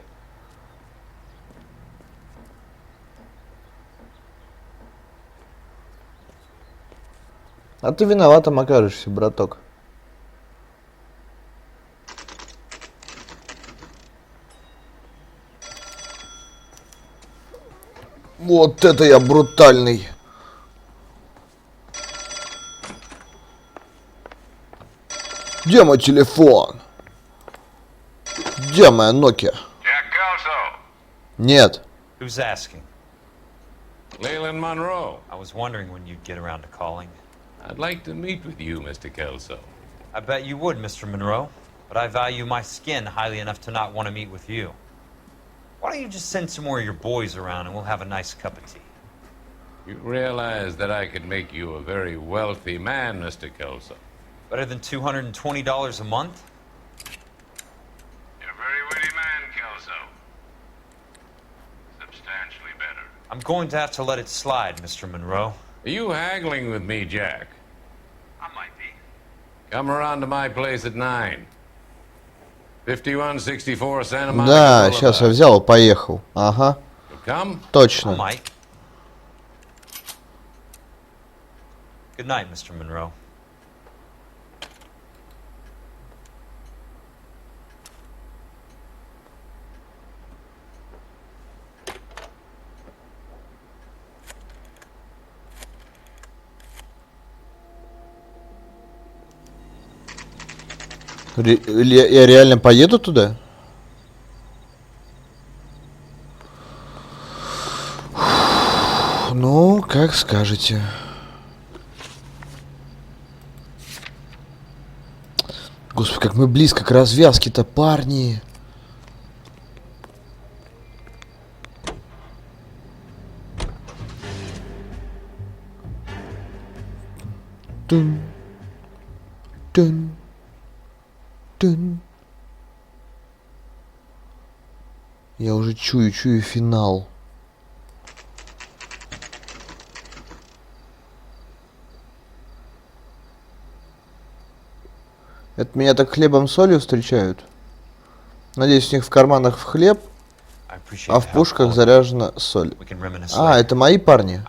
А ты виноватым окажешься, браток. Вот это я брутальный. Где мой телефон? Где моя Nokia? Нет. Who's asking? Leyland Monroe. I was wondering when you'd get around to calling. I'd like to meet with you, Mr. Kelso. I bet you would, Mr. Monroe. But I value my skin highly enough to not want to meet with you. Why don't you just send some more of your boys around and we'll have a nice cup of tea? You realize that I could make you a very wealthy man, Mr. Kelso. Better than $220 a month? You're a very witty man, Kelso. Substantially better. I'm going to have to let it slide, Mr. Monroe. Are you haggling with me, Jack? I might be. Come around to my place at 9. 5164 Santa Monica Да, Boulevard. сейчас я взял и поехал. Ага. Come? Точно. Mike. Good night, Mr. Monroe. Я реально поеду туда? Ну, как скажете. Господи, как мы близко к развязке-то, парни. Тун. Тун. Тун. Я уже чую финал. Это меня так хлебом солью встречают. Надеюсь, у них в карманах в хлеб, а в пушках заряжена соль. А, это мои парни.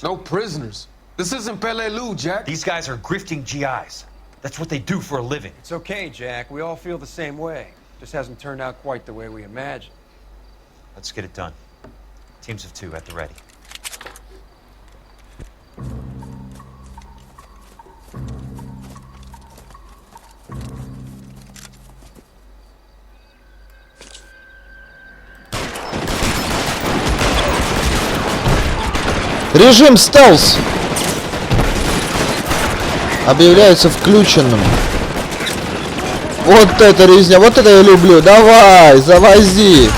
No prisoners. This isn't Pelelu, Jack. These guys are grifting GIs. That's what they do for a living. It's okay, Jack. We all feel the same way. Just hasn't turned out quite the way we imagined. Let's get it done. Teams of 2 at the ready. Режим стелс объявляется включенным. Вот это резня, вот это я люблю. Давай, завози.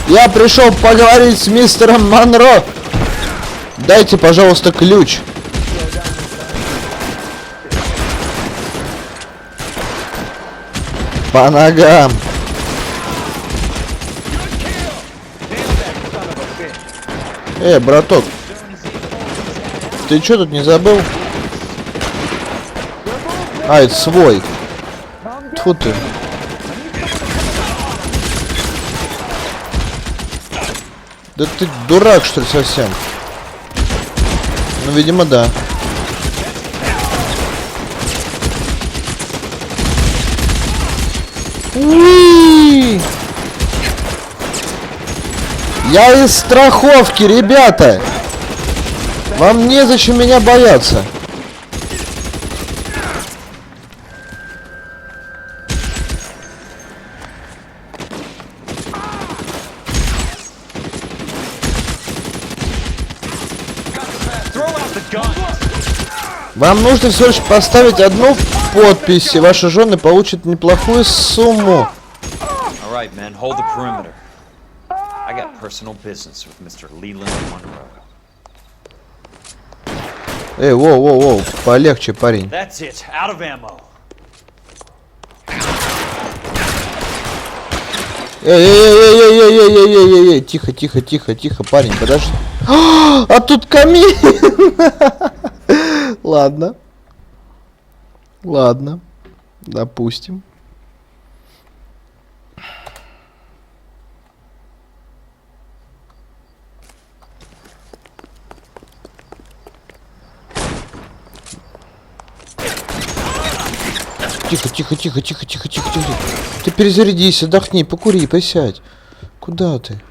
Я пришел поговорить с мистером Монро. Дайте, пожалуйста, ключ. По ногам. Браток, ты что тут не забыл? А, это свой. Тьфу ты. Да ты дурак, что ли, совсем? Ну, видимо, да. Уи! Я из страховки, ребята! Вам незачем меня бояться. Вам нужно всего лишь поставить одну подпись, и ваши жены получат неплохую сумму. All right, man, hold the perimeter. I got personal business with Mr. Leland Monroe. Эй, воу, полегче, парень. That's it. Out of ammo. Эй, тихо, парень, подожди. А тут камин. Ладно, допустим. Тихо. Ты перезарядись, отдохни, покури, присядь. Куда ты?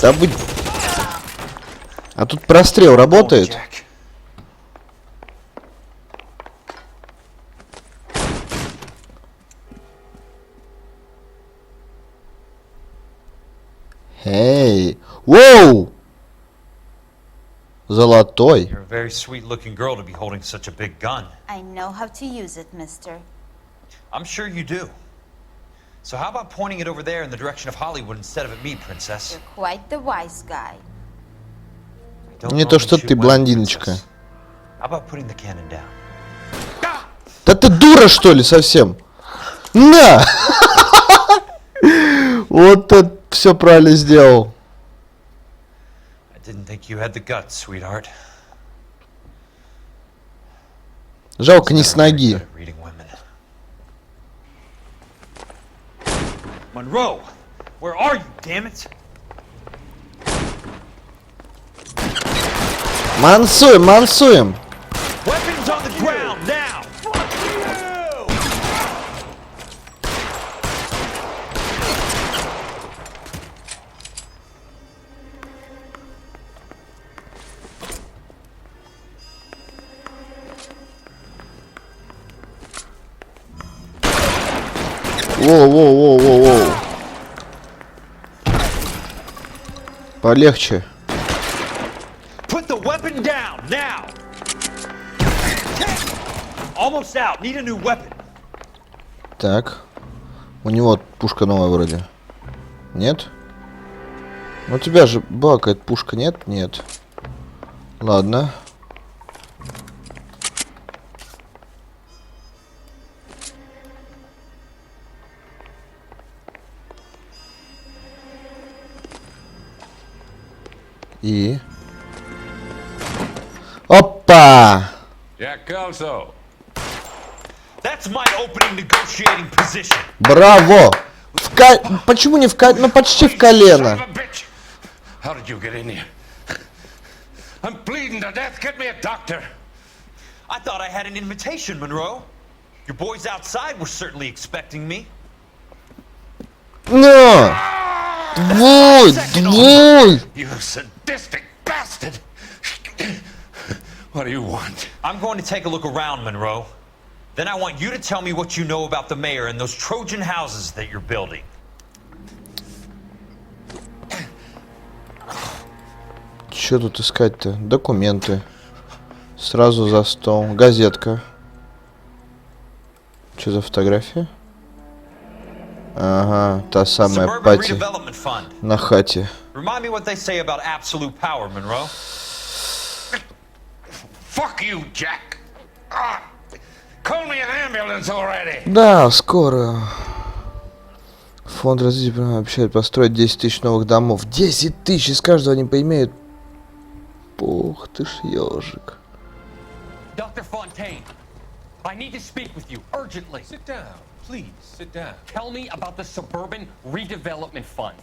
Да будь... А тут прострел работает? Эй! Воу! Золотой. You're a very sweet-looking girl to be holding such a big gun. I know how to use it, mister. I'm sure you do. So how about pointing it over there in the direction of Hollywood instead of at me, princess? You're quite the wise guy. Не то что ты, блондиночка. How about putting the cannon down? Да ты дура, что ли, совсем? На! Вот это все правильно сделал. Didn't think you had the guts, sweetheart. Жалко, не с ноги. Monroe, where are you, damn it? Мансуем. Weapons on the ground now. Воу. Полегче. Put the weapon down now. Almost out. Need a new weapon. Так. У него пушка новая вроде. Нет? У тебя же была какая-то пушка, нет? Нет. Ладно. И... Опа! Jack Kelso. That's my opening negotiating position. Браво! Почему не в колено? Ну почти в колено. How did you get in here? I'm bleeding to death. Get me a doctor. I thought I had an invitation, Monroe. Your boys outside were certainly expecting me. No! Двой! You sadistic bastard! What do you want? I'm going to take a look around, Monroe. Then I want you to tell me what you know about the mayor and those Trojan houses that you're building. Что тут искать-то? Документы. Сразу за стол. Газетка. Что за фотография? Ага, та самая пати на хате. Remind me what they say about absolute power, Monroe. Fuck you, Jack. Call me an ambulance already. Да, скоро. Фонд развития обещает построить 10 тысяч новых домов. 10 тысяч! Из каждого они поимеют. Ух ты ж ежик. Dr. Fontaine, I need to speak with you urgently. Sit down, please, sit down. Tell me about the Suburban Redevelopment Fund.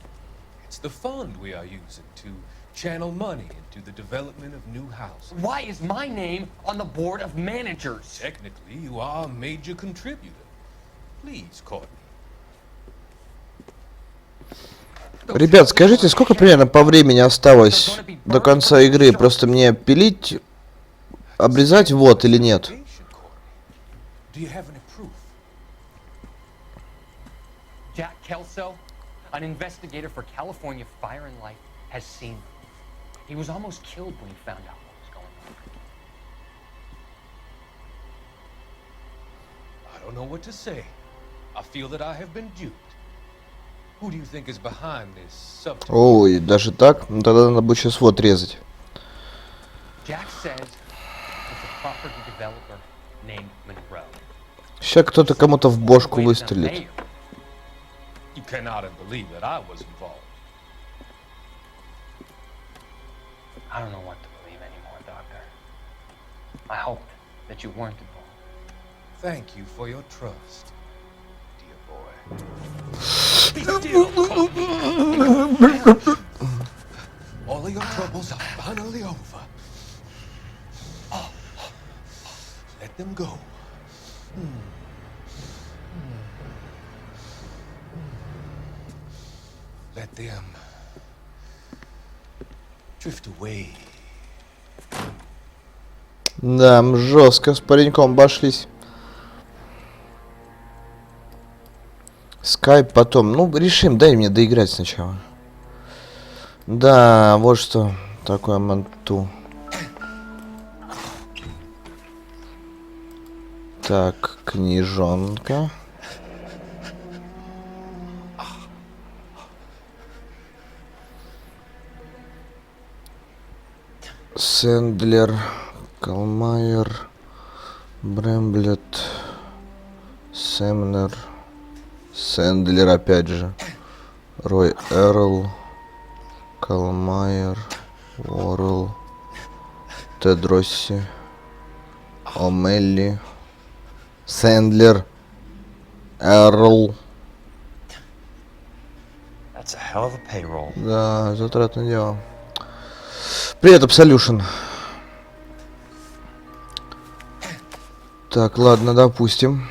It's the fund we are using to channel money into the development of new houses. Why is my name on the board of managers? Technically, you are a major contributor. Please, Courtney. Ребят, скажите, сколько примерно по времени осталось до конца игры? Просто мне пилить, обрезать вот или нет? Do you have any proof? Jack Kelso, an investigator for California Fire and Life, has seen them. He was almost killed when he found out what was going on. I don't know what to say. I feel that I have been duped. Who do you think is behind this subterfuge? Ой, даже так? Ну тогда надо будет сейчас вот резать. Jack says it's a property developer named Monroe. Сейчас кто-то кому-то в бошку выстрелит. You cannot believe that I was involved. I don't know what to believe anymore, Doctor. I hoped that you weren't involved. Thank you for your trust, dear boy. Be still, All of your troubles are finally over. Let them go. Let them drift away. Да, жестко с пареньком обошлись. Скайп потом. Ну, решим, дай мне доиграть сначала. Да, вот что такое манту. Так, книжонка. Сэндлер, Калмайер, Бремблет, Семнер, Сэндлер опять же, Рой Эрл, Калмайер, Уоррелл, Тед Росси, О'Мелли, Сэндлер, Эрл. That's a hell of a payroll. Да, затратное дело. Привет, Absolution. Так, ладно, допустим.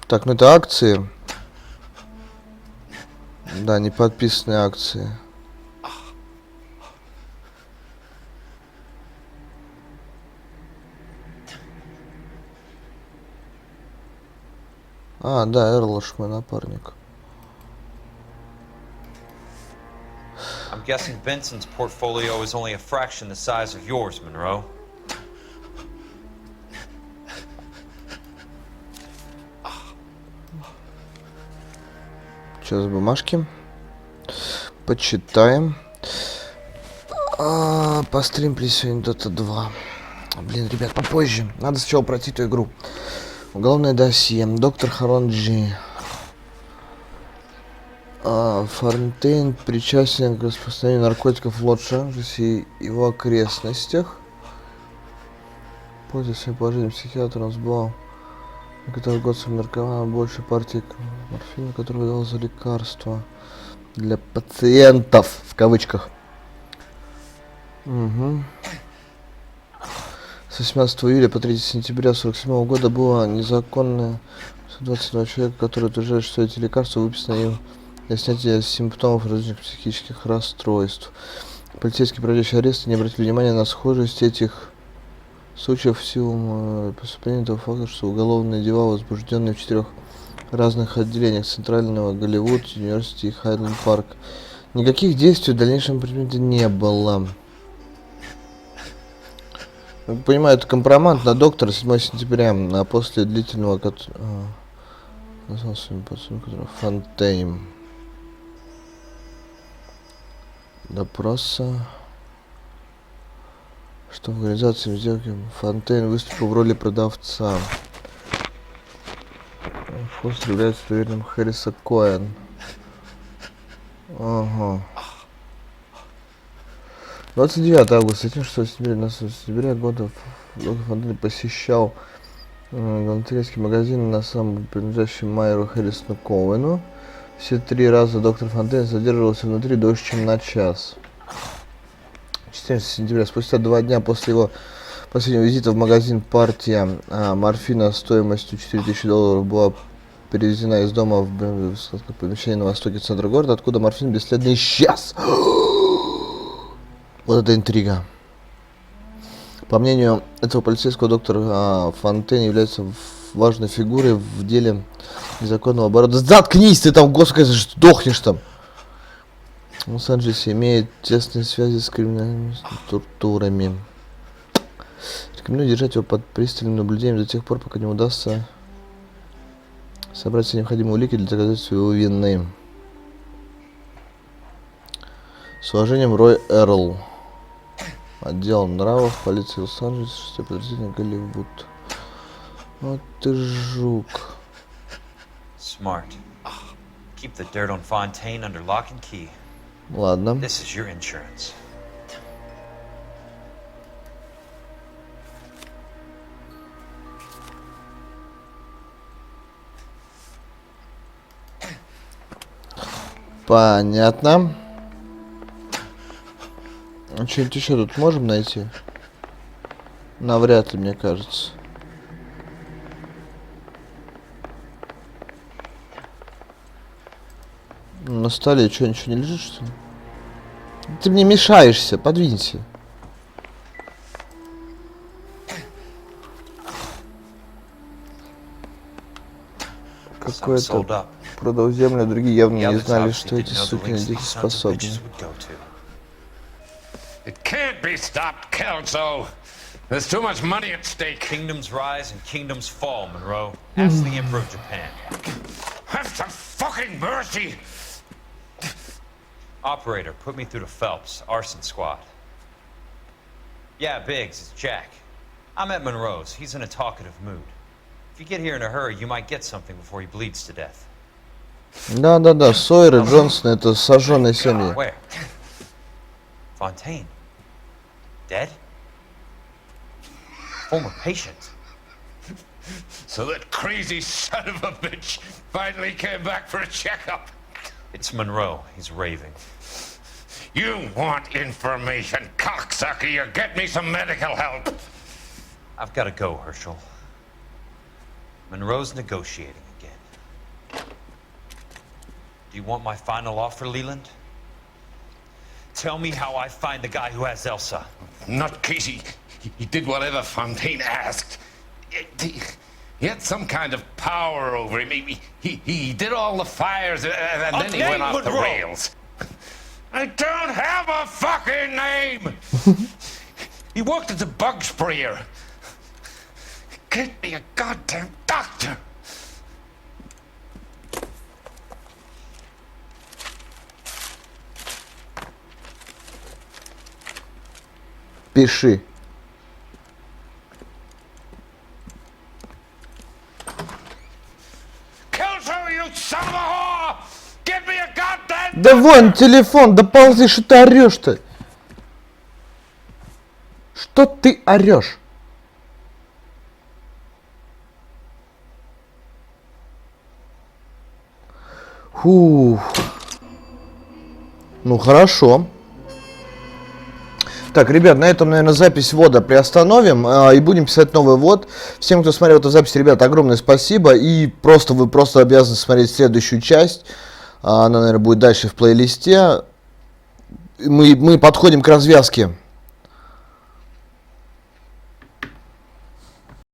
Так, ну это акции. Да, не подписанные акции. А, да, Эрлош, мой напарник. I'm guessing Benson's portfolio is only a fraction the size of yours, Monroe. Сейчас бумажки. Почитаем. Постримплю сегодня Dota 2. Блин, ребят, попозже. Надо сначала пройти эту игру. Уголовное досье. Доктор Харонджи. Фонтейн причастен к распространению наркотиков в Лос-Анджелесе и его окрестностях. Пользуясь своим положением психиатр, он сбывал торговцам наркомана больше партий морфина, который выдавал за лекарства для пациентов, в кавычках. Угу. С 18 июля по 3 сентября 1947 года было незаконное 22 человека, которые утверждают, что эти лекарства выписаны им для снятия симптомов различных психических расстройств. Полицейские, проводящие аресты, не обратили внимания на схожесть этих случаев в силу преступления того факта, что уголовные дела возбуждены в 4 разных отделениях Центрального, Голливуд, Университет и Хайленд Парк. Никаких действий в дальнейшем предмете не было. Я понимаю, это компромат на доктора 7 сентября, а после длительного назвал своим пацаном, который Фонтейн. Допроса. Что в организации сделки Фонтейн выступил в роли продавца. Фостер является доверенным Харриса Коэн. Ага. 29 августа, 6 сентября, 19 сентября года Фонтейн посещал Галантерейский магазин на самом принадлежащем Майеру Харрисону Коуэну. Все 3 раза доктор Фонтейн задерживался внутри дольше, чем на час. 14 сентября, спустя 2 дня после его последнего визита в магазин, партия морфина стоимостью $4000 была перевезена из дома в помещение на востоке центра города, откуда морфин бесследно исчез. Вот это интрига. По мнению этого полицейского, доктор Фонтейн является важной фигурой в деле незаконного оборота. Заткнись ты там, господи, сдохнешь там. В Лос-Анджелесе имеет тесные связи с криминальными структурами. Рекомендую держать его под пристальным наблюдением до тех пор, пока не удастся собрать все необходимые улики для доказательства его вины. С уважением, Рой Эрл. Отдел нравов, полиции Лос-Анджелес, 6 подразделение Голливуд. Вот ты жук. Smart. Keep the dirt on Fontaine under lock and key. Ладно. This is your insurance. Понятно. Что-нибудь еще тут можем найти? Навряд ли, мне кажется. На столе что, ничего не лежит, что ли? Ты мне мешаешься, подвинься. Какой-то продал землю, а другие явно не знали, что эти сукины дети способны. It can't be stopped, Kelso. There's too much money at stake. Kingdoms rise and kingdoms fall, Monroe. Ask the Emperor of Japan. Have some fucking mercy. Operator, put me through to Phelps, arson squad. Yeah, Biggs, it's Jack. I'm at Monroe's. He's in a talkative mood. If you get here in a hurry, you might get something before he bleeds to death. Да, Сойер и Джонсон — это сожженные семьи. Where? Fontaine? Dead? Former patient. So that crazy son of a bitch finally came back for a checkup. It's Monroe. He's raving. You want information, cocksucker. You get me some medical help. I've got to go, Herschel. Monroe's negotiating again. Do you want my final offer, Leland? Tell me how I find the guy who has Elsa. Not Casey. He did whatever Fontaine asked. He had some kind of power over him. He did all the fires, and then he went off the rails. I don't have a fucking name! He worked as a bug sprayer. Get me a goddamn doctor! Пиши. Да вон телефон, да ползи, что ты орешь-то? Что ты орешь? Фух. Ну хорошо. Так, ребят, на этом, наверное, запись ввода приостановим и будем писать новый ввод. Всем, кто смотрел эту запись, ребят, огромное спасибо. И вы просто обязаны смотреть следующую часть. Она, наверное, будет дальше в плейлисте. Мы подходим к развязке.